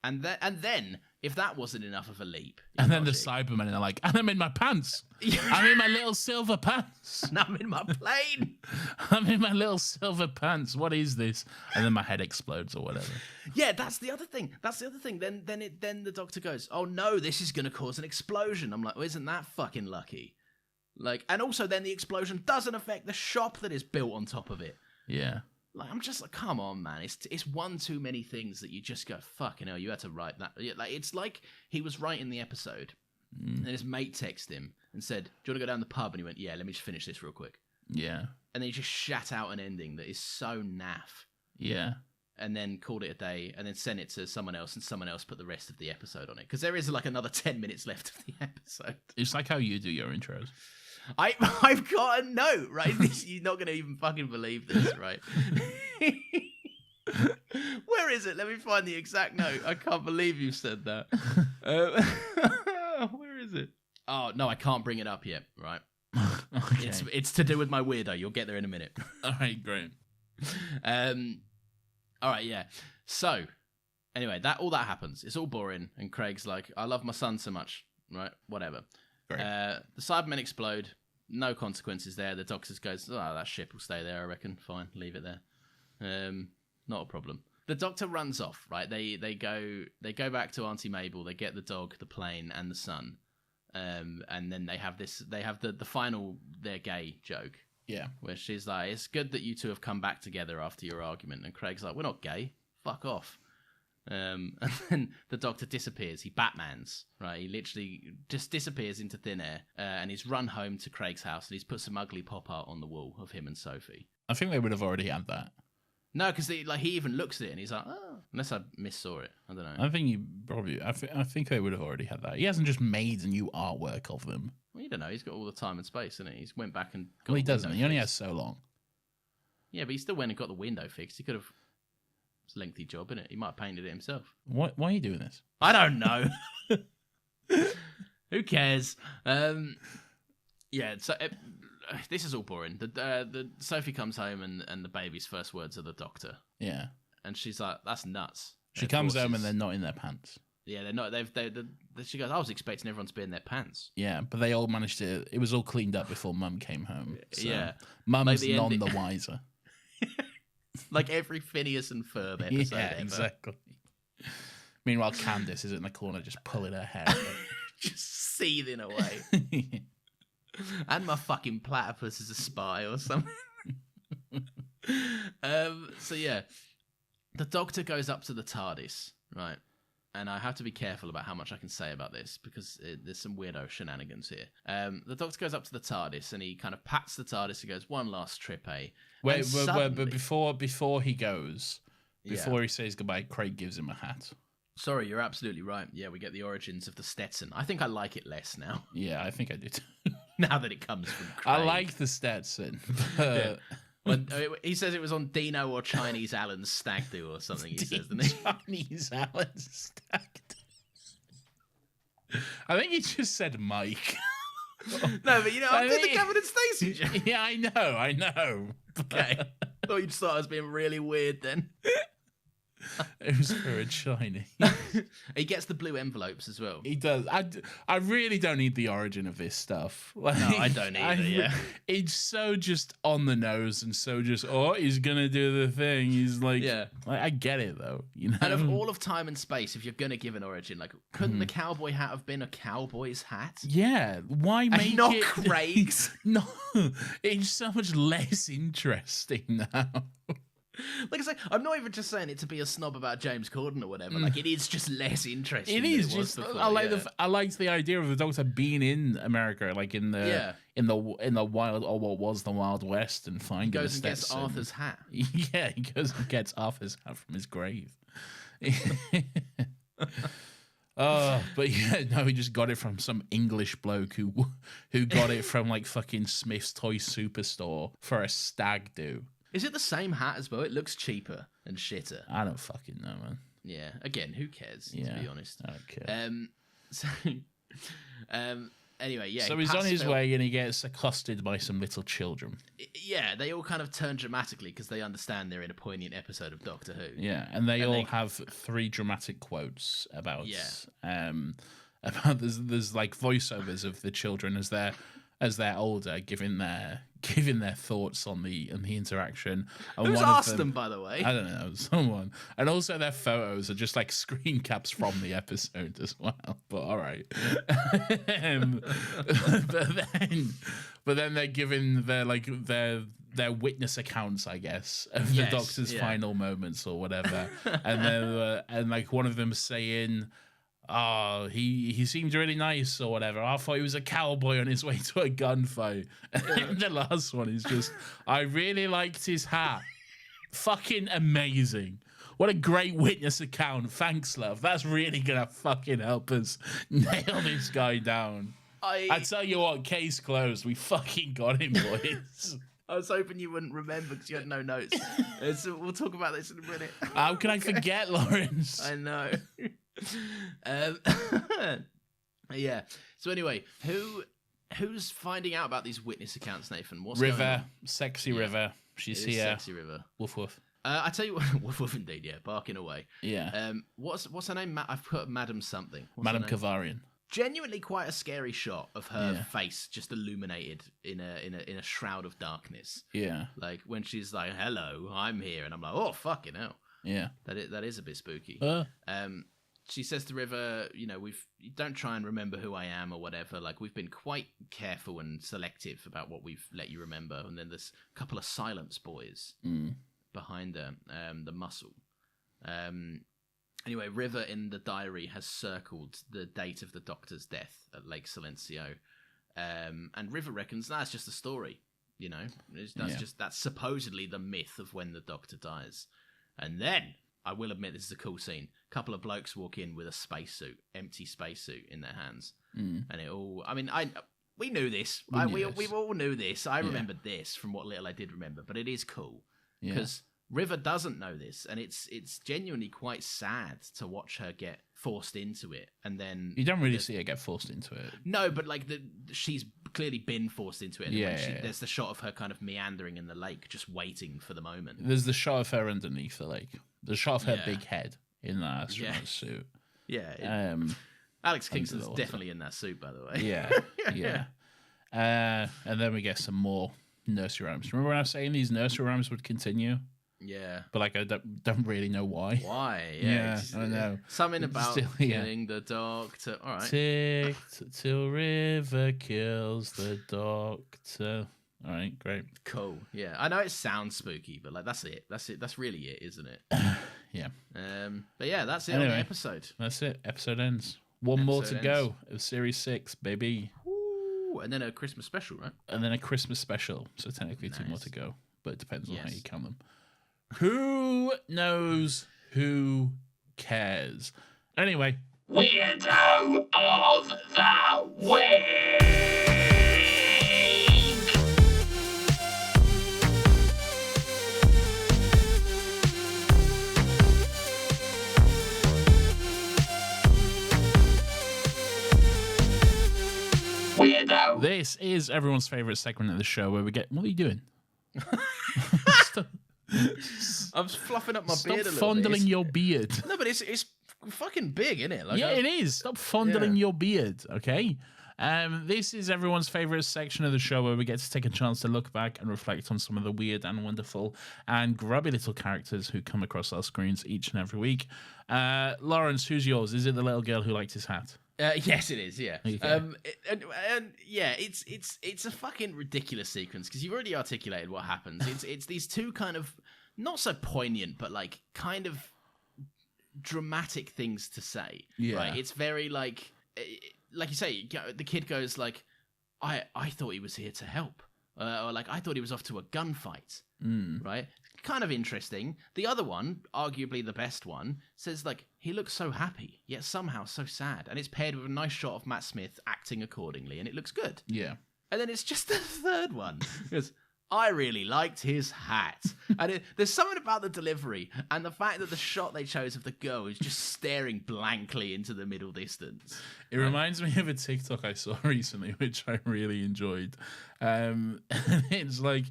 And then, if that wasn't enough of a leap... And then the Cybermen are like, and I'm in my pants. I'm in my little silver pants. And I'm in my plane. I'm in my little silver pants. What is this? And then my head explodes or whatever. Yeah, that's the other thing. Then the Doctor goes, oh no, this is going to cause an explosion. I'm like, well, isn't that fucking lucky? Like, and also then the explosion doesn't affect the shop that is built on top of it. Yeah. Like, I'm just like, come on, man. It's one too many things that you just go, fucking hell, you had to write that. Like, it's like he was writing the episode, and his mate texted him and said, do you want to go down the pub? And he went, yeah, let me just finish this real quick. Yeah. And then he just shat out an ending that is so naff. Yeah. And then called it a day, and then sent it to someone else, and someone else put the rest of the episode on it. Because there is like another 10 minutes left of the episode. It's like how you do your intros. I've got a note, right? You're not going to even fucking believe this, right? Where is it? Let me find the exact note. I can't believe you said that. Where is it? Oh, no, I can't bring it up yet, right? Okay. It's to do with my weirdo. You'll get there in a minute. All right, great. All right, yeah. So, anyway, all that happens. It's all boring, and Craig's like, I love my son so much, right? Whatever. The Cybermen explode. No consequences there. The Doctor goes, oh, that ship will stay there, I reckon. Fine, leave it there. Not a problem. The Doctor runs off, right? They go back to Auntie Mabel. They get the dog, the plane, and the son. And then they have the final they're gay joke. Yeah. Where she's like, it's good that you two have come back together after your argument. And Craig's like, we're not gay. Fuck off. And then the Doctor disappears. He Batmans, right? He literally just disappears into thin air, and he's run home to Craig's house, and he's put some ugly pop art on the wall of him and Sophie. I think they would have already had that. No, because he even looks at it and he's like, oh, unless I missaw it. I don't know. I think I think they would have already had that. He hasn't just made a new artwork of them. Well, you don't know. He's got all the time and space, hasn't he? He's went back and got well, he doesn't. He only has so long. Yeah, but he still went and got the window fixed. He could have... It's a lengthy job, isn't it? He might have painted it himself. Why are you doing this? I don't know. Who cares? Yeah, so this is all boring. The Sophie comes home and the baby's first words are the Doctor. Yeah. And she's like, that's nuts. She comes home and they're not in their pants. Yeah, they're not. She goes, I was expecting everyone to be in their pants. Yeah, but they all managed to... It was all cleaned up before Mum came home. So yeah. Mum's none the wiser. Like every Phineas and Ferb episode ever. Exactly. Meanwhile, Candace is in the corner just pulling her hair. Just seething away. And my fucking platypus is a spy or something. So yeah, the Doctor goes up to the TARDIS, right? And I have to be careful about how much I can say about this because there's some weirdo shenanigans here. The Doctor goes up to the TARDIS and he kind of pats the TARDIS and goes, one last trip, eh? Wait, but before he goes, before he says goodbye, Craig gives him a hat. Sorry, you're absolutely right. Yeah, we get the origins of the Stetson. I think I like it less now. Yeah, I think I do too. Now that it comes from Craig. I like the Stetson. Yeah. He says it was on Dino or Chinese Alan's stag do or something. He says, doesn't he? Chinese Alan's stag do. I think he just said Mike. No, but I did the Kevin and Stacey joke. Yeah, I know. Okay. Thought you just thought I was being really weird then. It was for a Chinese. He gets the blue envelopes as well. He does. I really don't need the origin of this stuff. Like, No, I don't either, yeah. It's so just on the nose and so just, he's going to do the thing. He's like, Yeah. I get it though. And of all of time and space, if you're going to give an origin, like, couldn't the cowboy hat have been a cowboy's hat? Yeah. Why make not it... Craig's? No. It's so much less interesting now. Like I say, I'm not even just saying it to be a snob about James Corden or whatever. Like, it is just less interesting. It is just. Before, I liked the idea of the Doctor being in America, like in the wild, or what was the Wild West, and finding. He goes and gets Arthur's hat. Yeah, he goes and gets Arthur's hat from his grave. But yeah, no, he just got it from some English bloke who got it from like fucking Smith's Toy Superstore for a stag do. Is it the same hat as well? It looks cheaper and shitter. I don't fucking know, man. Yeah. Again, who cares? Yeah, to be honest. I don't care. Anyway, yeah. So he's on his way and he gets accosted by some little children. Yeah, they all kind of turn dramatically because they understand they're in a poignant episode of Doctor Who. Yeah, and they have 3 dramatic quotes about there's like voiceovers of the children as they're older, giving their thoughts on the interaction. And who's asked them, by the way? I don't know, someone. And also their photos are just like screen caps from the episode as well. But all right. but then they're giving their witness accounts, I guess, of the Doctor's final moments or whatever. And like one of them saying, he seemed really nice or whatever. I thought he was a cowboy on his way to a gunfight. And the last one is just, I really liked his hat. Fucking amazing. What a great witness account. Thanks, love. That's really gonna fucking help us nail this guy down. I tell you what, case closed. We fucking got him, boys. I was hoping you wouldn't remember because you had no notes. We'll talk about this in a minute. How can I forget, Lawrence? I know. Yeah. So anyway, who's finding out about these witness accounts, Nathan? What's going River, on? sexy River. She's here. Sexy River. Woof woof. I tell you what, woof woof indeed. Yeah, barking away. Yeah. What's her name? I've put Madam something. Madam Kavarian. Genuinely quite a scary shot of her face just illuminated in a shroud of darkness. Yeah. Like when she's like, "Hello, I'm here," and I'm like, "Oh fucking hell." Yeah. That is a bit spooky. She says to River, don't try and remember who I am or whatever. Like, we've been quite careful and selective about what we've let you remember. And then there's a couple of silence boys behind her, the muscle. Anyway, River in the diary has circled the date of the Doctor's death at Lake Silencio. And River reckons that's just a story, that's supposedly the myth of when the Doctor dies. And then, I will admit this is a cool scene. A couple of blokes walk in with a spacesuit, empty spacesuit in their hands. And it all, we knew this. We all knew this. I remembered this from what little I did remember, but it is cool because River doesn't know this, and it's genuinely quite sad to watch her get forced into it, and then you don't really see her get forced into it. No, but like she's clearly been forced into it. And there's the shot of her kind of meandering in the lake, just waiting for the moment. There's the shot of her underneath the lake. The shot of her big head in that astronaut suit. Yeah. Alex Kingston's definitely in that suit, by the way. Yeah. And then we get some more nursery rhymes. Remember when I was saying these nursery rhymes would continue? Yeah. But like I don't really know why. Why? Yeah, I know. Something about killing the Doctor. All right. Tick till River kills the Doctor. All right, great. Cool. Yeah. I know it sounds spooky, but like that's it. That's really it, isn't it? Yeah. But yeah, that's it anyway, on the episode. That's it. Episode ends. One more to go of Series 6, baby. Ooh, and then a Christmas special, right? And then a Christmas special. So technically 2 more to go. But it depends on how you count them. Who knows? Who cares? Anyway. Weirdo of the Week! This is everyone's favourite segment of the show where we get... What are you doing? I'm fluffing up my beard a little fondling bit. your beard. No, but it's fucking big, isn't it? Like, Yeah, it is. Stop fondling your beard, okay? This is everyone's favourite section of the show where we get to take a chance to look back and reflect on some of the weird and wonderful and grubby little characters who come across our screens each and every week. Lawrence, who's yours? Is it the little girl who liked his hat? Yes, it is. Yeah, Okay. and yeah, it's a fucking ridiculous sequence because you've already articulated what happens. It's these two kind of not so poignant, but like kind of dramatic things to say. Yeah. Right. It's very like you say, the kid goes like, I thought he was here to help, or like I thought he was off to a gunfight. Right. Kind of interesting. The other one, arguably the best one, says like he looks so happy yet somehow so sad, and it's paired with a nice shot of Matt Smith acting accordingly, and it looks good. Yeah. And then it's just the third one because I really liked his hat, and there's something about the delivery and the fact that the shot they chose of the girl is just staring blankly into the middle distance. It reminds me of a TikTok I saw recently, which I really enjoyed. It's like,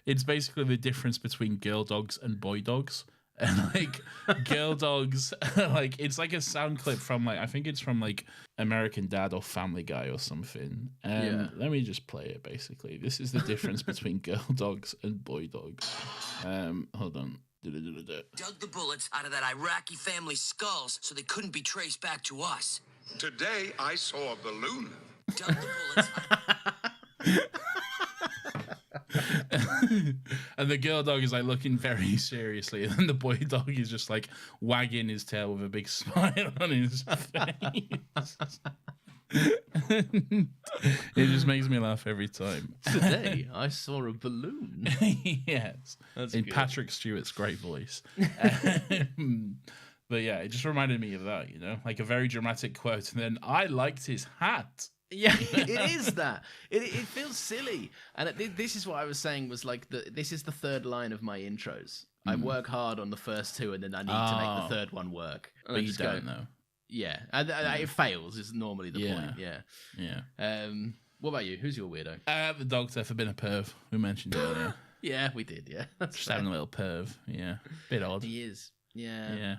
it's basically the difference between girl dogs and boy dogs. And like girl dogs, like it's like a sound clip from like, I think it's from like American Dad or Family Guy or something. Let me just play it basically. This is the difference between girl dogs and boy dogs. Hold on. Dug the bullets out of that Iraqi family's skulls so they couldn't be traced back to us. Today I saw a balloon. Dug the bullets. And the girl dog is like looking very seriously, and then the boy dog is just like wagging his tail with a big smile on his face. It just makes me laugh every time. Today I saw a balloon. Yes, That's in good. Patrick Stewart's great voice. But yeah, it just reminded me of that, you know, like a very dramatic quote, and then I liked his hat. Yeah, it is that. It feels silly. And this is what I was saying was like, this is the third line of my intros. I work hard on the first two and then I need to make the third one work. And But I you just don't know. Yeah. And it fails is normally the point. Yeah. Yeah. What about you? Who's your weirdo? The doctor for being a perv. We mentioned earlier. Yeah, we did. Yeah. That's Just fair. having a little perv. Yeah. Bit odd. He is. Yeah. Yeah.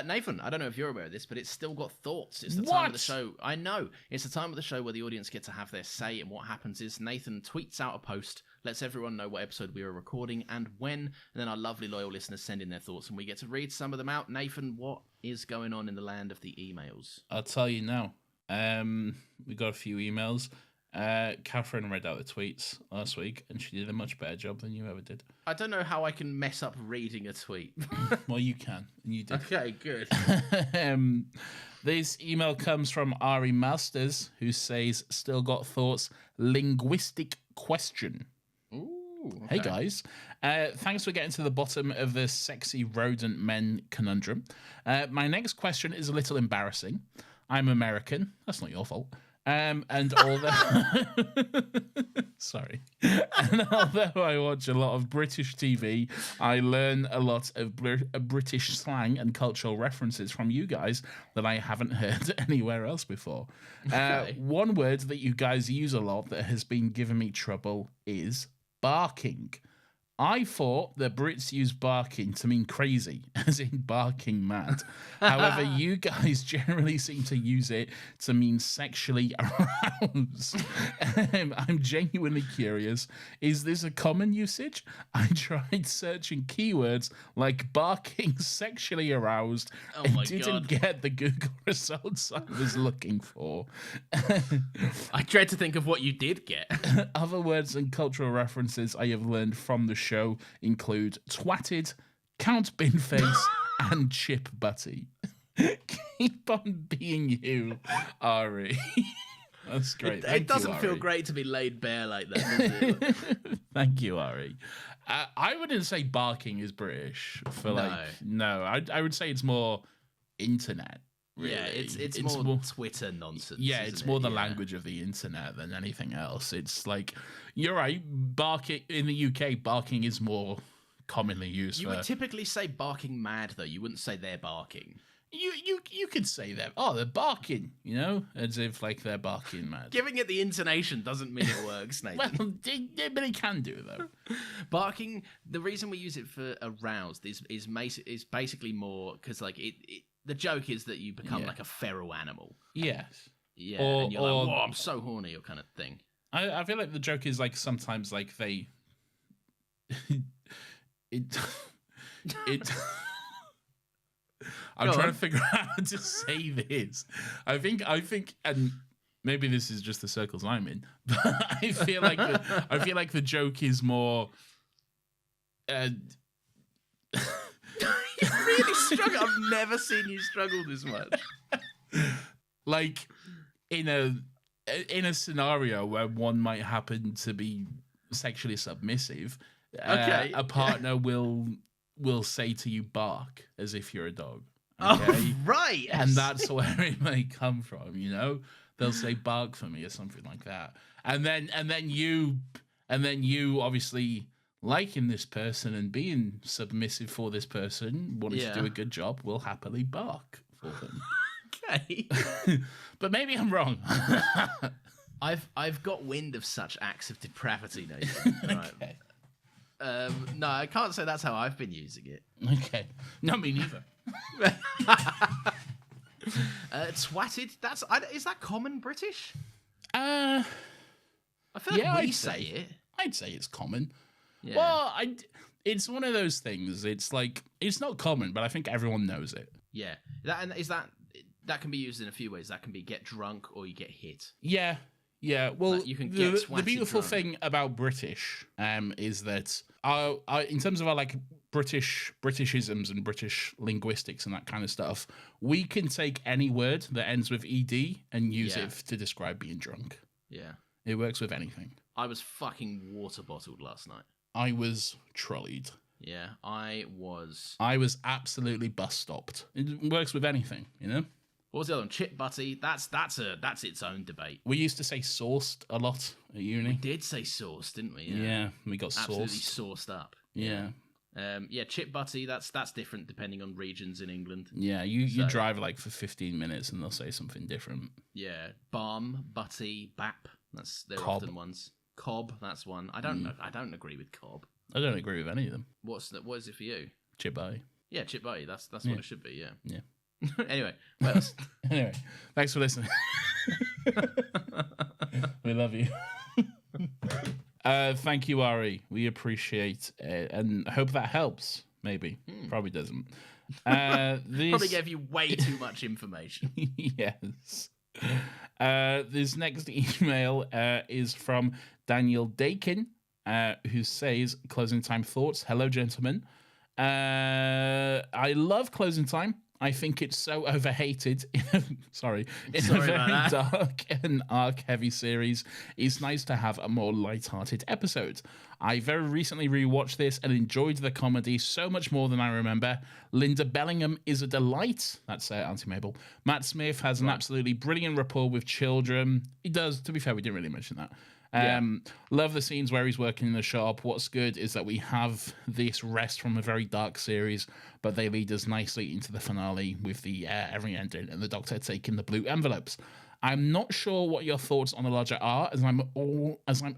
Nathan, I don't know if you're aware of this, but it's still got thoughts. It's the time of the What? show. I know. It's the time of the show where the audience get to have their say, and what happens is Nathan tweets out a post, lets everyone know what episode we are recording and when, and then our lovely loyal listeners send in their thoughts, and we get to read some of them out. Nathan, what is going on in the land of the emails? I'll tell you now. We got a few emails. Catherine read out the tweets last week, and she did a much better job than you ever did. I don't know how I can mess up reading a tweet. Well, you can, and you did. Okay, good. This email comes from Ari Masters, who says, "Still got thoughts? Linguistic question." Ooh, Hey okay. guys, thanks for getting to the bottom of the sexy rodent men conundrum. My next question is a little embarrassing. I'm American. That's not your fault. And although sorry, and although I watch a lot of British TV, I learn a lot of British slang and cultural references from you guys that I haven't heard anywhere else before. One word that you guys use a lot that has been giving me trouble is barking. I thought the Brits use barking to mean crazy, as in barking mad. However, you guys generally seem to use it to mean sexually aroused. I'm genuinely curious. Is this a common usage? I tried searching keywords like barking sexually aroused and my didn't God. get the Google results I was looking for. I dread to think of what you did get. Other words and cultural references I have learned from the show include twatted, Count Binface, and Chip Butty. Keep on being you, Ari. That's great. It doesn't feel great to be laid bare like that, does it? Thank you, Ari. I wouldn't say barking is British. No, I would say it's more internet. Really. Yeah, it's more Twitter nonsense. Yeah, isn't it's more the Yeah. language of the internet than anything else. It's like, you're right, barking in the UK, barking is more commonly used. You would typically say barking mad, though. You wouldn't say they're barking. You could say that. Oh, they're barking, you know, as if like they're barking mad. Giving it the intonation doesn't mean it works, Nathan. Well, but it can do though. Barking. The reason we use it for aroused is basically more because like the joke is that you become like a feral animal. Yes. Yeah, and you're like, whoa, I'm so horny, or kind of thing. I feel like the joke is like sometimes like they it I'm trying to figure out how to say this. I think, and maybe this is just the circles I'm in, but I feel like the joke is more. You really struggle. I've never seen you struggle this much. Like in a scenario where one might happen to be sexually submissive, a partner will say to you bark as if you're a dog. Okay? Oh, right. And that's where it may come from, you know? They'll say bark for me or something like that. And then you obviously liking this person and being submissive for this person, wanting to do a good job, will happily bark for them. Okay. But maybe I'm wrong. I've got wind of such acts of depravity, Nathan. Right. Okay. No, I can't say that's how I've been using it. Okay. No, me neither. Twatted. Is that common British? I feel like we say it. I'd say it's common. Yeah. Well, it's one of those things. It's like it's not common, but I think everyone knows it. Yeah. That can be used in a few ways. That can be get drunk or you get hit. Yeah. Yeah, well, like you can get the beautiful drunk. thing about British is that in terms of our like Britishisms and British linguistics and that kind of stuff, we can take any word that ends with ed and use it to describe being drunk. Yeah, it works with anything. I was fucking water bottled last night. I was trolleyed. Yeah, I was absolutely bus stopped. It works with anything, you know. What was the other one? Chip butty. That's its own debate. We used to say sourced a lot at uni. We did say sauced, didn't we? Yeah, we got absolutely sauced. Sauced up. Yeah. Chip butty. That's different depending on regions in England. Yeah, you drive like for 15 minutes and they'll say something different. Yeah, balm, butty, bap. They're cob. Often ones. Cob. That's one. I don't know. I don't agree with cob. I don't agree with any of them. What is it for you? Chip butty. Yeah, chip butty. That's what it should be. Yeah. Yeah. Anyway, what else? Anyway, thanks for listening. We love you. Thank you, Ari. We appreciate it and hope that helps. Maybe. Probably doesn't. Probably gave you way too much information. Yes. This next email is from Daniel Dakin, who says, closing time thoughts. Hello, gentlemen. I love closing time. I think it's so overhated. Sorry, in a very dark and arc-heavy series, it's nice to have a more light-hearted episode. I very recently rewatched this and enjoyed the comedy so much more than I remember. Linda Bellingham is a delight. That's Auntie Mabel. Matt Smith has an absolutely brilliant rapport with children. He does. To be fair, we didn't really mention that. Love the scenes where he's working in the shop. What's good is that we have this rest from a very dark series, but they lead us nicely into the finale with the every ending and the Doctor taking the blue envelopes. I'm not sure what your thoughts on the Lodger are, as I'm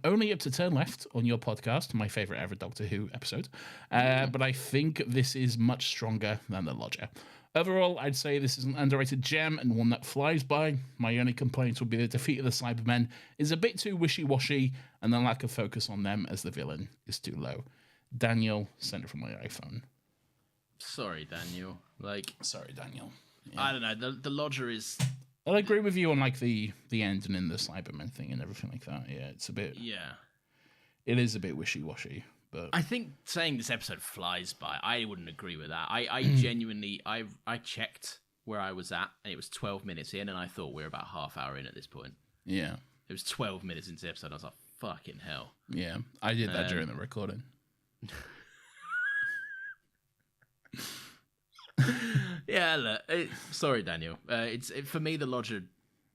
only up to turn left on your podcast, my favorite ever Doctor Who episode, but I think this is much stronger than the Lodger. Overall, I'd say this is an underrated gem and one that flies by. My only complaint would be the defeat of the Cybermen is a bit too wishy-washy, and the lack of focus on them as the villain is too low. Daniel, sent it from my iPhone. Sorry, Daniel. Sorry, Daniel. Yeah. I don't know. The Lodger is... I'll agree with you on like the ending and the Cybermen thing and everything like that. Yeah, it's a bit... Yeah. It is a bit wishy-washy. But I think saying this episode flies by, I wouldn't agree with that. I genuinely, I checked where I was at, and it was 12 minutes in, and I thought we were about half hour in at this point. Yeah. It was 12 minutes into the episode, I was like, fucking hell. Yeah, I did that during the recording. Yeah, look, sorry, Daniel. For me, the Lodger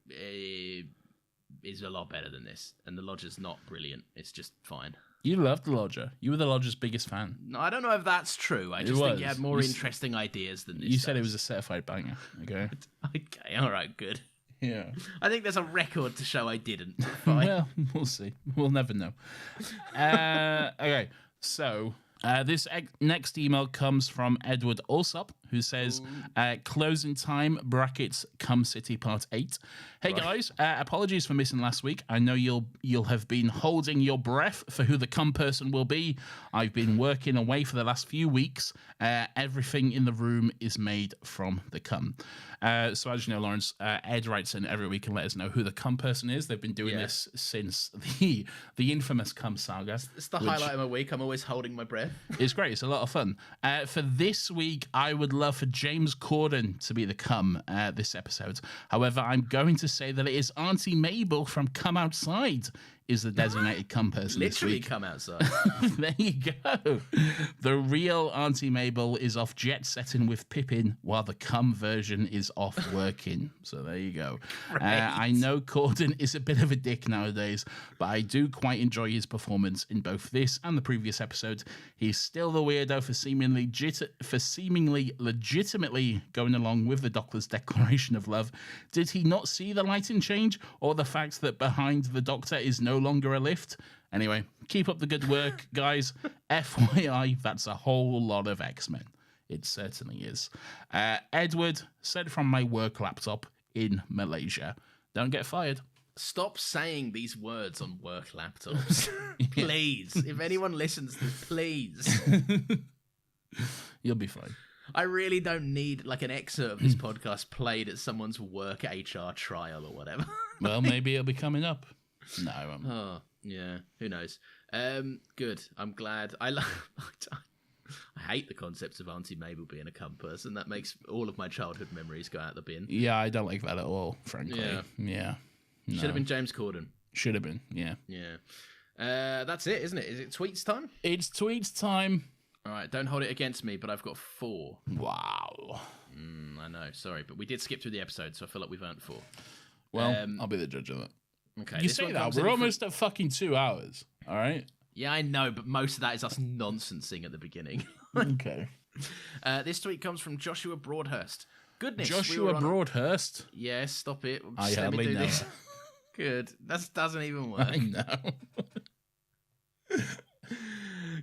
is a lot better than this, and the Lodger's not brilliant. It's just fine. You loved the Lodger. You were the Lodger's biggest fan. No, I don't know if that's true. I just think you was. had more You interesting ideas than this. You said it does. was a certified banger. Okay. Okay, all right, good. Yeah. I think there's a record to show I didn't. Fine. Well, we'll see. We'll never know. Okay, so this next email comes from Edward Alsop, who says, closing time, brackets, Cum City Part 8. Hey, guys, apologies for missing last week. I know you'll have been holding your breath for who the cum person will be. I've been working away for the last few weeks. Everything in the room is made from the cum. So as you know, Lawrence, Ed writes in every week and let us know who the cum person is. They've been doing this since the infamous cum saga. It's the highlight of my week. I'm always holding my breath. It's great. It's a lot of fun. For this week, I would love for James Corden to be the cum this episode. However, I'm going to say that it is Auntie Mabel from Come Outside is the designated cum person Literally this week. come outside. There you go. The real Auntie Mabel is off jet setting with Pippin while the cum version is off working. So there you go. I know Corden is a bit of a dick nowadays, but I do quite enjoy his performance in both this and the previous episode. He's still the weirdo for seemingly legitimately going along with the Doctor's declaration of love. Did he not see the lighting change or the fact that behind the Doctor is no longer a lift? Anyway, keep up the good work, guys. FYI, that's a whole lot of X-Men. It certainly is. Edward said from my work laptop in Malaysia. Don't get fired. Stop saying these words on work laptops. Please. If anyone listens to this, please. You'll be fine. I really don't need like an excerpt of this podcast played at someone's work HR trial or whatever. Well, maybe it'll be coming up. No, I won't. Oh, yeah. Who knows? Good. I'm glad. I hate the concepts of Auntie Mabel being a cum person. That makes all of my childhood memories go out the bin. Yeah, I don't like that at all, frankly. Yeah. No. Should have been James Corden. Should have been, yeah. Yeah. That's it, isn't it? Is it tweets time? It's tweets time. All right, don't hold it against me, but I've got 4. Wow. I know, sorry, but we did skip through the episode, so I feel like we've earned 4. Well, I'll be the judge of that. Okay. You say that, we're almost at fucking 2 hours, all right? Yeah, I know, but most of that is us nonsensing at the beginning. Okay. This tweet comes from Joshua Broadhurst. Goodness. Joshua Broadhurst? Yes, stop it. I Just let me hardly do know. this. Good. That doesn't even work. I know.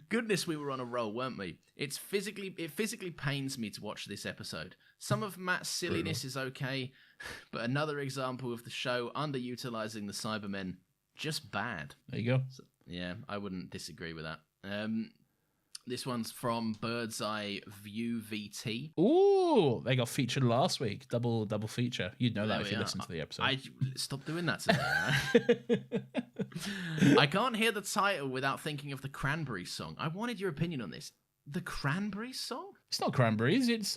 Goodness, we were on a roll, weren't we? It physically pains me to watch this episode. Some of Matt's silliness is okay, but another example of the show underutilizing the Cybermen, just bad. There you go. So, yeah, I wouldn't disagree with that. This one's from Bird's Eye View VT. Ooh, they got featured last week. Double feature. You'd know that if you listened to the episode. Stop doing that today. Right? I can't hear the title without thinking of the Cranberries song. I wanted your opinion on this. The Cranberries song? It's not Cranberries. It is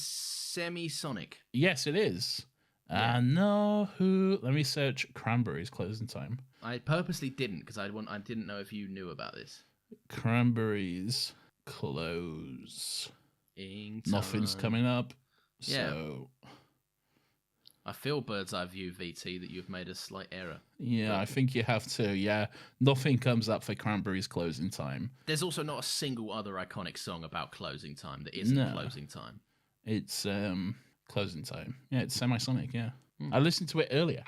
Semisonic. Yes, it is. Yeah. I know who. Let me search Cranberries closing time. I purposely didn't because I didn't know if you knew about this. Cranberries close. Nothing's coming up. Yeah. So I feel Bird's Eye View VT that you've made a slight error. yeah, I think you have to. Yeah, nothing comes up for Cranberries closing time. There's also not a single other iconic song about closing time that isn't closing time. It's closing time. Yeah, it's Semisonic. Yeah, I listened to it earlier.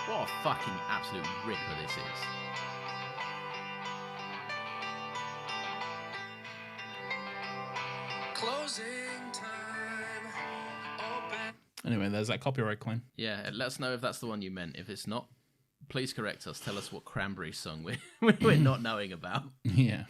What a fucking absolute ripper this is. Closing time. Anyway, there's that copyright claim. Yeah, let us know if that's the one you meant. If it's not, please correct us. Tell us what Cranberry song we're not knowing about. Yeah.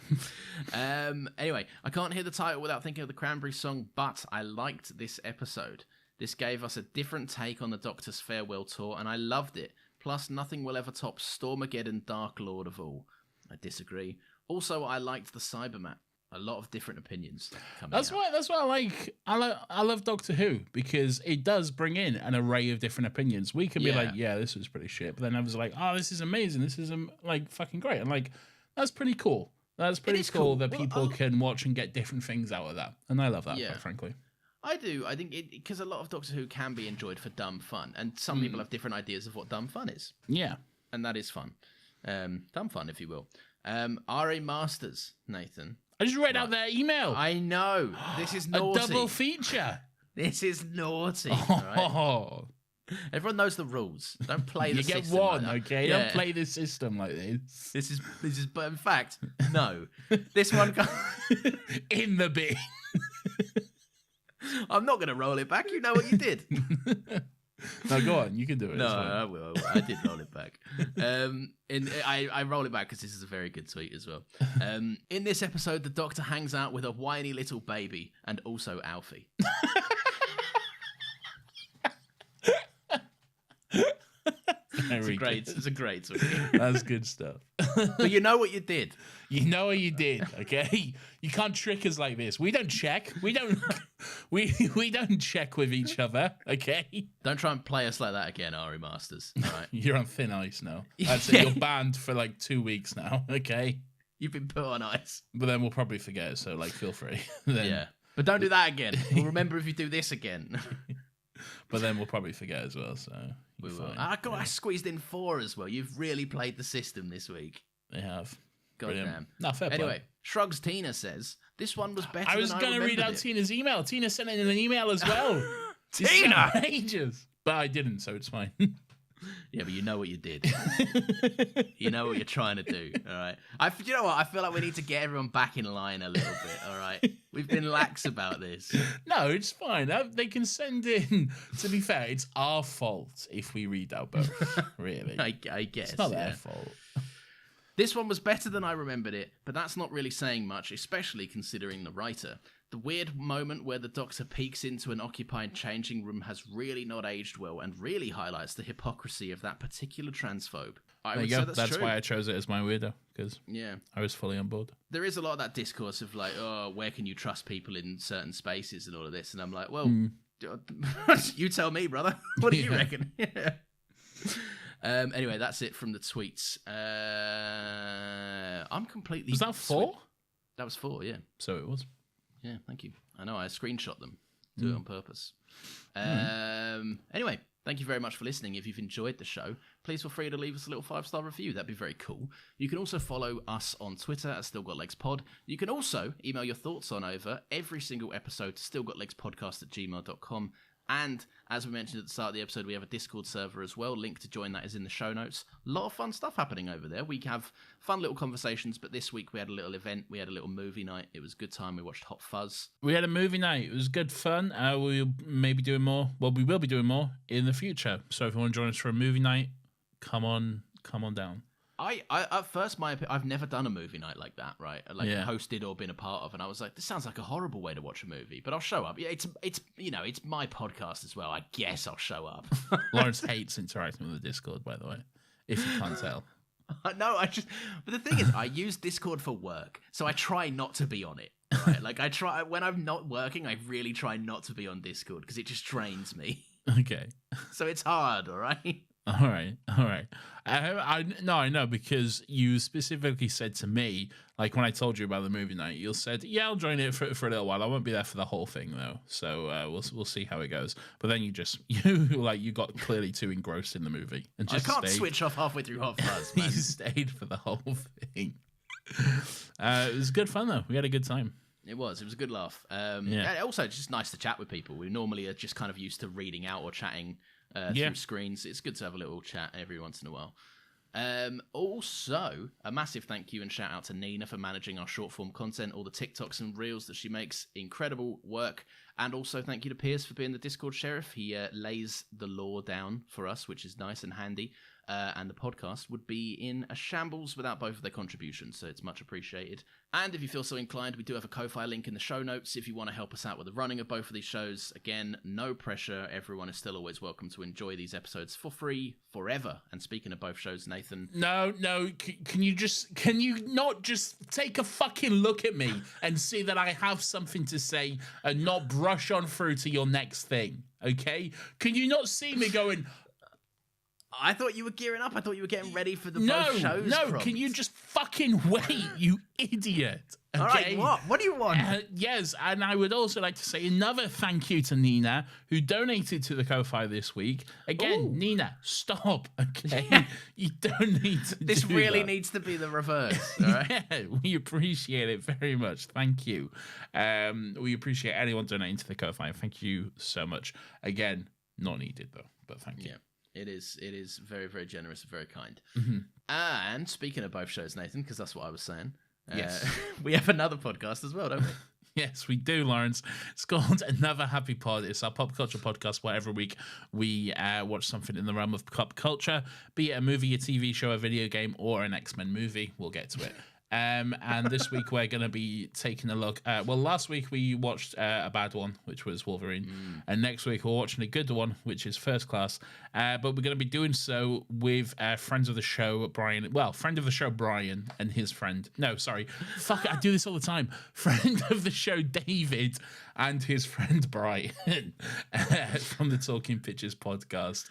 Anyway, I can't hear the title without thinking of the Cranberry song, but I liked this episode. This gave us a different take on the Doctor's farewell tour, and I loved it. Plus, nothing will ever top Stormageddon Dark Lord of all. I disagree. Also, I liked the Cybermat. A lot of different opinions coming That's out. why I like. I love Doctor Who because it does bring in an array of different opinions. We can be Yeah. like, yeah, this was pretty shit, but then others are like, oh, this is amazing. This is like fucking great. And like, that's pretty cool. That's pretty is cool cool. that Well, people can watch and get different things out of that, and I love that, Yeah. quite frankly. I do. I think because a lot of Doctor Who can be enjoyed for dumb fun, and some people have different ideas of what dumb fun is. Yeah. And that is fun. Dumb fun, if you will. R.A. Masters, Nathan. I just read out their email. I know. This is naughty. A double feature. This is naughty. Right? Oh. Everyone knows the rules. Don't play the You system. get one, like that. okay? Yeah. Don't play the system like this. This is. But in fact, no. This one. In the bin. I'm not going to roll it back. You know what you did. No, go on. You can do it. No, I will. I did roll it back. I roll it back because this is a very good tweet as well. In this episode, the Doctor hangs out with a whiny little baby and also Alfie. It's a great tweet. That's good stuff. But you know what you did. You know what you did, okay? You can't trick us like this. We don't check. We don't check with each other, okay? Don't try and play us like that again, Ari Masters. All right. You're on thin ice now. That's it. You're banned for like 2 weeks now, okay? You've been put on ice. But then we'll probably forget it, so like feel free. Then, yeah. But don't do that again. We'll remember if you do this again. But then we'll probably forget as well, so we will. I squeezed in 4 as well. You've really played the system this week. They have. God damn. No, fair play. Anyway, Shrugs Tina says, this one was better I was going to read out Tina's email. Tina sent in an email as well. Tina! Ages. But I didn't, so it's fine. Yeah, but you know what you did. You know what you're trying to do, all right? You know what? I feel like we need to get everyone back in line a little bit, all right? We've been lax about this. No, it's fine. They can send in. To be fair, it's our fault if we read out both, really. I guess. It's not their fault. This one was better than I remembered it, but that's not really saying much, especially considering the writer. The weird moment where the Doctor peeks into an occupied changing room has really not aged well and really highlights the hypocrisy of that particular transphobe. There you go. That's why I chose it as my weirdo, because I was fully on board. There is a lot of that discourse of like, oh, where can you trust people in certain spaces and all of this? And I'm like, well, you tell me, brother. What do you reckon? Anyway, that's it from the tweets. I'm completely... Was that 4? That was 4, yeah. So it was. Yeah, thank you. I know, I screenshot them. Do it on purpose. Anyway, thank you very much for listening. If you've enjoyed the show, please feel free to leave us a little 5-star review. That'd be very cool. You can also follow us on Twitter at StillGotLegsPod. You can also email your thoughts on over every single episode to stillgotlegspodcast@gmail.com. And as we mentioned at the start of the episode, we have a Discord server as well. Link to join that is in the show notes. A lot of fun stuff happening over there. We have fun little conversations, but this week we had a little event. We had a little movie night. It was a good time. We watched Hot Fuzz. We had a movie night. It was good fun. We'll maybe doing more. Well, we will be doing more in the future. So if you want to join us for a movie night, come on down. I at first, I've never done a movie night like that, right? Like hosted or been a part of, and I was like, this sounds like a horrible way to watch a movie, but I'll show up. Yeah, it's it's my podcast as well. I guess I'll show up. Lawrence hates interacting with the Discord, by the way, if you can't tell. No, but the thing is, I use Discord for work, so I try not to be on it. Right? Like I try when I'm not working, I really try not to be on Discord because it just drains me. Okay. So it's hard, all right. All right. I know because you specifically said to me, like when I told you about the movie night, you said, "Yeah, I'll join it for a little while. I won't be there for the whole thing though, so we'll see how it goes." But then you got clearly too engrossed in the movie and just I can't switch off halfway through Hot Fuzz. You stayed for the whole thing. It was good fun though. We had a good time. It was a good laugh. Also, just nice to chat with people. We normally are just kind of used to reading out or chatting through screens. It's good to have a little chat every once in a while. Also, a massive thank you and shout out to Nina for managing our short form content, all the TikToks and reels that she makes. Incredible work. And also thank you to Piers for being the Discord sheriff. He lays the law down for us, which is nice and handy. And the podcast would be in a shambles without both of their contributions, so it's much appreciated. And if you feel so inclined, we do have a Ko-Fi link in the show notes if you want to help us out with the running of both of these shows. Again, no pressure. Everyone is still always welcome to enjoy these episodes for free forever. And speaking of both shows, Nathan... No. Can you not just take a fucking look at me and see that I have something to say and not brush on through to your next thing, okay? Can you not see me going... I thought you were gearing up. I thought you were getting ready for the No, both shows. no, prompt. can you just fucking wait, you idiot? Okay? All right, what? What do you want? Yes, and I would also like to say another thank you to Nina, who donated to the Ko-Fi this week. Again, Ooh. Nina, stop, okay? You don't need to This do really that. needs to be the reverse, all right? Yeah, we appreciate it very much. Thank you. We appreciate anyone donating to the Ko-Fi. Thank you so much. Again, not needed though, but thank you. Yeah. It is very, very generous and very kind. Mm-hmm. And speaking of both shows, Nathan, because that's what I was saying, Yes. we have another podcast as well, don't we? Yes, we do, Lawrence. It's called Another Happy Pod. It's our pop culture podcast where every week we watch something in the realm of pop culture, be it a movie, a TV show, a video game, or an X-Men movie. We'll get to it. And this week we're going to be taking a look. Well, last week we watched a bad one, which was Wolverine. And next week we're watching a good one, which is First Class. But we're going to be doing so with friends of the show, Brian. Well, friend of the show, Brian, and his friend. No, sorry. Fuck, I do this all the time. Friend of the show, David, and his friend, Brian, from the Talking Pictures podcast,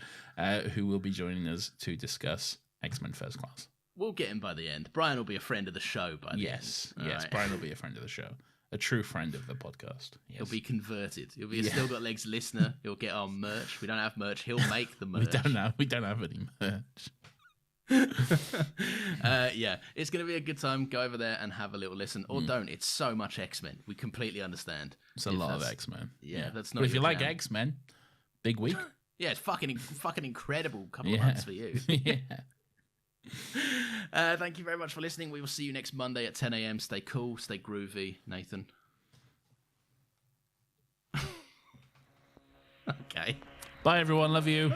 who will be joining us to discuss X-Men First Class. We'll get him by the end. Brian will be a friend of the show by the Yes, end. All yes. right. Brian will be a friend of the show, a true friend of the podcast. Yes. He'll be converted. He'll be a Still Got Legs listener. He'll get our merch. We don't have merch. He'll make the merch. We don't have any merch. Yeah, it's going to be a good time. Go over there and have a little listen, or don't. It's so much X-Men. We completely understand. It's a If lot of that's- X-Men. Yeah, that's not. But if you your like jam. X-Men, big week. Yeah, it's fucking incredible couple of Yeah. months for you. Yeah. Thank you very much for listening. We will see you next Monday at 10 a.m. Stay cool, stay groovy, Nathan. Okay. Bye, everyone. Love you.